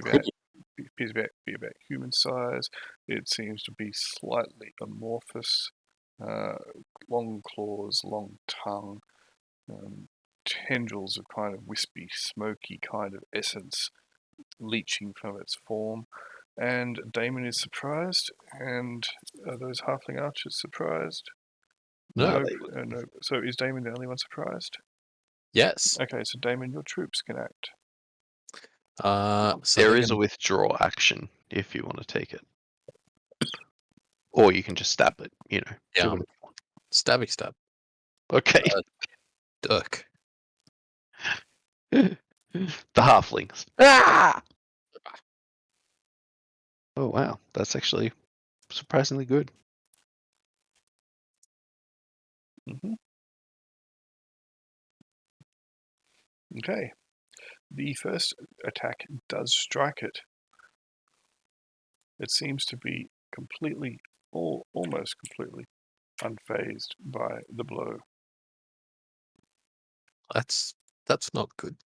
about human size. It seems to be slightly amorphous. Long claws, long tongue, tendrils of kind of wispy, smoky kind of essence leaching from its form. And Damon is surprised, and are those halfling archers surprised? No. No. So is Damon the only one surprised? Yes. Okay, so Damon, your troops can act. So There they're is a gonna- withdraw action if you want to take it. Or you can just stab it, you know. Yeah. do whatever you stabby stab. want. Okay. Duck. The halflings. Ah! Oh wow, that's actually surprisingly good. Okay. The first attack does strike it. It seems to be completely, almost completely, unfazed by the blow. That's not good.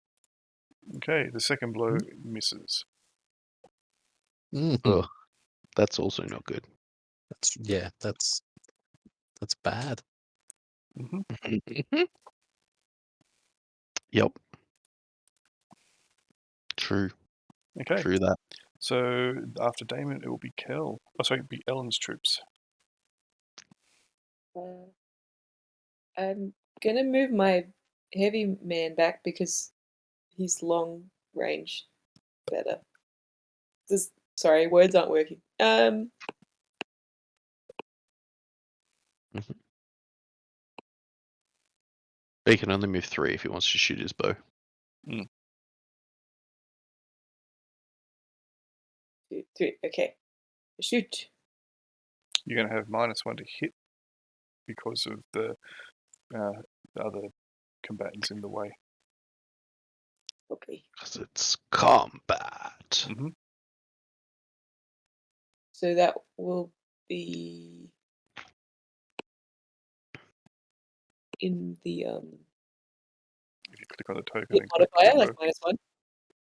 Okay, the second blow misses. Mhm. That's also not good. That's bad. Yep. True. Okay, True that. so after Damon, it will be Kel. Oh, sorry, it'll be Ellen's troops. I'm gonna move my heavy man back because he's long range better. Sorry, words aren't working. But he can only move 3 if he wants to shoot his bow. 2, 3. Okay, shoot. You're going to have -1 to hit because of the other combatants in the way. Okay. Because it's combat. So that will be in the If you click on the token hit and click modifier, the like -1.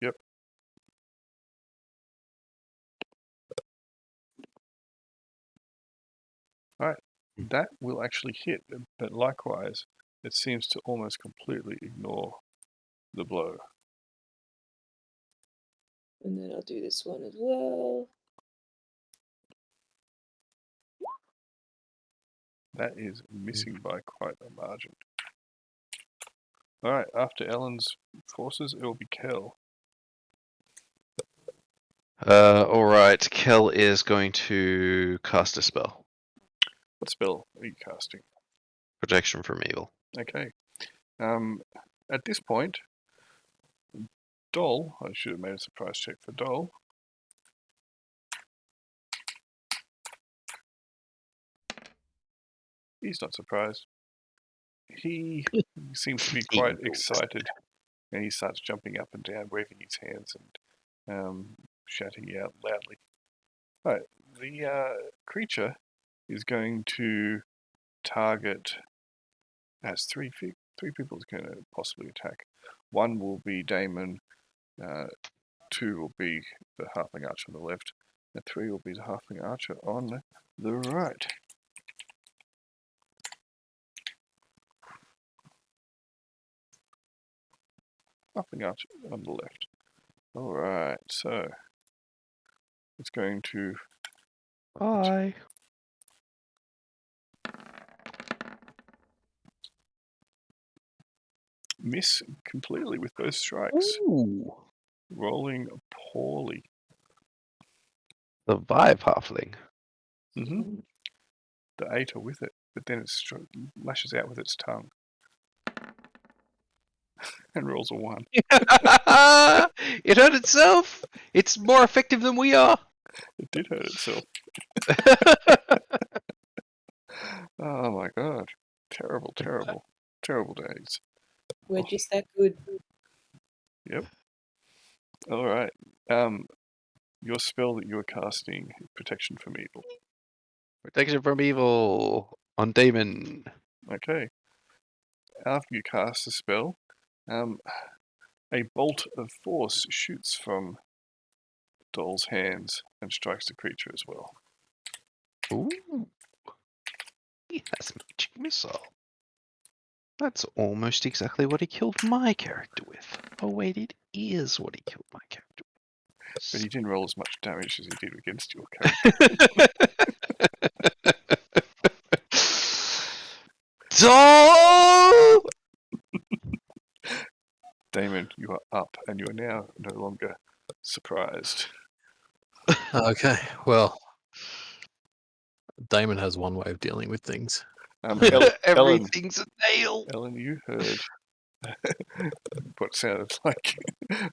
Yep. All right, that will actually hit, but likewise, it seems to almost completely ignore the blow. And then I'll do this one as well. That is missing by quite a margin. All right, after Ellen's forces, it will be Kel. Alright, Kel is going to cast a spell. What spell are you casting? Protection from evil. Okay. At this point, Dol, I should have made a surprise check for Dol. He's not surprised. He seems to be quite excited, and he starts jumping up and down, waving his hands and shouting out loudly. Right, the creature is going to target. As three people is going to possibly attack. One will be Damon. 2 will be the halfling archer on the left, and 3 will be the halfling archer on the right. Halfling archer on the left. All right, so it's going to Bye. miss completely with both strikes. Ooh. Rolling poorly. The Vive halfling. Mm-hmm. The 8 are with it, but then it lashes out with its tongue and rolls a 1. It hurt itself. It's more effective than we are. It did hurt itself. Oh my god. Terrible, terrible, terrible days. We're just that good. Yep. Alright. Your spell that you were casting, Protection from Evil. Protection from evil on Damon. Okay. After you cast the spell, a bolt of force shoots from Doll's hands and strikes the creature as well. Ooh. He has magic missile. That's almost exactly what he killed my character with. Oh wait, it is what he killed my character with. But he didn't roll as much damage as he did against your character. Doll! Damon, you are up, and you are now no longer surprised. Okay, well, Damon has one way of dealing with things. Ellen, Everything's a nail. Ellen, you heard what sounded like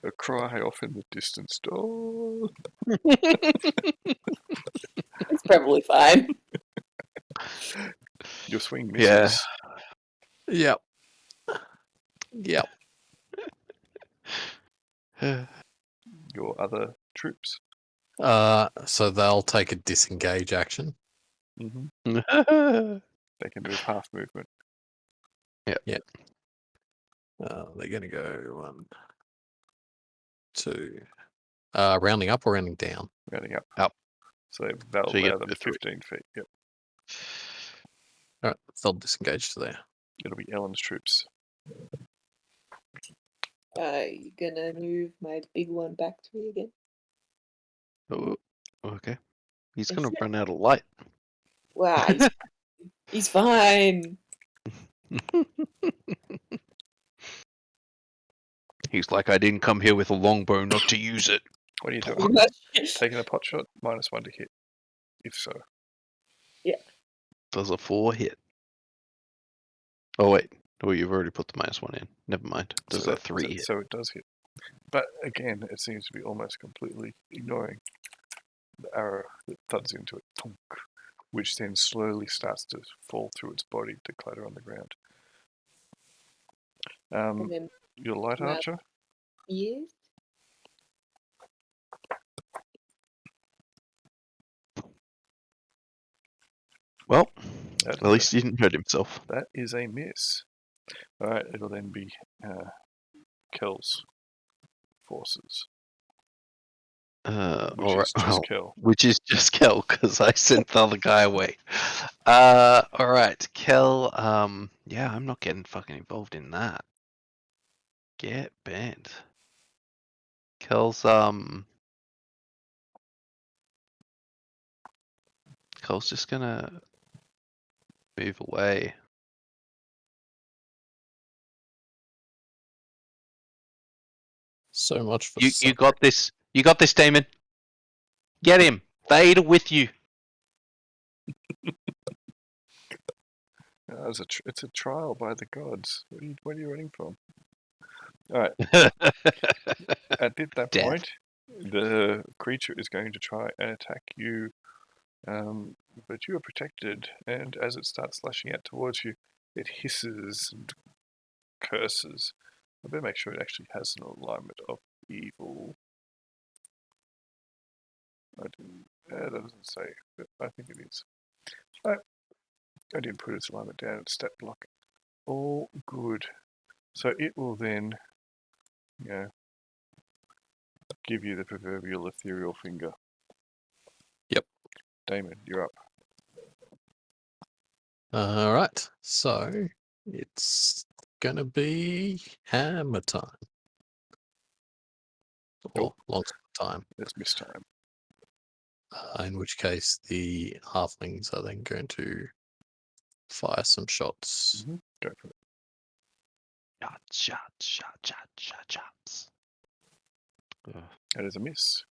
a cry off in the distance. Oh. It's probably fine. Your swing misses. Yep. Yep. Your other troops. So they'll take a disengage action. Mm-hmm. Yeah. They can move half movement. They're gonna go 1, 2. Rounding up or rounding down? Rounding up. Up. So that'll So you allow get them the 3. 15 feet. Yep. All right, they'll disengage to there. It'll be Ellen's troops. You gonna move my big one back to me again? Oh, okay. He's Is gonna it? run out of light. Wow, he's fine. He's like, I didn't come here with a longbow not to use it. What are you Pretty doing? much. Taking a pot shot? -1 to hit. If so. Does a 4 hit? Oh wait, you've already put the -1 in. Never mind. Does So a 3 hit? So it does hit. But again, it seems to be almost completely ignoring the arrow that thuds into it, thunk, which then slowly starts to fall through its body to clatter on the ground. And then, Your light Matt. archer? yes. Well, That at least he didn't hurt himself. That is a miss. Alright, it'll then be Kel's forces. Which Alright, is just Kel. which is just Kel, because I sent the other guy away. Alright, Kel, yeah, I'm not getting fucking involved in that. Get banned. Kel's just gonna move away. So much for You got this. You got this, Damon. Get him. They are with you. It's a trial by the gods. What are you running from? Alright, at that Death. point, the creature is going to try and attack you, but you are protected, and as it starts slashing out towards you, it hisses and curses. I better make sure it actually has an alignment of evil. That doesn't say, but I think it is. I didn't put its alignment down, its stat block. All good. So it will then, give you the proverbial ethereal finger. Yep. Damon, you're up. All right, so it's gonna be hammer time. Or long time. It's miss time. In which case, the halflings are then going to fire some shots. Mm-hmm. Go for it. Shots. That is a miss.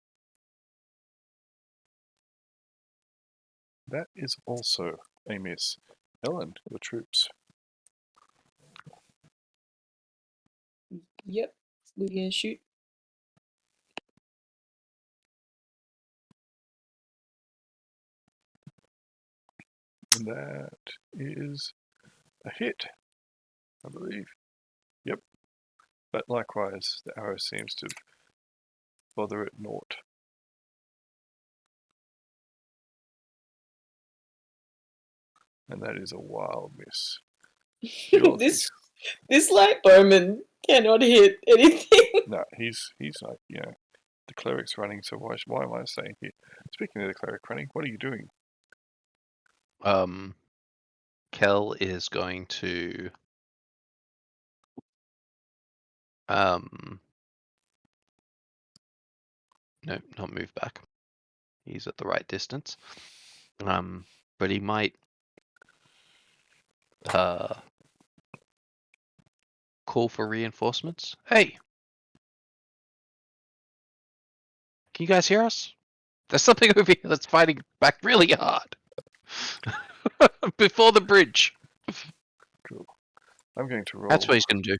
That is also a miss. Ellen, your troops. Yep. We're gonna shoot. And that is a hit, I believe. Yep. But likewise, the arrow seems to bother it naught. And that is a wild miss. You're This light bowman cannot hit anything. No, he's like, the cleric's running, so why am I staying here? Speaking of the cleric running, what are you doing? Kel is going to no, not move back. He's at the right distance. But he might call for reinforcements. Hey! Can you guys hear us? There's something over here that's fighting back really hard. Before the bridge. Cool. I'm going to roll. That's what he's going to do.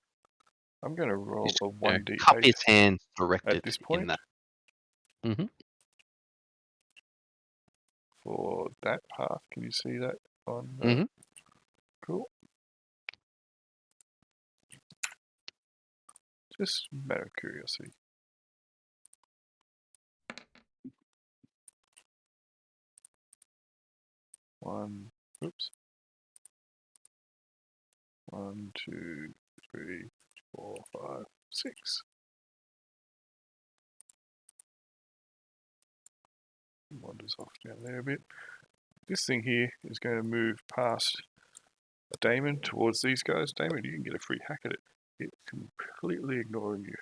I'm going to roll He's a gonna 1d8 cup his hands directed at this point in that. Mm-hmm. for that path. Can you see that on? Mhm. Cool. Just a matter of curiosity. Oops. 1, 2, 3, 4, 5, 6. Wanders off down there a bit. This thing here is going to move past Damon towards these guys. Damon, you can get a free hack at it. It's completely ignoring you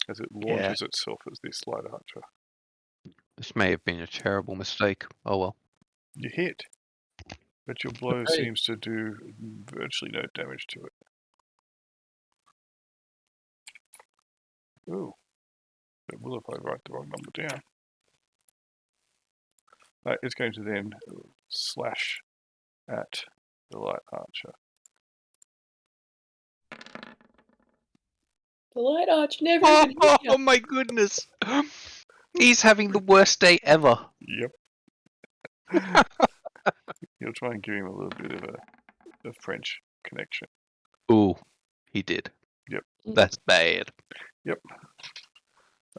as it launches itself as this light archer. This may have been a terrible mistake. Oh well. You hit, but your blow Okay. seems to do virtually no damage to it. Ooh. It will if I write the wrong number down. It's going to then slash at the light archer. The light archer never even hit Oh my goodness! He's having the worst day ever. Yep. You'll try and give him a little bit of a French connection. Ooh, he did. Yep. That's bad. Yep.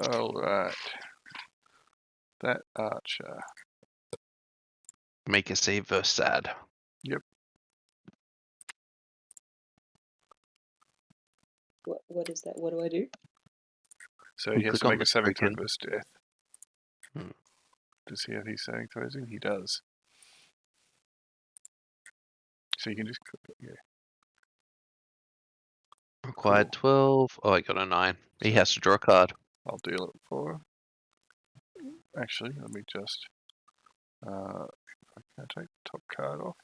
Alright. That archer. Make a save versus sad. Yep. What is that? What do I do? So You he has click to on make the a saving throw token. versus death. Hmm. Does he have these saving throws in? He does. So you can just click it, yeah. Required 12. Oh, I got a 9. He has to draw a card. I'll deal it for. Actually, let me just. Can I take the top card off?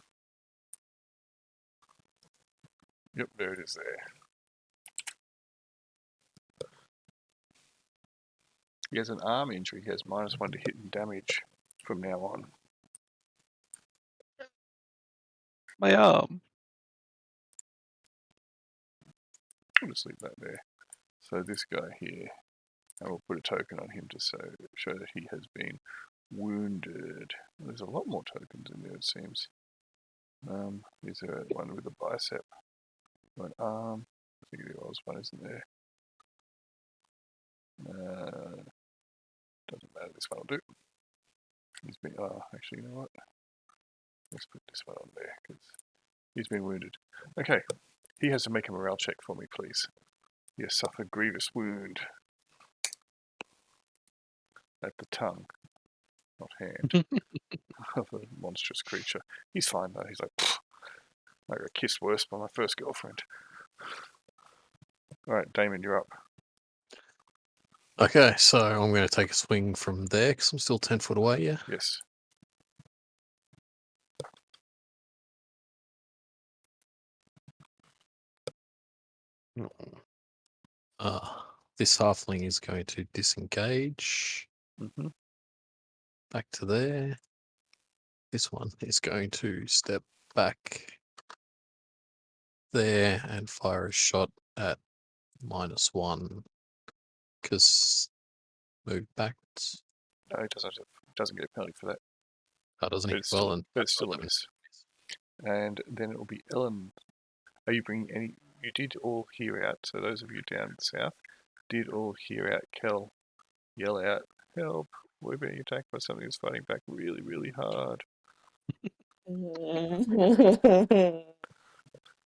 Yep, there it is there. He has an arm injury. He has -1 to hit and damage from now on. My arm. I'll just leave that there. So this guy here, and we'll put a token on him to show that he has been wounded. There's a lot more tokens in there, it seems. Is there one with a bicep? Or an arm? I think there was one, isn't there? Doesn't matter, this one will do. He's been, actually, you know what? Let's put this one on there, because he's been wounded. Okay, he has to make a morale check for me, please. He has suffered grievous wound at the tongue, not hand, of a monstrous creature. He's fine though. He's like, I got kissed worse by my first girlfriend. Alright, Damon, you're up. Okay, so I'm going to take a swing from there because I'm still 10 foot away, yeah? Yes. This halfling is going to disengage Mm-hmm. back to there. This one is going to step back there and fire a shot at -1 because move backwards. No, it doesn't get a penalty for that. Oh, doesn't But he? it's Well, still, and but it's still a miss. And then it will be Ellen. Are you bringing any? You did all hear out. So those of you down south did all hear out Kel yell out, "Help! We're being attacked by something that's fighting back really, really hard."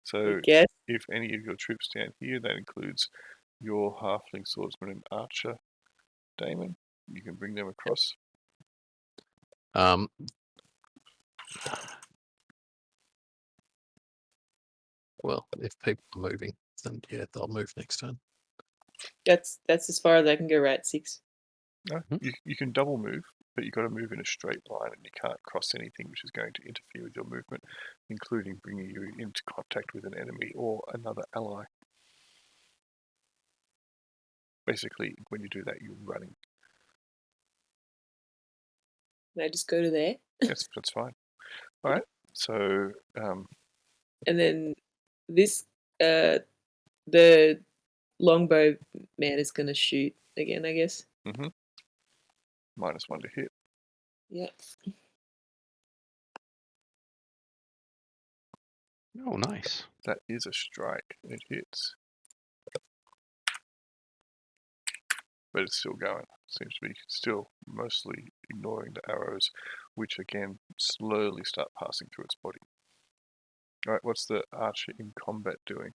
So Guess. if any of your troops down here, that includes your halfling swordsman and archer, Damon, you can bring them across. Well, if people are moving, then yeah, they'll move next turn. That's as far as I can go, right? 6. No, you can double move, but you've got to move in a straight line, and you can't cross anything which is going to interfere with your movement, including bringing you into contact with an enemy or another ally. Basically, when you do that, you're running. Can I just go to there? That's fine. All right. So And then this, the longbow man is gonna shoot again, I guess. -1 to hit. Yeah. Oh, nice. That is a strike. It hits. But it's still going. Seems to be still mostly ignoring the arrows, which again slowly start passing through its body. All right, what's the archer in combat doing?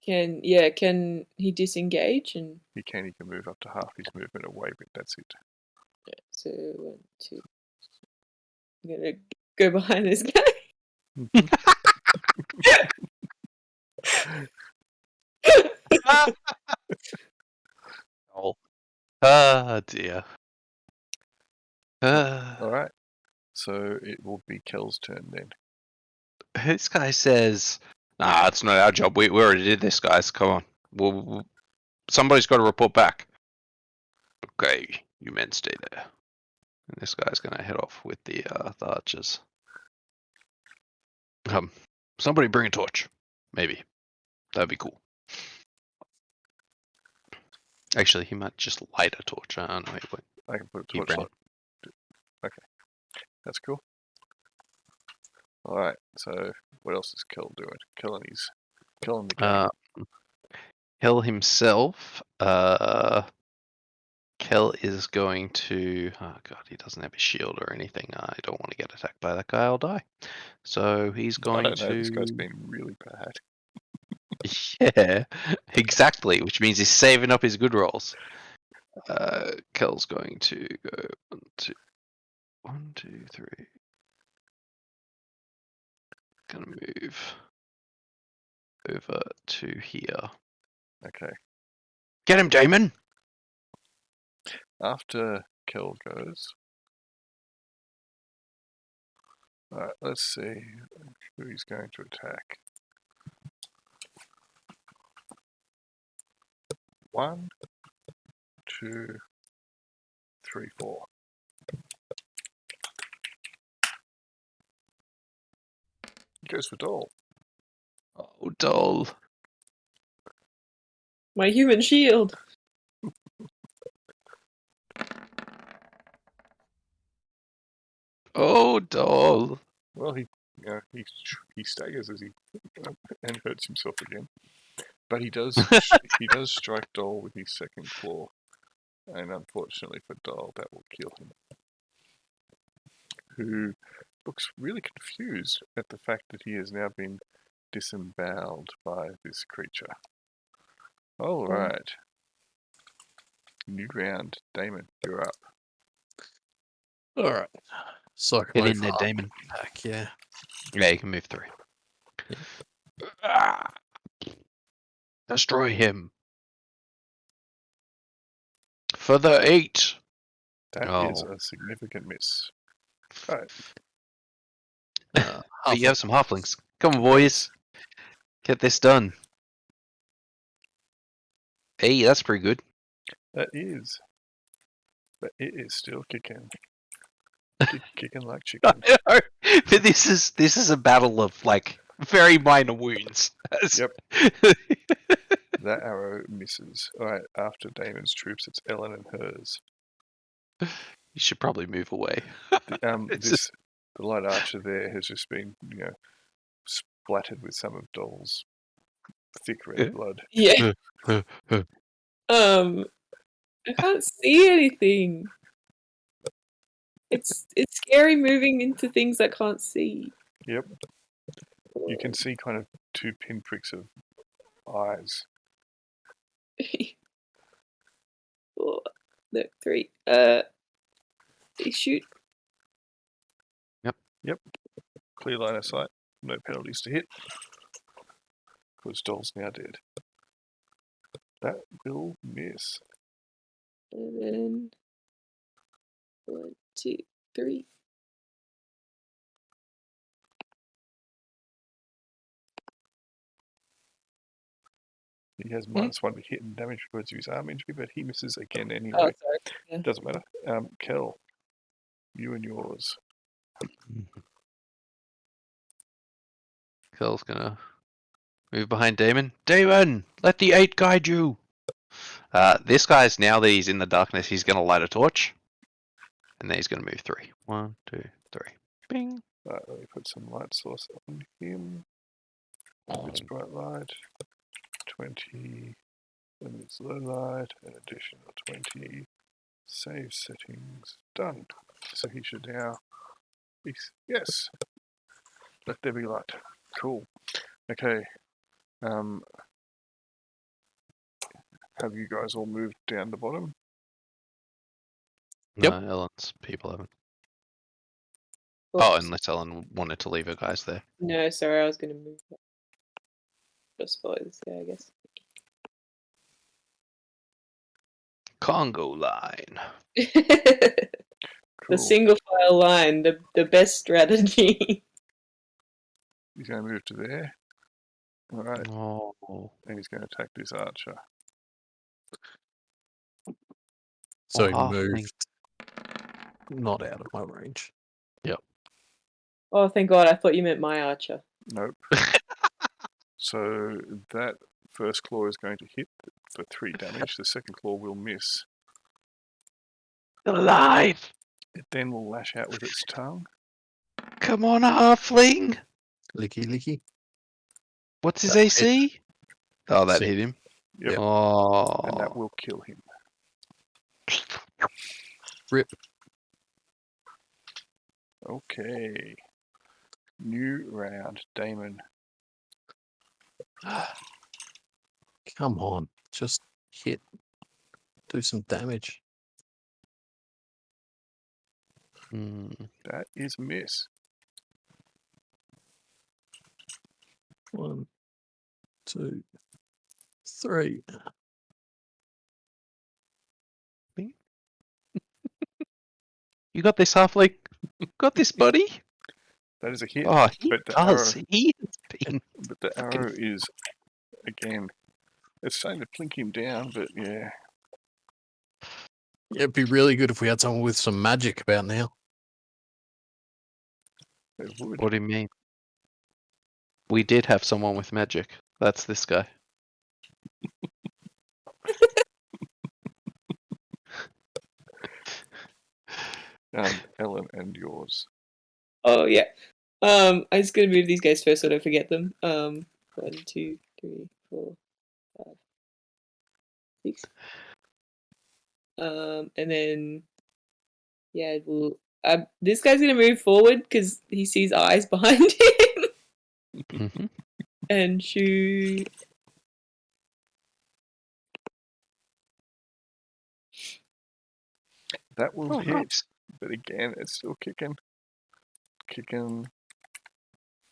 Can he disengage? And He can move up to half his movement away, but that's it. so 1, 2. I'm gonna go behind this guy. Oh. Ah, dear. All right. So it will be Kel's turn then. This guy says, "Nah, it's not our job. We already did this, guys. Come on. Somebody's got to report back." Okay, you men stay there. And this guy's gonna head off with the archers. Somebody bring a torch. Maybe. That'd be cool. Actually, he might just light a torch. I don't know. I can put a He torch ran. light. Okay, that's cool. All right. So what else is Kel doing? Kel and the gang. Kel himself. Kel is going to. Oh god, he doesn't have a shield or anything. I don't want to get attacked by that guy. I'll die. So he's going I don't know. to. This guy's been really bad. Yeah, exactly. Which means he's saving up his good rolls. Kel's going to go 1, 2, 3. Gonna move over to here. Okay. Get him, Damon! After Kel goes. All right. Let's see who he's going to attack. 1, 2, 3, 4. He goes for Dole. Oh, Dole. My human shield. Oh, Dole. Well, he staggers as he and hurts himself again. But he does strike Dole with his second claw, and unfortunately for Dole, that will kill him. Who looks really confused at the fact that he has now been disemboweled by this creature. All right. New round, Damon, you're up. All right. So I can Get move in there, half Damon. back, yeah. Yeah, you can move 3. Yeah. Ah! Destroy him. For the 8. That is a significant miss. All right. But you have some halflings. Come on, boys. Get this done. Hey, that's pretty good. That is. But it is still kicking. Kicking like I chicken. know, but this is a battle of like very minor wounds. Yep. That arrow misses. Alright, after Damon's troops, it's Ellen and hers. You should probably move away. The light archer there has just been, splattered with some of Doll's thick red blood. Yeah. I can't see anything. It's scary moving into things I can't see. Yep. You can see kind of 2 pinpricks of eyes. 4, no, 3. They shoot. Yep. Clear line of sight. No penalties to hit. Because Doll's now dead. That will miss. And then 1, 2, 3. He has -1 to hit and damage because of his arm injury, but he misses again Oh, anyway. sorry. Yeah. Doesn't matter. Kel, you and yours. Kel's gonna move behind Damon. Damon, let the 8 guide you. This guy's, now that he's in the darkness, he's gonna light a torch, and then he's gonna move 3. 1, 2, 3. Bing. Right, let me put some light source on him. It's bright light. 20. And it's low light. An additional 20. Save settings. Done. So he should now. Yes. Let there be light. Cool. Okay. Have you guys all moved down the bottom? Yep. No, Ellen's people haven't. Oops. Oh, unless Ellen wanted to leave her guys there. No, sorry, I was going to move. Just follow this guy, I guess. Congo line. The Cool. single file line, the best strategy. He's going to move to there. Alright. Oh. And he's going to attack this archer. So he halfling. moved not out of my range. Oh, thank God, I thought you meant my archer. Nope. So that first claw is going to hit for 3 damage. The second claw will miss. Alive! It then will lash out with its tongue. Come on, halfling! Licky, licky. What's his That AC? Oh, that 6. hit him. Yep. Oh. And that will kill him. Rip. Okay. New round. Damon. Come on. Just hit. Do some damage. That is a miss. 1, 2, 3. You got this, halfling? Got this, buddy? That is a hit. Oh, he but the does. arrow, He has been. but the arrow is, again, it's starting to plink him down, but yeah. It'd be really good if we had someone with some magic about now. It would. What do you mean? We did have someone with magic. That's this guy. Ellen and yours. Oh, yeah. I'm just going to move these guys first so I don't forget them. 1, 2, 3, 4, 5, 6. And then, yeah, we'll. This guy's gonna move forward because he sees eyes behind him, Mm-hmm. and shoot. That will hit, Nice. but again, it's still kicking. Kicking.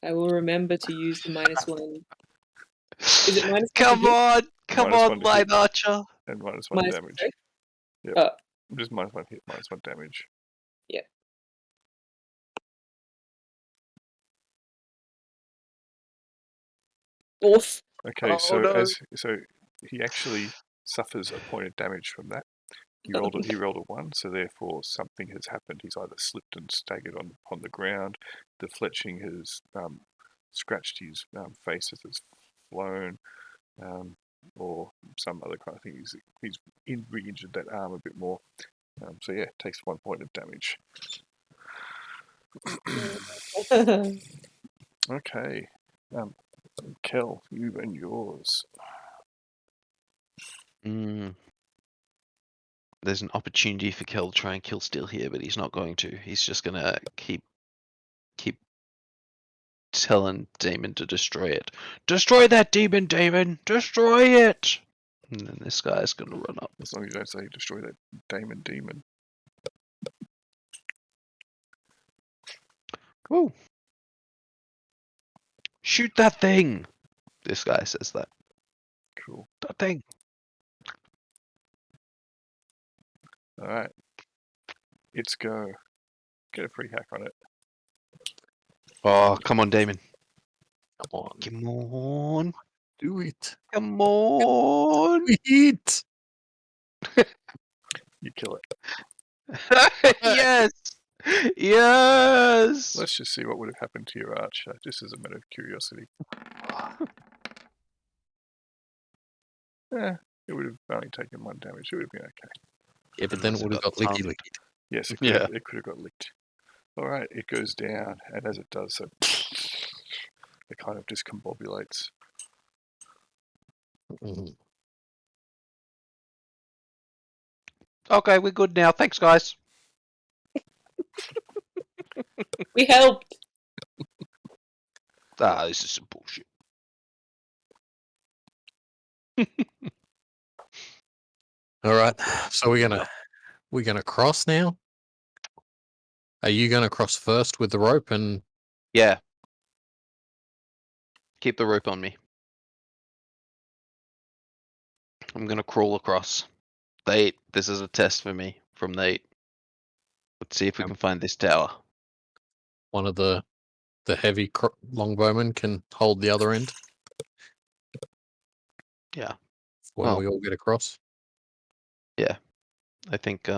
I will remember to use the -1. Is it -1 to Come hit? on! Come -1 on, to Light hit. Archer! And -1 -1 damage. save? Yep. Oh. Just -1 hit, -1 damage. Yeah. Oof. Okay, Oh, so no. so he actually suffers a point of damage from that. He rolled a 1, so therefore something has happened. He's either slipped and staggered on the ground. The fletching has scratched his face as it's flown, or some other kind of thing. He's re-injured that arm a bit more. So yeah, takes 1 point of damage. Okay, Kel, you and yours. There's an opportunity for Kel to try and kill Steel here, but he's not going to. He's just gonna keep telling Demon to destroy it. Destroy that demon, Demon! Destroy it! And then this guy's gonna run up. As long as you don't say destroy that demon. Woo! Shoot that thing! This guy says that. Cool. That thing! Alright. It's go. Get a free hack on it. Oh, come on, Damon. Come on. Come on. Do it. Come on. Do it. You kill it. Yes. Yes. Let's just see what would have happened to your archer, just as a matter of curiosity. It would have only taken 1 damage. It would have been okay. Yeah, but then it would have got licky licky. Yes, it could have got licked. Alright, it goes down, and as it does so, it kind of discombobulates. Okay, we're good now. Thanks, guys. We helped. Ah, this is some bullshit. All right, so we're gonna cross now. Are you gonna cross first with the rope and? Yeah. Keep the rope on me. I'm gonna crawl across. This is a test for me from Nate. Let's see if we can find this tower. One of the heavy longbowmen can hold the other end. Yeah. When Well, we all get across. Yeah. I think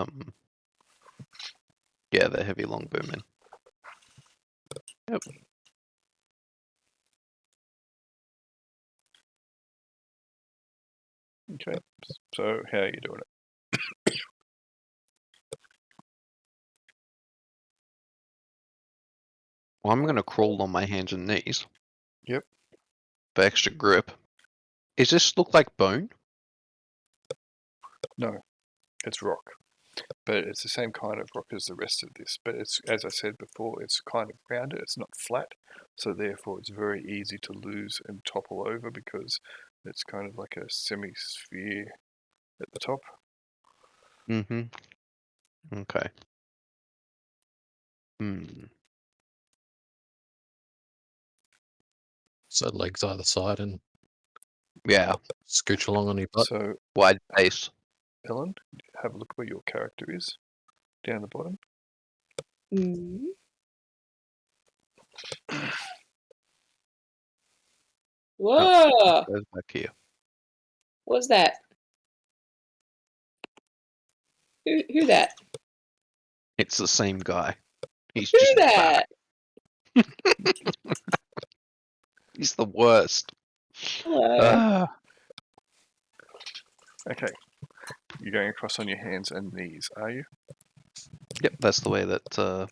yeah, the heavy longbowmen. Yep. Okay, so how are you doing it? Well, I'm gonna crawl on my hands and knees. Yep. For extra grip. Does this look like bone? No, it's rock. But it's the same kind of rock as the rest of this. But it's, as I said before, it's kind of rounded. It's not flat. So therefore it's very easy to lose and topple over because it's kind of like a semi-sphere at the top. Mm-hmm. Okay. So legs either side and Yeah. scooch along on your butt. So Wide base. Ellen, have a look where your character is. Down the bottom. Mm. Whoa! Goes back here. What's that? Who that? It's the same guy. He's Who just that? He's the worst. Hello. Okay. You're going across on your hands and knees, are you? Yep, that's the way that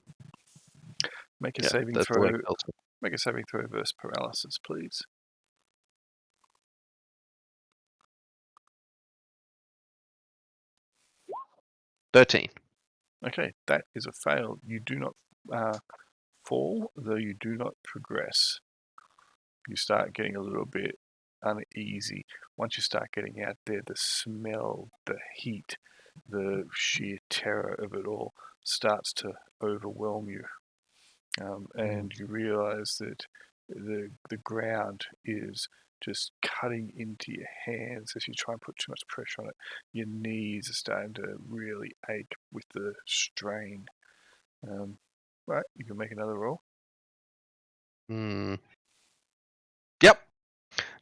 Make a yeah, saving that's the way throw. it goes. Make a saving throw versus paralysis, please. $13. Okay, that is a fail. You do not fall, though you do not progress. You start getting a little bit uneasy. Once you start getting out there, the smell, the heat, the sheer terror of it all starts to overwhelm you. And you realize that the ground is just cutting into your hands as you try and put too much pressure on it. Your knees are starting to really ache with the strain. Right, you can make another roll. Yep.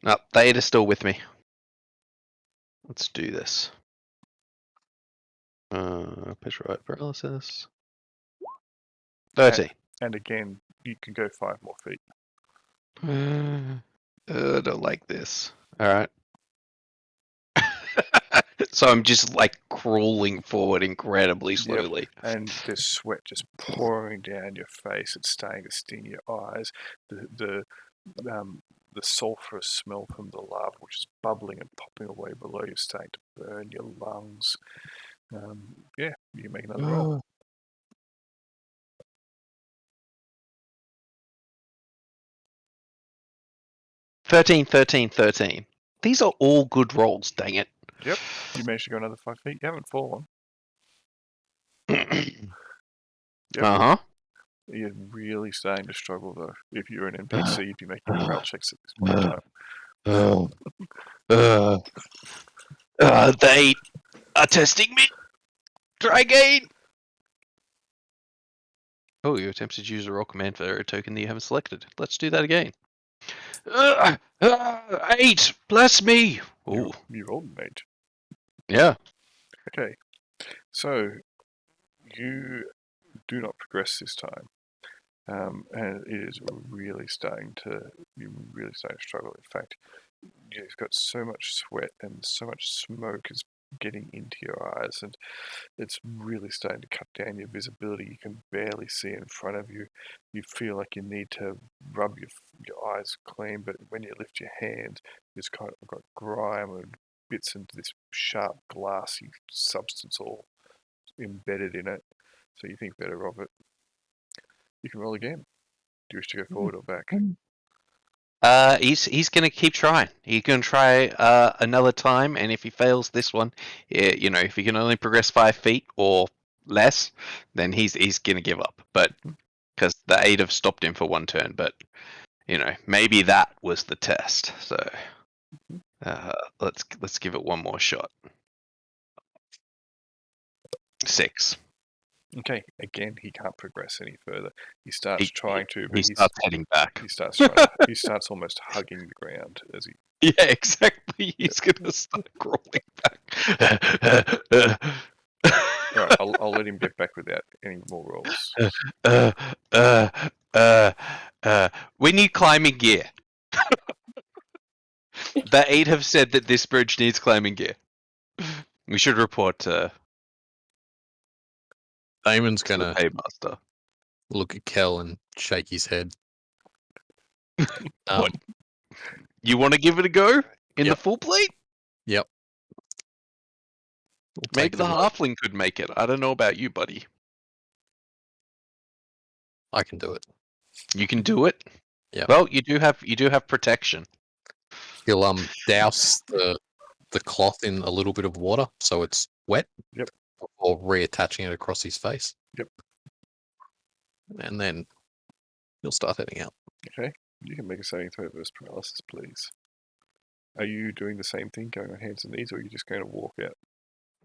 No, the 8 is still with me. Let's do this. Petrified paralysis. 13. And again, you can go 5 more feet. Don't like this. Alright. So I'm just like crawling forward incredibly slowly. And there's sweat just pouring down your face. It's starting to sting your eyes. The sulphurous smell from the lava, which is bubbling and popping away below you, starting to burn your lungs. You make another roll. 13, 13, 13. These are all good rolls, dang it. Yep, you managed to go another 5 feet. You haven't fallen. Uh-huh. You're really starting to struggle, though. If you're an NPC, you'd be making morale checks at this point in time. They are testing me. Try again. Oh, you attempted to use a roll command for a token that you haven't selected. Let's do that again. 8. Bless me. Ooh. You rolled an 8. Yeah. Okay. So, you do not progress this time. And it is really starting to struggle. In fact, you've got so much sweat and so much smoke is getting into your eyes, and it's really starting to cut down your visibility. You can barely see in front of you. You feel like you need to rub your eyes clean, but when you lift your hand, it's kind of got grime and bits into this sharp glassy substance all embedded in it. So you think better of it. You can roll again. Do you wish to go forward or back? He's gonna keep trying. He can try another time, and if he fails this one, if he can only progress 5 feet or less, then he's gonna give up. But because the 8 have stopped him for 1 turn, but maybe that was the test. So let's give it one more shot. 6. Okay, again, he can't progress any further. He starts trying to, but he starts heading back. He starts almost hugging the ground as he. Yeah, exactly. He's gonna start crawling back. All right, I'll let him get back without any more rolls. We need climbing gear. The 8 have said that this bridge needs climbing gear. We should report to Damon's gonna the paymaster. look at Kel and shake his head. What? You want to give it a go in the Yep. full plate? Yep. Maybe the halfling could make it. I don't know about you, buddy. I can do it. You can do it? Yeah. Well, you do have protection. He'll douse the cloth in a little bit of water so it's wet. Yep. Or reattaching it across his face. Yep. And then he'll start heading out. Okay, you can make a saving throw versus paralysis, please. Are you doing the same thing, going on hands and knees, or are you just going to walk out?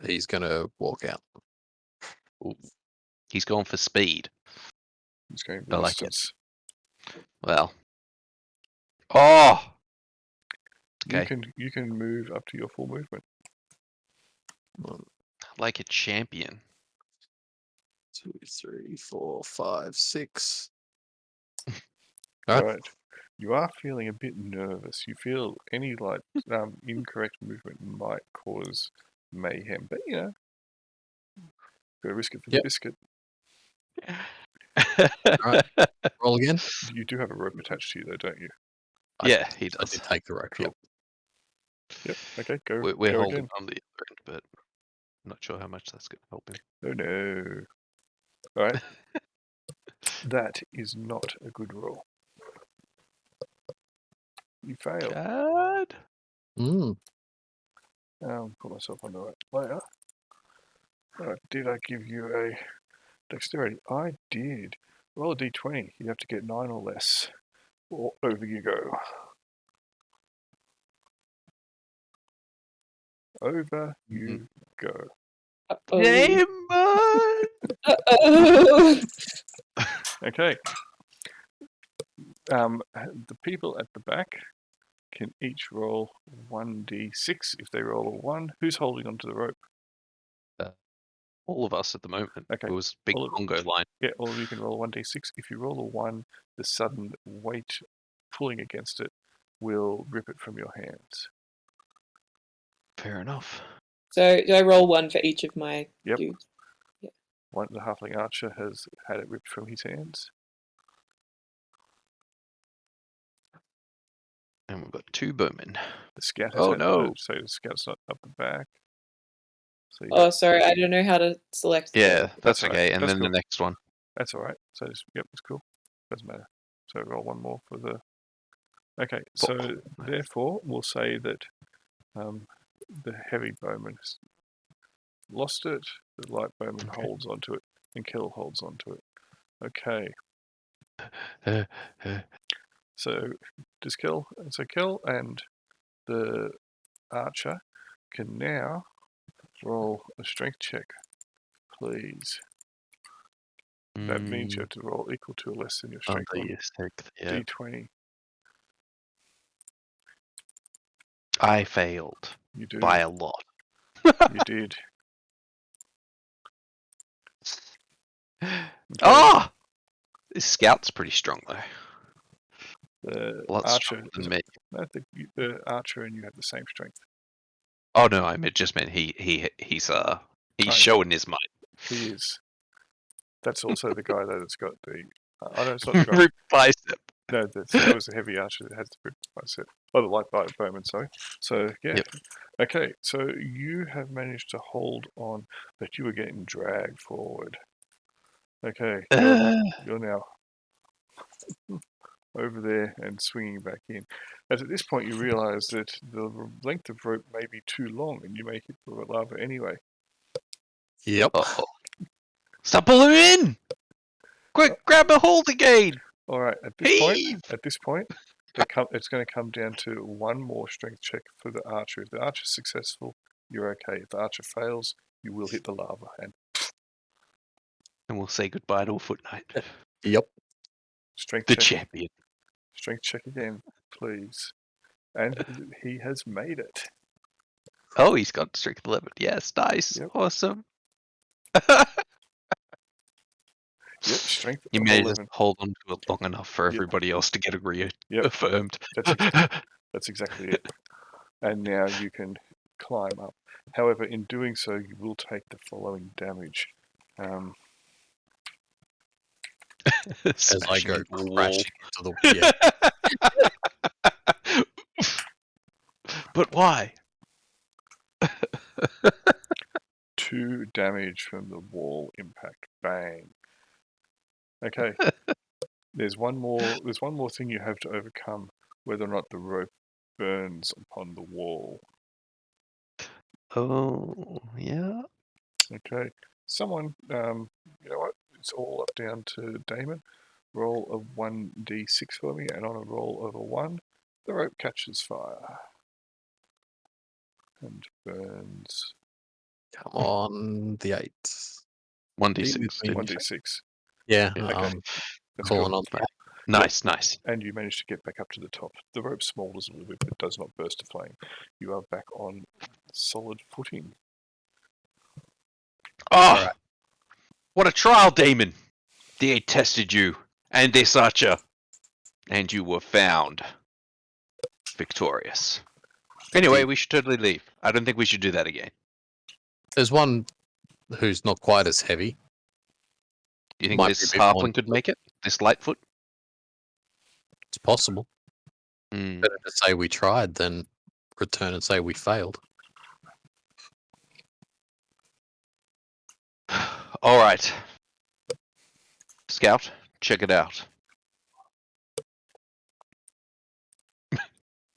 He's gonna walk out. Ooh. He's going for speed. He's going I like it. resistance. Well. Oh! Okay. You can move up to your full movement. Like a champion. 2, 3, 4, 5, 6. All right. You are feeling a bit nervous. You feel any incorrect movement might cause mayhem, but gotta risk it for the biscuit. Right. Roll again. You do have a rope attached to you, though, don't you? Yeah, he I does. did take the rope. Cool. Yep. Okay. Go. We're go holding again. on the other end, but I'm not sure how much that's going to help him. Oh no! All right. That is not a good roll. You failed. God. Put myself on the right player. Did I give you a dexterity? I did. Roll a d20. You have to get 9 or less. Or over you go. Over you go. Damn. Okay. The people at the back can each roll 1d6 if they roll a 1. Who's holding onto the rope? all of us at the moment. Okay. It was big All of- Congo line. Yeah, all of you can roll 1d6. If you roll a 1, the sudden weight pulling against it will rip it from your hands. Fair enough. So do I roll 1 for each of my Yep. dudes? The halfling archer has had it ripped from his hands. And we've got 2 bowmen. The scout has Oh, had no. so the scout's not up the back. So you Oh, got, sorry, I don't know how to select. Yeah, that's all right. okay. And That's then cool. the next one. That's all right. So that's cool. Doesn't matter. So roll 1 more for the. Okay, so therefore we'll say that the heavy bowman has lost it. The light bowman holds onto it, and Kel holds onto it. Okay. So does Kel? So Kel and the archer can now roll a strength check, please. That means you have to roll equal to or less than your strength. Yeah. D20. I failed You do. by a lot. You did. Ah! This scout's pretty strong though. The A lot archer. stronger than me. No, the archer and you have the same strength. Oh no, I just meant he's showing his might. He is. That's also the guy that has got the. Oh no, it's not the guy. Ripped bicep. No, that was the heavy archer that has the ripped bicep. Oh, the light bowman. Sorry. So yeah. Yep. Okay, so you have managed to hold on, but you were getting dragged forward. Okay, you're now over there and swinging back in. As at this point, you realise that the length of rope may be too long, and you may hit the lava anyway. Yep. Uh-oh. Stop pulling him in! Quick, grab a hold again! All right. At this point, it's going to come down to 1 more strength check for the archer. If the archer's successful, you're okay. If the archer fails, you will hit the lava. And we'll say goodbye to a foot knight. Yep. Strength The check. champion. Strength check again, please. And he has made it. Oh, he's got strength 11. Yes, nice. Yep. Awesome. Yep, strength You of may 11. just hold on to it long enough for Yep. everybody else to get reaffirmed. That's exactly it. And now you can climb up. However, in doing so, you will take the following damage. As I go Smashing into the wall. crashing into the But why? 2 damage from the wall impact. Bang. Okay. There's one more thing you have to overcome, whether or not the rope burns upon the wall. Oh, yeah. Okay. Someone, you know what? It's all up down to Damon. Roll a 1d6 for me, and on a roll of a 1, the rope catches fire and burns. Come on, the 8. 1d6. Be didn't you? 1d6. Yeah. Okay. That's Calling cool. on that. Nice, nice. And you manage to get back up to the top. The rope smolders a little bit, but does not burst to flame. You are back on solid footing. Oh, Alright. what a trial, Damon! They tested you and this archer, and you were found victorious. Anyway, we should totally leave. I don't think we should do that again. There's one who's not quite as heavy. Do you think Might this be a bit more halfling could make it? This Lightfoot? It's possible. Mm. Better to say we tried than return and say we failed. All right. Scout, check it out.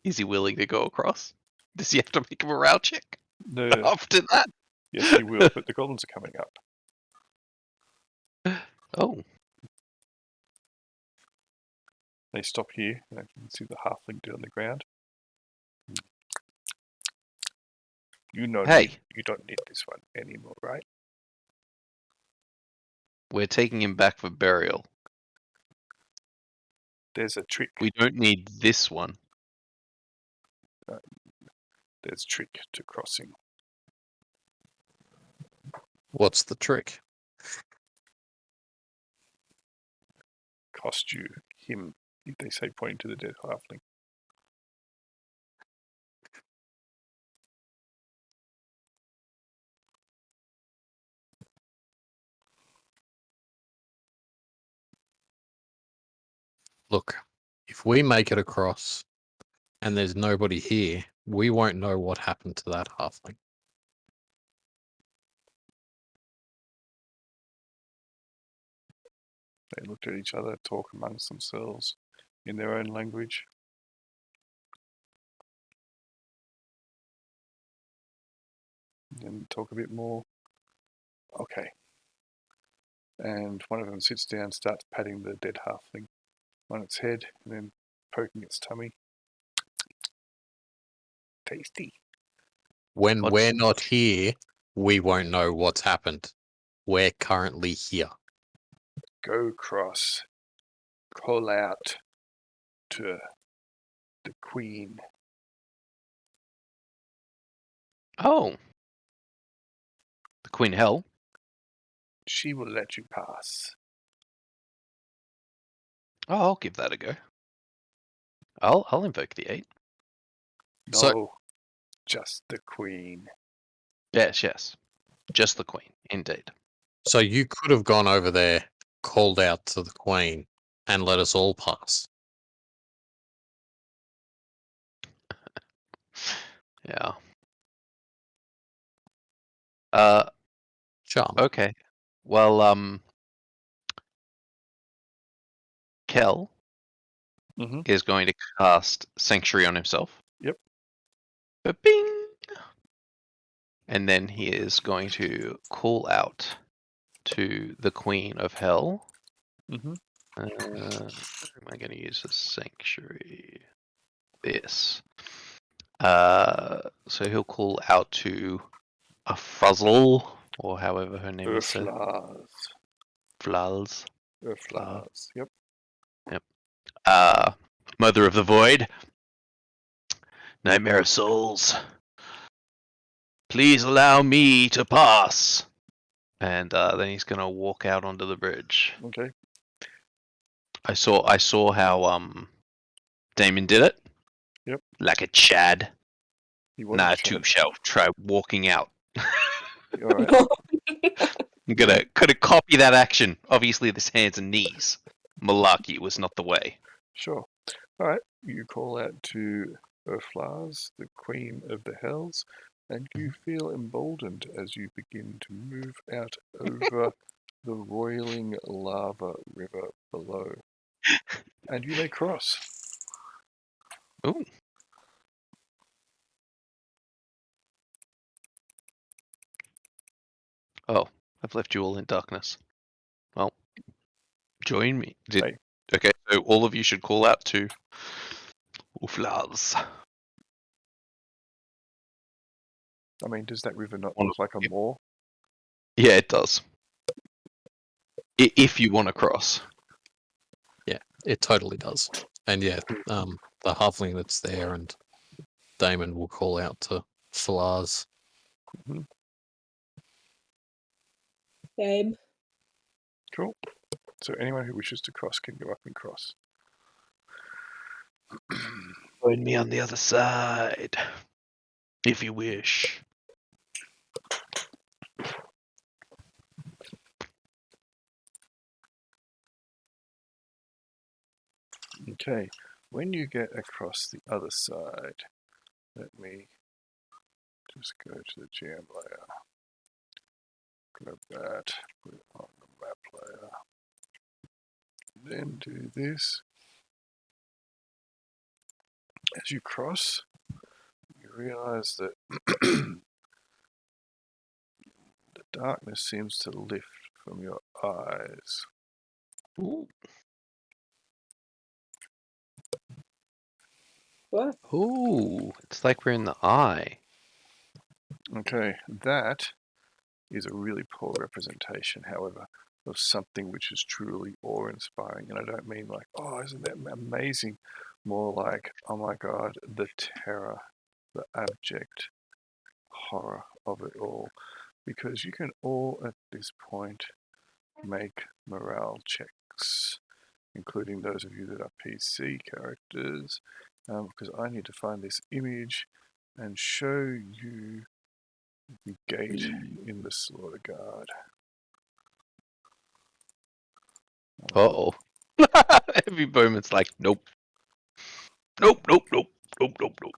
Is he willing to go across? Does he have to make a morale check No, after that? yes, he will, but the goblins are coming up. Oh. They stop here, and you can see the halfling down the ground. You know, Hey. you don't need this one anymore, right? We're taking him back for burial. There's a trick. We don't need this one. There's trick to crossing. What's the trick? Cost you him, if they say pointing to the dead halfling. Look, if we make it across and there's nobody here, we won't know what happened to that halfling. They looked at each other, talk amongst themselves in their own language. And talk a bit more. Okay. And one of them sits down, starts patting the dead halfling on its head, and then poking its tummy. Tasty. When What's- we're not here, we won't know what's happened. We're currently here. Go cross. Call out to the queen. Oh. The Queen Hell. She will let you pass. Oh, I'll give that a go. I'll invoke the 8. No, So- just the queen. Yes. Just the Queen, indeed. So you could have gone over there, called out to the Queen, and let us all pass. Yeah. Charm. Okay. Well, Kel Mm-hmm. is going to cast Sanctuary on himself. Yep. Ba-bing! And then he is going to call out to the Queen of Hell. Mm-hmm. Where am I going to use the Sanctuary? This. So he'll call out to a Fuzzle, or however her name is said. Flals. Urflars. Yep. Mother of the Void. Nightmare of Souls. Please allow me to pass. And then he's gonna walk out onto the bridge. Okay. I saw how Damon did it. Yep. Like a Chad. He was Nah, a too Chad. shall try walking out. All right. I'm gonna copy that action. Obviously, this hands and knees. Malarkey was not the way. Sure. All right. You call out to Urflars, the queen of the hells, and you feel emboldened as you begin to move out over the roiling lava river below. And you may cross. Ooh. Oh, I've left you all in darkness. Well, join me. Hey. Okay, so all of you should call out to Uflaz. I mean, does that river not One look like a Yep. moor? Yeah, it does. If you want to cross. It totally does. And yeah, the halfling that's there and Damon will call out to Flars. Same. Cool. So anyone who wishes to cross can go up and cross. Join me on the other side, if you wish. Okay, when you get across the other side, let me just go to the jam layer. Grab that, put it on the map layer. Then do this. As you cross, you realize that the darkness seems to lift from your eyes. Ooh. What? Ooh, it's like we're in the eye. Okay, that is a really poor representation, however, of something which is truly awe-inspiring. And I don't mean like, oh, isn't that amazing? More like, oh my god, the terror, the abject horror of it all. because you can all at this point make morale checks, including those of you that are PC characters, because I need to find this image and show you the gate in the Slaughter Guard. Uh-oh. Every moment's like, nope. Nope, nope, nope, nope, nope, nope.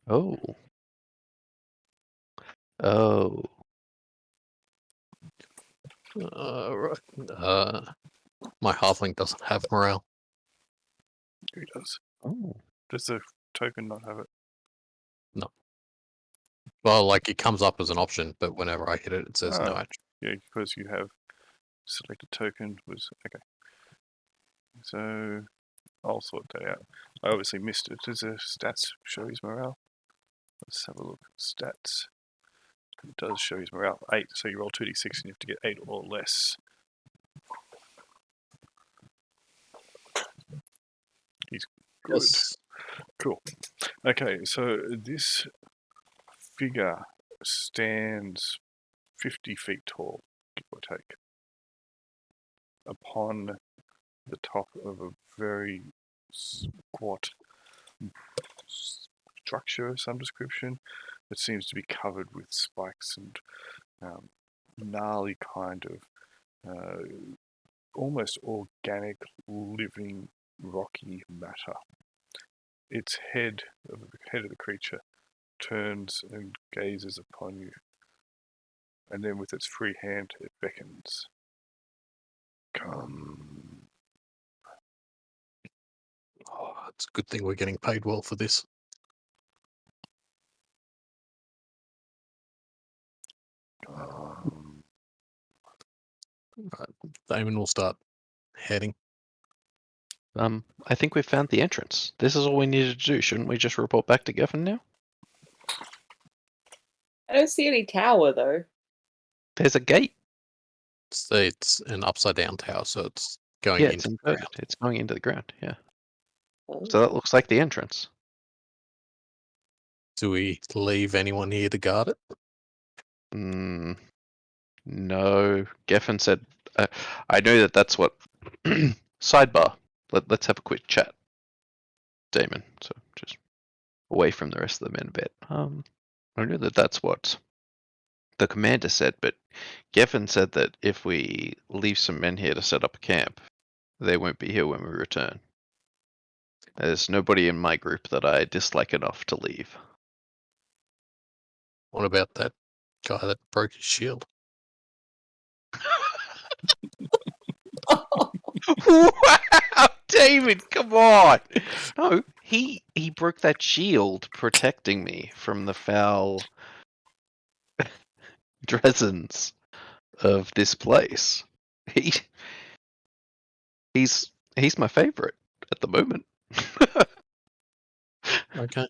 Oh. Oh. My halfling doesn't have morale. Who does? Oh. Does the token not have it? Well, like it comes up as an option, but whenever I hit it, it says no Ah. action. Yeah, because you have selected token was okay. So I'll sort that out. I obviously missed it. Does the stats show his morale? Let's have a look. Stats. It does show his morale. 8. So you roll 2d6 and you have to get 8 or less. He's good. Yes. Cool. Okay, so this figure stands 50 feet tall, give or take, upon the top of a very squat structure of some description that seems to be covered with spikes and gnarly kind of almost organic living rocky matter. Its head of the creature turns and gazes upon you, and then with its free hand it beckons. Come. Oh, it's a good thing we're getting paid well for this. Come. Right. Damon will start heading. I think we've found the entrance. This is all we needed to do. Shouldn't we just report back to Geffen now? I don't see any tower though. There's a gate. It's an upside down tower, so it's going Yeah, it's into the inverted. ground. It's going into the ground, yeah. Oh. So that looks like the entrance. Do we leave anyone here to guard it? No. Geffen said, I know that's what... Sidebar. Let's have a quick chat, Damon. So just away from the rest of the men a bit. I know that's what the commander said, but Geffen said that if we leave some men here to set up a camp, they won't be here when we return. There's nobody in my group that I dislike enough to leave. What about that guy that broke his shield? Wow, David, come on! No, he broke that shield protecting me from the foul Dresens of this place. He's my favorite at the moment. Okay.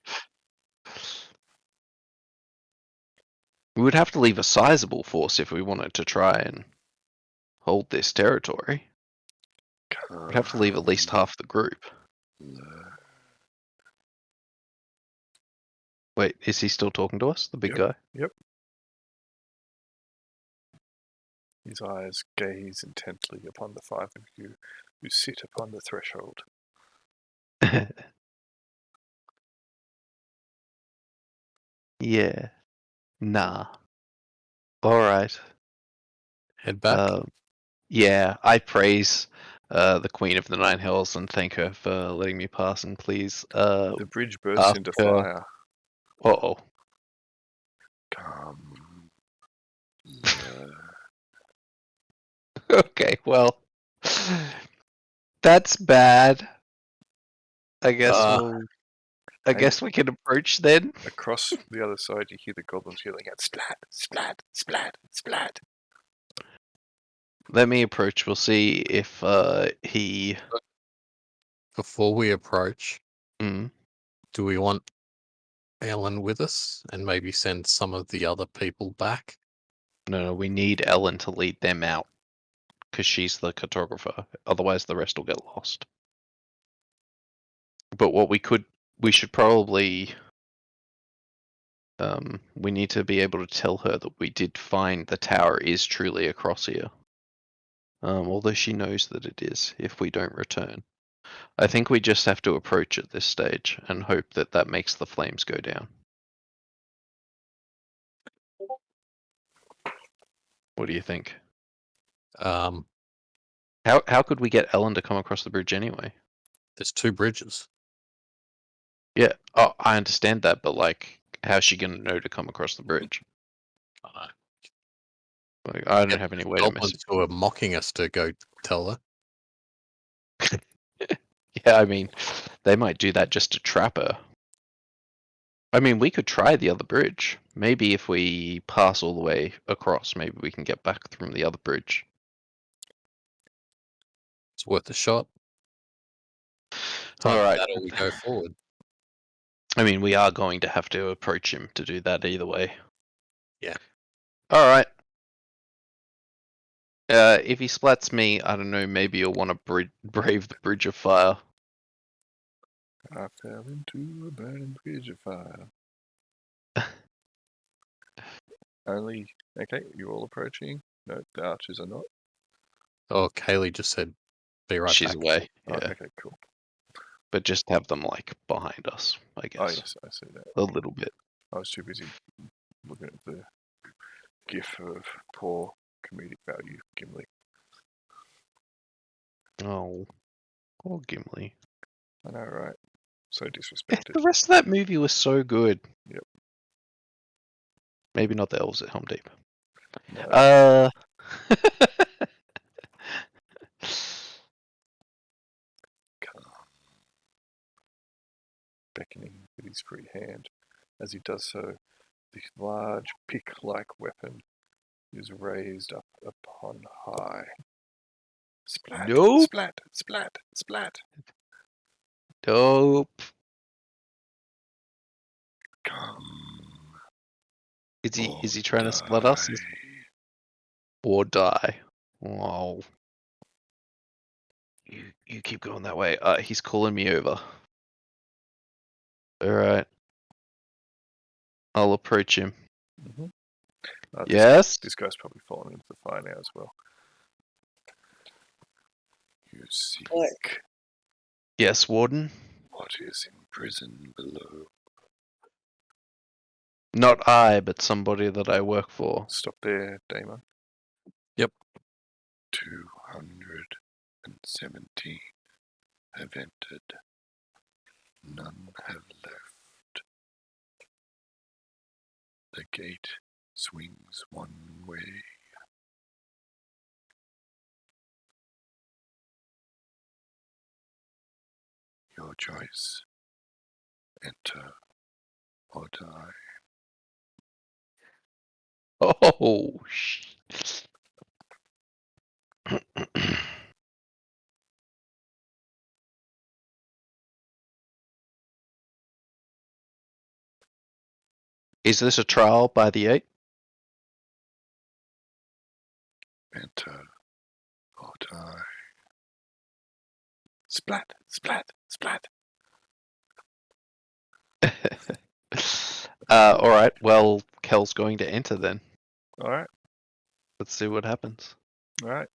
We would have to leave a sizable force if we wanted to try and hold this territory. We'd have to leave at least half the group. Wait, is he still talking to us, the big guy? Yep. His eyes gaze intently upon the 5 of you who sit upon the threshold. Yeah. Nah. Alright. Head back. Yeah, I praise the Queen of the Nine Hells and thank her for letting me pass, and please The bridge bursts into after- fire. uh-oh. Come. Okay, well, that's bad. I guess I guess we can approach then. Across the other side, you hear the goblins yelling out, "Splat, splat, splat, splat." Let me approach. We'll see if he. Before we approach, Mm, do we want Ellen with us and maybe send some of the other people back? no, we need Ellen to lead them out because she's the cartographer. Otherwise, the rest will get lost. But what we should probably, we need to be able to tell her that we did find the tower is truly across here. Although she knows that it is if we don't return. I think we just have to approach at this stage and hope that that makes the flames go down. What do you think? Um, How could we get Ellen to come across the bridge anyway? there's 2 bridges. Yeah, oh, I understand that, but like, how's she gonna know to come across the bridge? Uh, Like, I don't get have any the way to goblins message. who are mocking us to go tell her. Yeah, I mean, they might do that just to trap her. I mean, we could try the other bridge. Maybe if we pass all the way across, maybe we can get back from the other bridge. It's worth a shot. All right. That or we go forward. I mean, we are going to have to approach him to do that either way. Yeah. All right. If he splats me, I don't know, maybe you'll want to brave the bridge of fire. I fell into a burning bridge of fire. Only, okay, you're all approaching. No, the archers are not. Oh, Kaylee just said, be right She's back. away. Oh, Yeah. okay, cool. But just have them like behind us, I guess. Oh, yes, I see that. A little bit. I was too busy looking at the gif of poor comedic value Gimli. Oh, poor Gimli. I know, right? So The disrespected. rest of that movie was so good. Yep. Maybe not the elves at Helm Deep. No. Beckoning with his free hand. As he does so, the large pick-like weapon is raised up upon high. Splat, Nope. splat, splat, splat. Dope. Come. Is he trying to split us or die? Wow. You keep going that way. He's calling me over. All right. I'll approach him. Mm-hmm. Yes. This guy's probably fallen into the fire now as well. You seek Yes, Warden. what is in prison below. Not I, but somebody that I work for. Stop there, Damon. Yep. 217 have entered. None have left. The gate swings one way. Your choice. Enter or die. Oh, shit. Is this a trial by the 8? Enter or die. Splat, splat, splat. Alright, well, Kel's going to enter then. Alright, Let's see what happens. alright.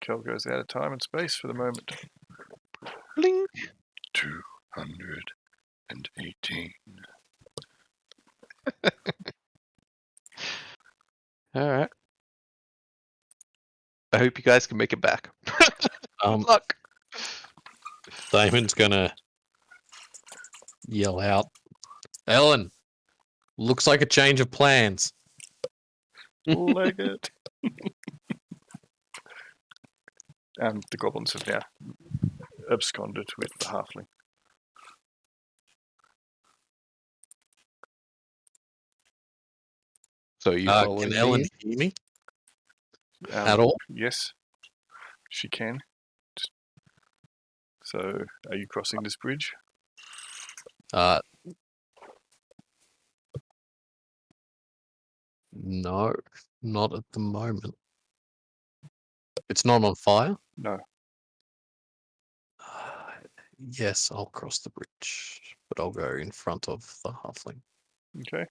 Kel goes out of time and space for the moment. Bling. 218. Alright. I hope you guys can make it back. Good luck. Damon's gonna yell out, Ellen, looks like a change of plans. Leg it. The goblins have now absconded with the halfling. So you following Can me? Ellen hear me at all? Yes, she can. So, are you crossing this bridge? No, not at the moment. It's not on fire? No. Yes, I'll cross the bridge, but I'll go in front of the halfling. Okay.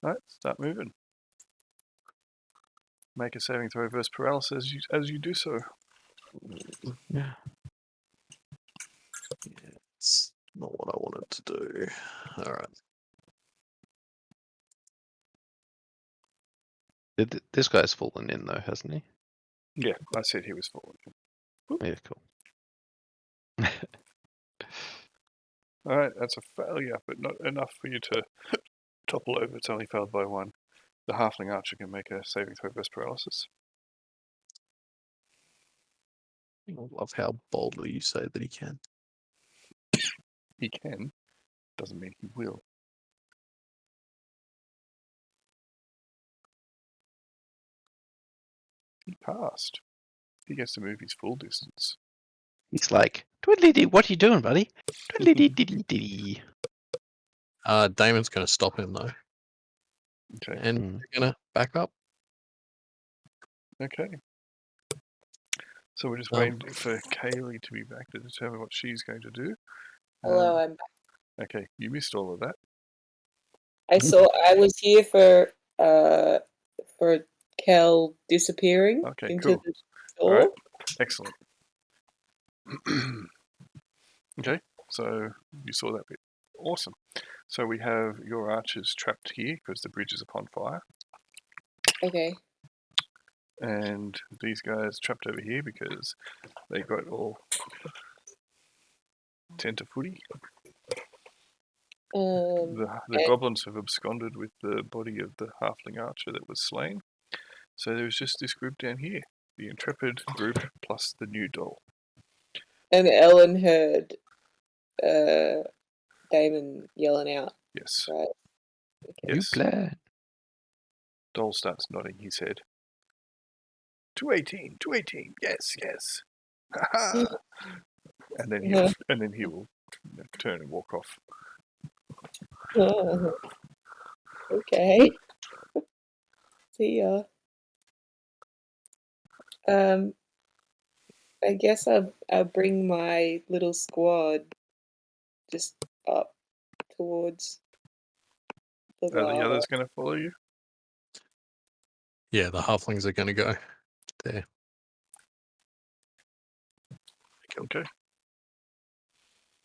All right, start moving. Make a saving throw versus paralysis as you do so. Yeah. Yeah, it's not what I wanted to do. All right. This guy's fallen in though, hasn't he? Yeah, I said he was falling. Yeah, cool. All right, that's a failure, but not enough for you to topple over. It's only failed by one. The halfling archer can make a saving throw versus paralysis. I love how boldly you say that he can. He can, doesn't mean he will. He passed. He gets to move his full distance. He's like, twiddly dee, what are you doing, buddy? Twiddly dee dee dee. Damon's going to stop him though, Okay. and we're going to back up. Okay. So we're just waiting for Kaylee to be back to determine what she's going to do. Hello, I'm back. Okay, you missed all of that. I was here for Kel disappearing Okay, into cool. the door. All right, excellent. Okay, so you saw that bit. Awesome. So we have your archers trapped here because the bridge is upon fire. Okay. And these guys trapped over here because they got all tenterfooty. The goblins have absconded with the body of the halfling archer that was slain. So there's just this group down here, the intrepid group plus the new doll. And Ellen heard Damon yelling out. Yes. Right. You Yes. plan. Doll starts nodding his head. 218, 218, yes, yes. and then he will turn and walk off. Okay. See ya. I guess I'll bring my little squad just up towards the Are the lava. others going to follow you? Yeah, the halflings are going to go there. Okay.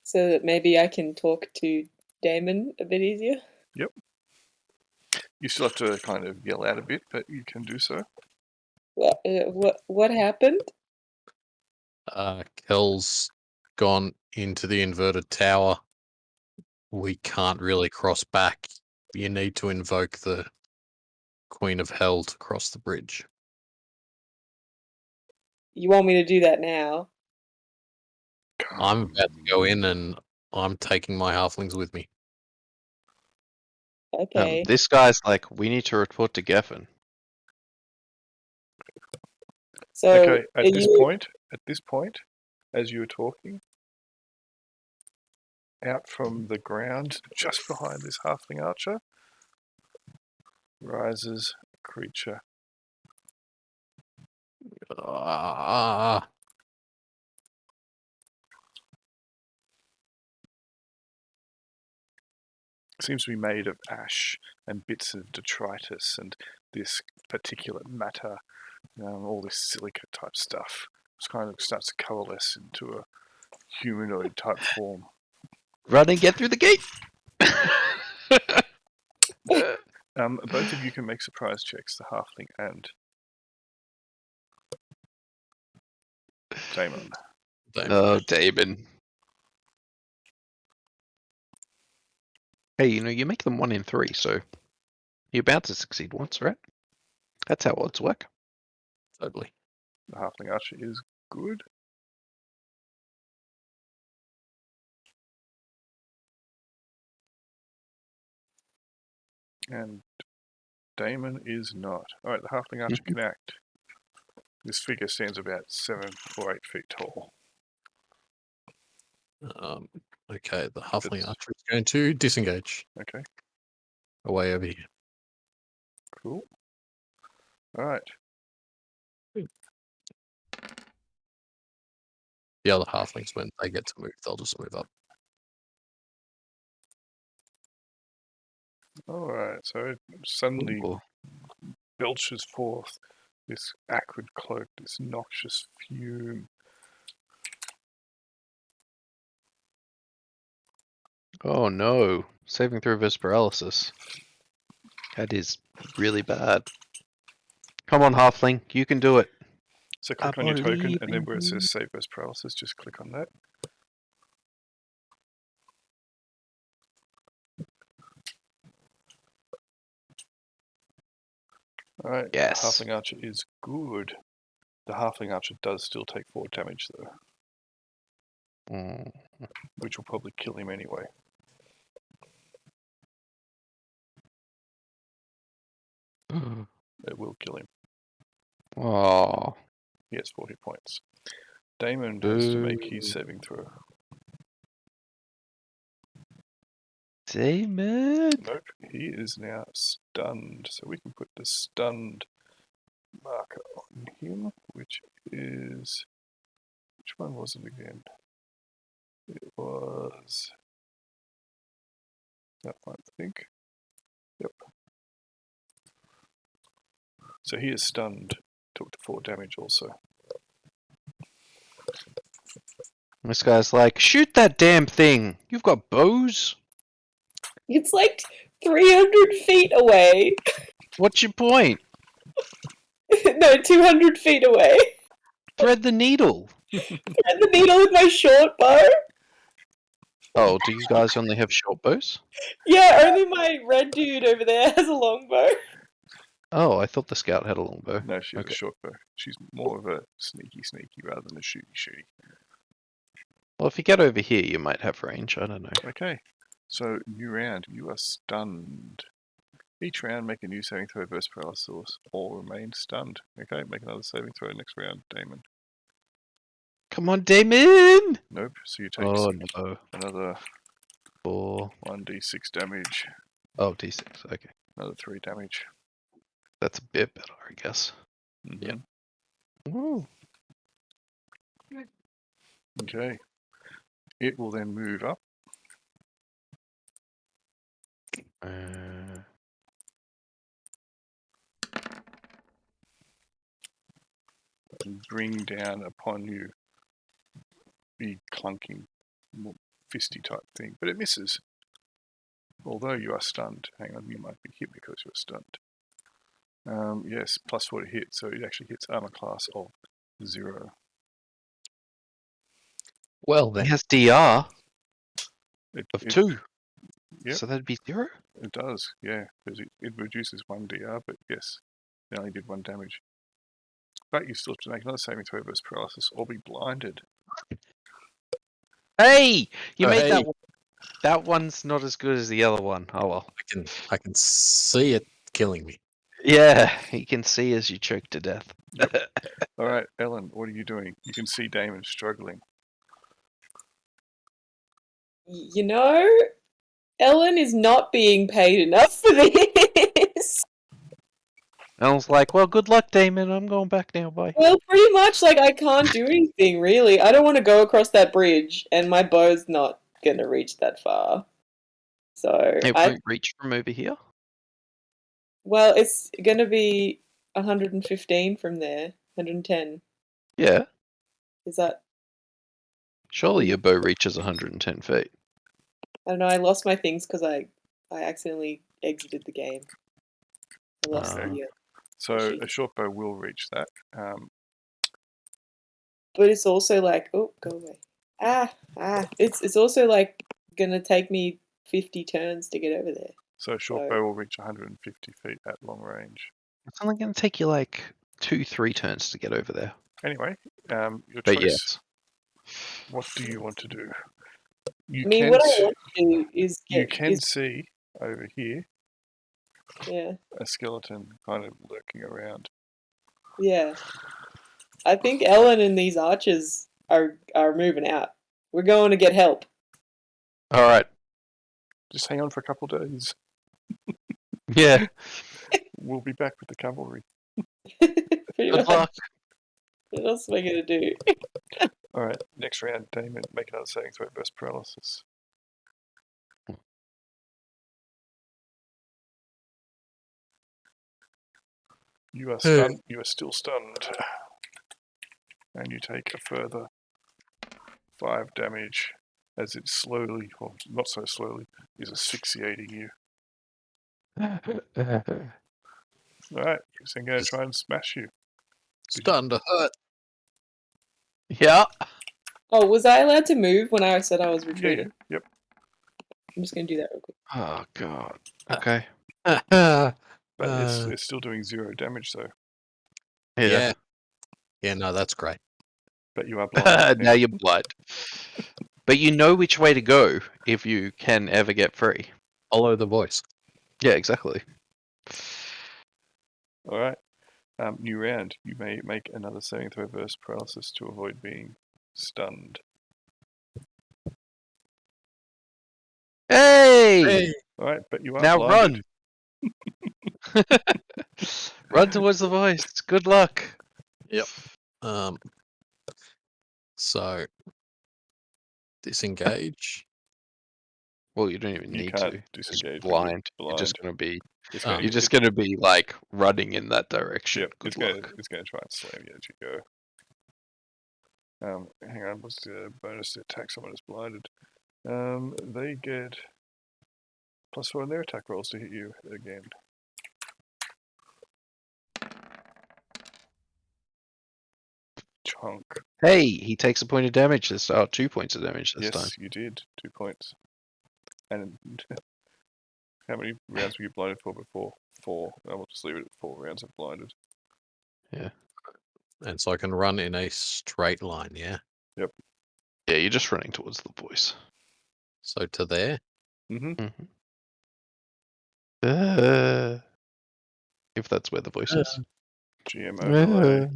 So that maybe I can talk to Damon a bit easier. Yep. You still have to kind of yell out a bit, but you can do so. What happened? Kel's gone into the inverted tower. We can't really cross back. You need to invoke the Queen of Hell to cross the bridge. You want me to do that now? I'm about to go in and I'm taking my halflings with me. Okay. This guy's like, we need to report to Geffen. So Okay, at this point, as you were talking, out from the ground, just behind this halfling archer, rises a creature. Seems to be made of ash and bits of detritus and this particulate matter, all this silica type stuff. It kind of starts to coalesce into a humanoid type form. Run and get through the gate! Both of you can make surprise checks, the halfling and Damon. Oh, Damon. Hey, you make them 1 in 3, so you're bound to succeed once, right? That's how odds work. Totally. The halfling archer is good. And Damon is not. Alright, the halfling archer can act. This figure stands about 7 or 8 feet tall. Okay, the halfling archer is going to disengage. Okay, Away over here. cool. Alright. The other halflings, when they get to move, they'll just move up. Alright, so it suddenly Ooh. belches forth this acrid cloak, this noxious fume. Oh no. Saving throw versus paralysis. That is really bad. Come on, halfling. You can do it. So click I on your token, believe and then in where it you. says save versus paralysis, just click on that. Alright, Yes. the halfling archer is good. The halfling archer does still take 4 damage though, Mm. which will probably kill him anyway. It will kill him. Oh. He has 40 points. Damon has to make his Boo. saving throw. Damon. Nope, he is now stunned. So we can put the stunned marker on him, which is... Which one was it again? It was... that one, I think. Yep. So he is stunned. Took the 4 damage also. This guy's like, shoot that damn thing. You've got bows. It's like 300 feet away. What's your point? No, 200 feet away. Thread the needle. Thread the needle with my short bow. Oh, do you guys only have short bows? Yeah, only my red dude over there has a longbow. Oh, I thought the scout had a longbow. No, she's Okay. a short bow. She's more of a sneaky rather than a shooty. Well, if you get over here, you might have range. I don't know. Okay, so new round. You are stunned. Each round, make a new saving throw versus paralysis or remain stunned. Okay, make another saving throw next round, Damon. Come on, Damon! Nope, so you take Oh, no. another 4. 1d6 damage, Oh, D6. Okay. another 3 damage. That's a bit better, I guess. Mhm. Ooh. Okay. It will then move up. And bring down upon you big clunking fisty type thing, but it misses. Although you are stunned. Hang on, you might be hit because you're stunned. Yes, plus 4 to hit, so it actually hits armor class of 0. Well, It then. has DR It, of it, 2. Yep. So that'd be 0? It does, yeah, because it reduces 1 DR, but yes, it only did 1 damage. But you still have to make another saving throw versus paralysis or be blinded. Hey! You Oh, made that hey. one. That one's not as good as the other one. Oh well. I can see it killing me. Yeah, you can see as you choke to death. Alright, Ellen, what are you doing? You can see Damon struggling. You know, Ellen is not being paid enough for this. And I was like, well, good luck, Damon. I'm going back now. Bye. Well, pretty much, like, I can't do anything, really. I don't want to go across that bridge, and my bow's not going to reach that far. So, It won't reach from over here? well, it's going to be 115 from there. 110. Yeah. Is that... Surely your bow reaches 110 feet. I don't know, I lost my things because I accidentally exited the game. I lost Okay. the... So sheet. a short bow will reach that. But it's also like... Oh, go away. It's also like going to take me 50 turns to get over there. So a short bow will reach 150 feet at long range. It's only going to take you like 2-3 turns to get over there. Anyway, your But choice. yes. What do you want to do? I mean, what I want to do is you can see over here a skeleton kind of lurking around. Yeah. I think Ellen and these archers are moving out. We're going to get help. All right. Just hang on for a couple of days. Yeah. We'll be back with the cavalry. Pretty Good much. luck. What else am I going to do? Alright, next round, Damon, make another saving throw, burst paralysis. You are stunned. You are still stunned. And you take a further 5 damage as it slowly, well, not so slowly, is asphyxiating you. Alright, so I'm going to try and smash you. Starting to hurt. Yeah. Oh, was I allowed to move when I said I was retreating? Yep. I'm just going to do that real quick. Oh god. Okay. But it's still doing 0 damage though. Yeah. Yeah, no, that's great. But you are blind. Now you're blind. But you know which way to go if you can ever get free. Follow the voice. Yeah, exactly. Alright. New round. You may make another saving throw versus paralysis to avoid being stunned. Hey! Alright, but you are Now blinded. run! Run towards the voice. Good luck. Yep. So disengage. Well, you don't even You need can't to. disengage. Just when you're blind. You're just gonna be. It's Oh. gonna, You're just gonna be like running in that direction. Yep, Good it's luck. gonna try and slam you as you go. Hang on, what's the bonus to attack someone who's blinded? They get +4 on their attack rolls to hit you again. Chunk. Hey, he takes a point of damage this 2 points of damage this Yes, time. you did. 2 points. And how many rounds were you blinded for before? 4. I will just leave it at 4 rounds of blinded. Yeah. And so I can run in a straight line, yeah? Yep. Yeah, you're just running towards the voice. So to there? Mm-hmm. If that's where the voice is. GM overlay.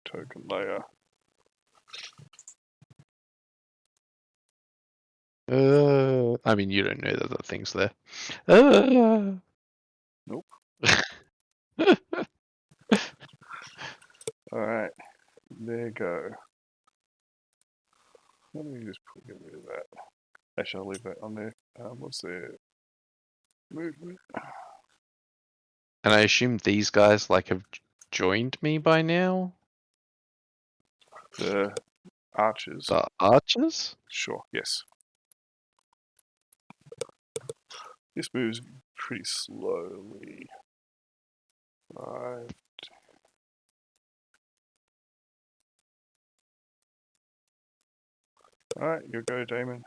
Token layer. I mean, you don't know that the thing's there. Nope. Alright. There you go. Let me just get rid of that. Actually, I'll leave that on there. What's their movement? And I assume these guys like have joined me by now. The archers. The archers? Sure, yes. This moves pretty slowly. Right. Alright, you go, Damon.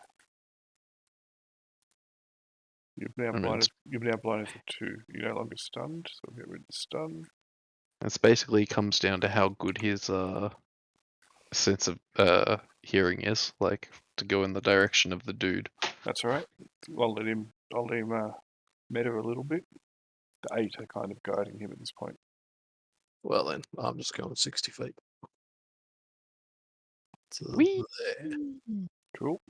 You've now blinded for 2. You're no longer stunned, so we'll get rid of the stun. This basically comes down to how good his sense of hearing is, like to go in the direction of the dude. That's alright. I'll let him meta a little bit. The 8 are kind of guiding him at this point. Well then, I'm just going 60 feet. To Whee! there. Cool.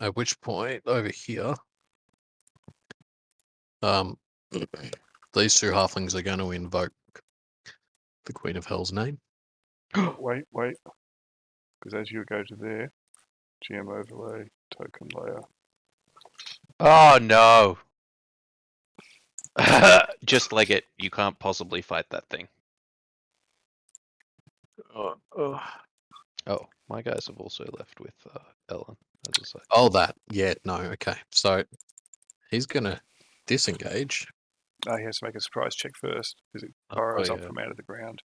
At which point over here, these 2 halflings are going to invoke the Queen of Hell's name. Wait. Because as you go to there, GM overlay, token layer. Oh no! Just leg it. You can't possibly fight that thing. Oh, my guys have also left with Ellen as a side. Oh, that. Yeah, no, okay. So he's going to disengage. Oh, he has to make a surprise check first because it burrows up yeah. from out of the ground.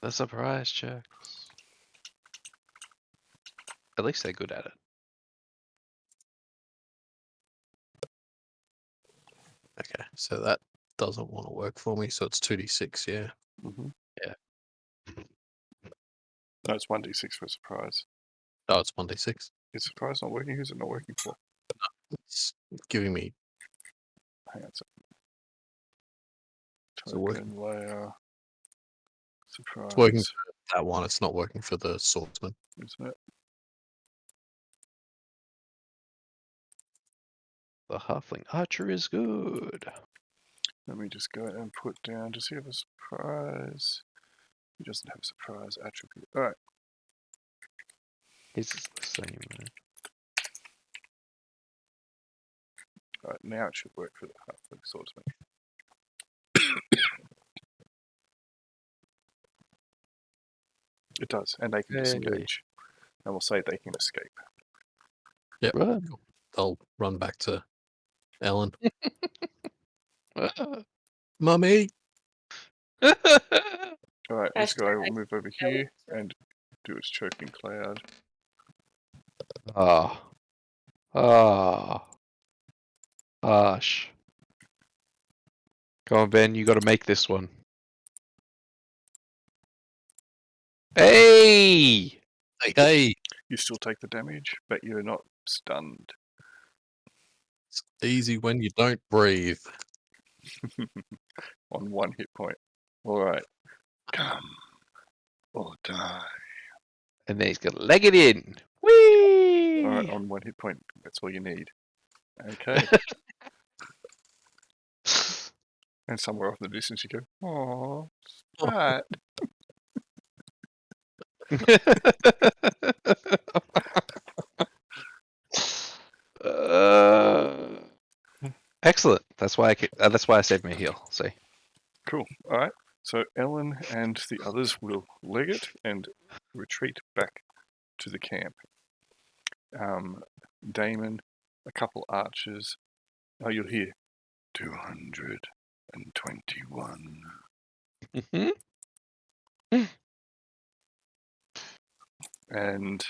The surprise checks. At least they're good at it. Okay, so that doesn't want to work for me, so it's 2d6, yeah. Mm-hmm. Yeah. No, it's 1d6 for a surprise. Oh, it's 1d6. Is surprise not working? Who's it not working for? It's giving me... Hang on a second. Is it working? Token layer. Surprise. It's working for that one, it's not working for the swordsman. Isn't it? The halfling archer is good. Let me just go and put down to see if a surprise. He doesn't have a surprise attribute. Alright, His is the same. alright, now it should work for the halfling swordsman. It does, and they can Yay. disengage. And we'll say they can escape. Yep. Run. Cool. I'll run back to Ellen. Mummy! Alright, this guy will Hashtag move over here and do his choking cloud. Ah. Ah. Harsh. Come on, Ben, you gotta make this one. Hey! Hey! You still take the damage, but you're not stunned. It's easy when you don't breathe. On 1 hit point. Alright. Come or die. And then he's gonna leg it in. Whee! Alright, on 1 hit point. That's all you need. Okay. And somewhere off in the distance you go, aww, right. Excellent. That's why I saved my heal. See. Cool. Alright. So Ellen and the others will leg it and retreat back to the camp. Damon, a couple archers. Oh, you'll hear 221. And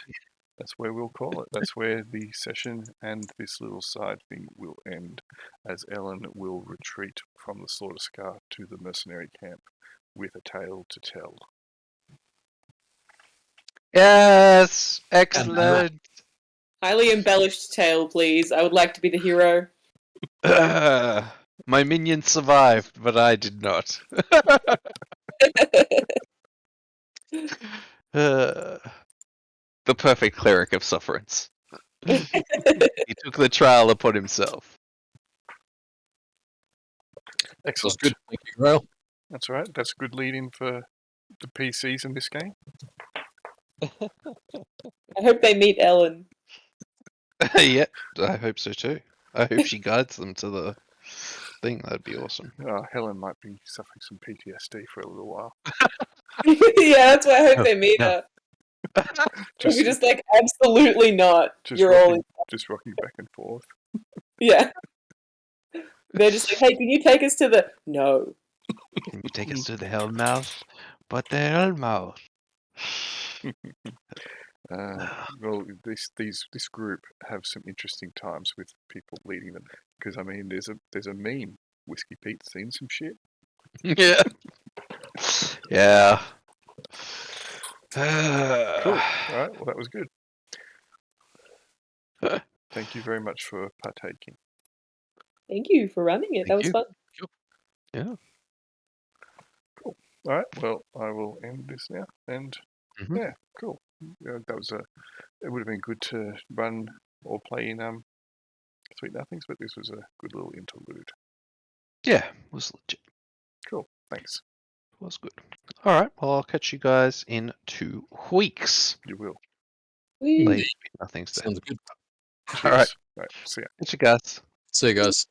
that's where we'll call it. That's where the session and this little side thing will end, as Ellen will retreat from the Slaughter Scar to the mercenary camp with a tale to tell. Yes, excellent. Highly embellished tale, please. I would like to be the hero. My minion survived, but I did not. The perfect cleric of sufferance. He took the trial upon himself. That's Excellent. good. Thank you, Grail. That's all right. That's a good lead-in for the PCs in this game. I hope they meet Ellen. Yeah, I hope so too. I hope she guides them to the thing. That'd be awesome. Helen might be suffering some PTSD for a little while. Yeah, that's why I hope they meet no. her. She'll be just like, absolutely not. You're all just rocking back and forth. yeah. They're just like, hey, can you take us to the No. Can you take us to the Hellmouth? But the Hellmouth. Well, this group have some interesting times with people leading them, because I mean, there's a meme. Whiskey Pete's seen some shit. Yeah. Yeah. Cool. All right. Well, that was good. Thank you very much for partaking. Thank you for running it. That was fun. Yeah. Cool. All right. Well, I will end this now. And yeah, cool. That was it would have been good to run or play in Sweet Nothings, but this was a good little interlude. Yeah, it was legit. Cool. Thanks. It was good. All right. Well, I'll catch you guys in 2 weeks. You will. Whee! Play Sweet Nothings then. Sounds good. Cheers. All right. Right. See ya. Catch you guys. See you guys.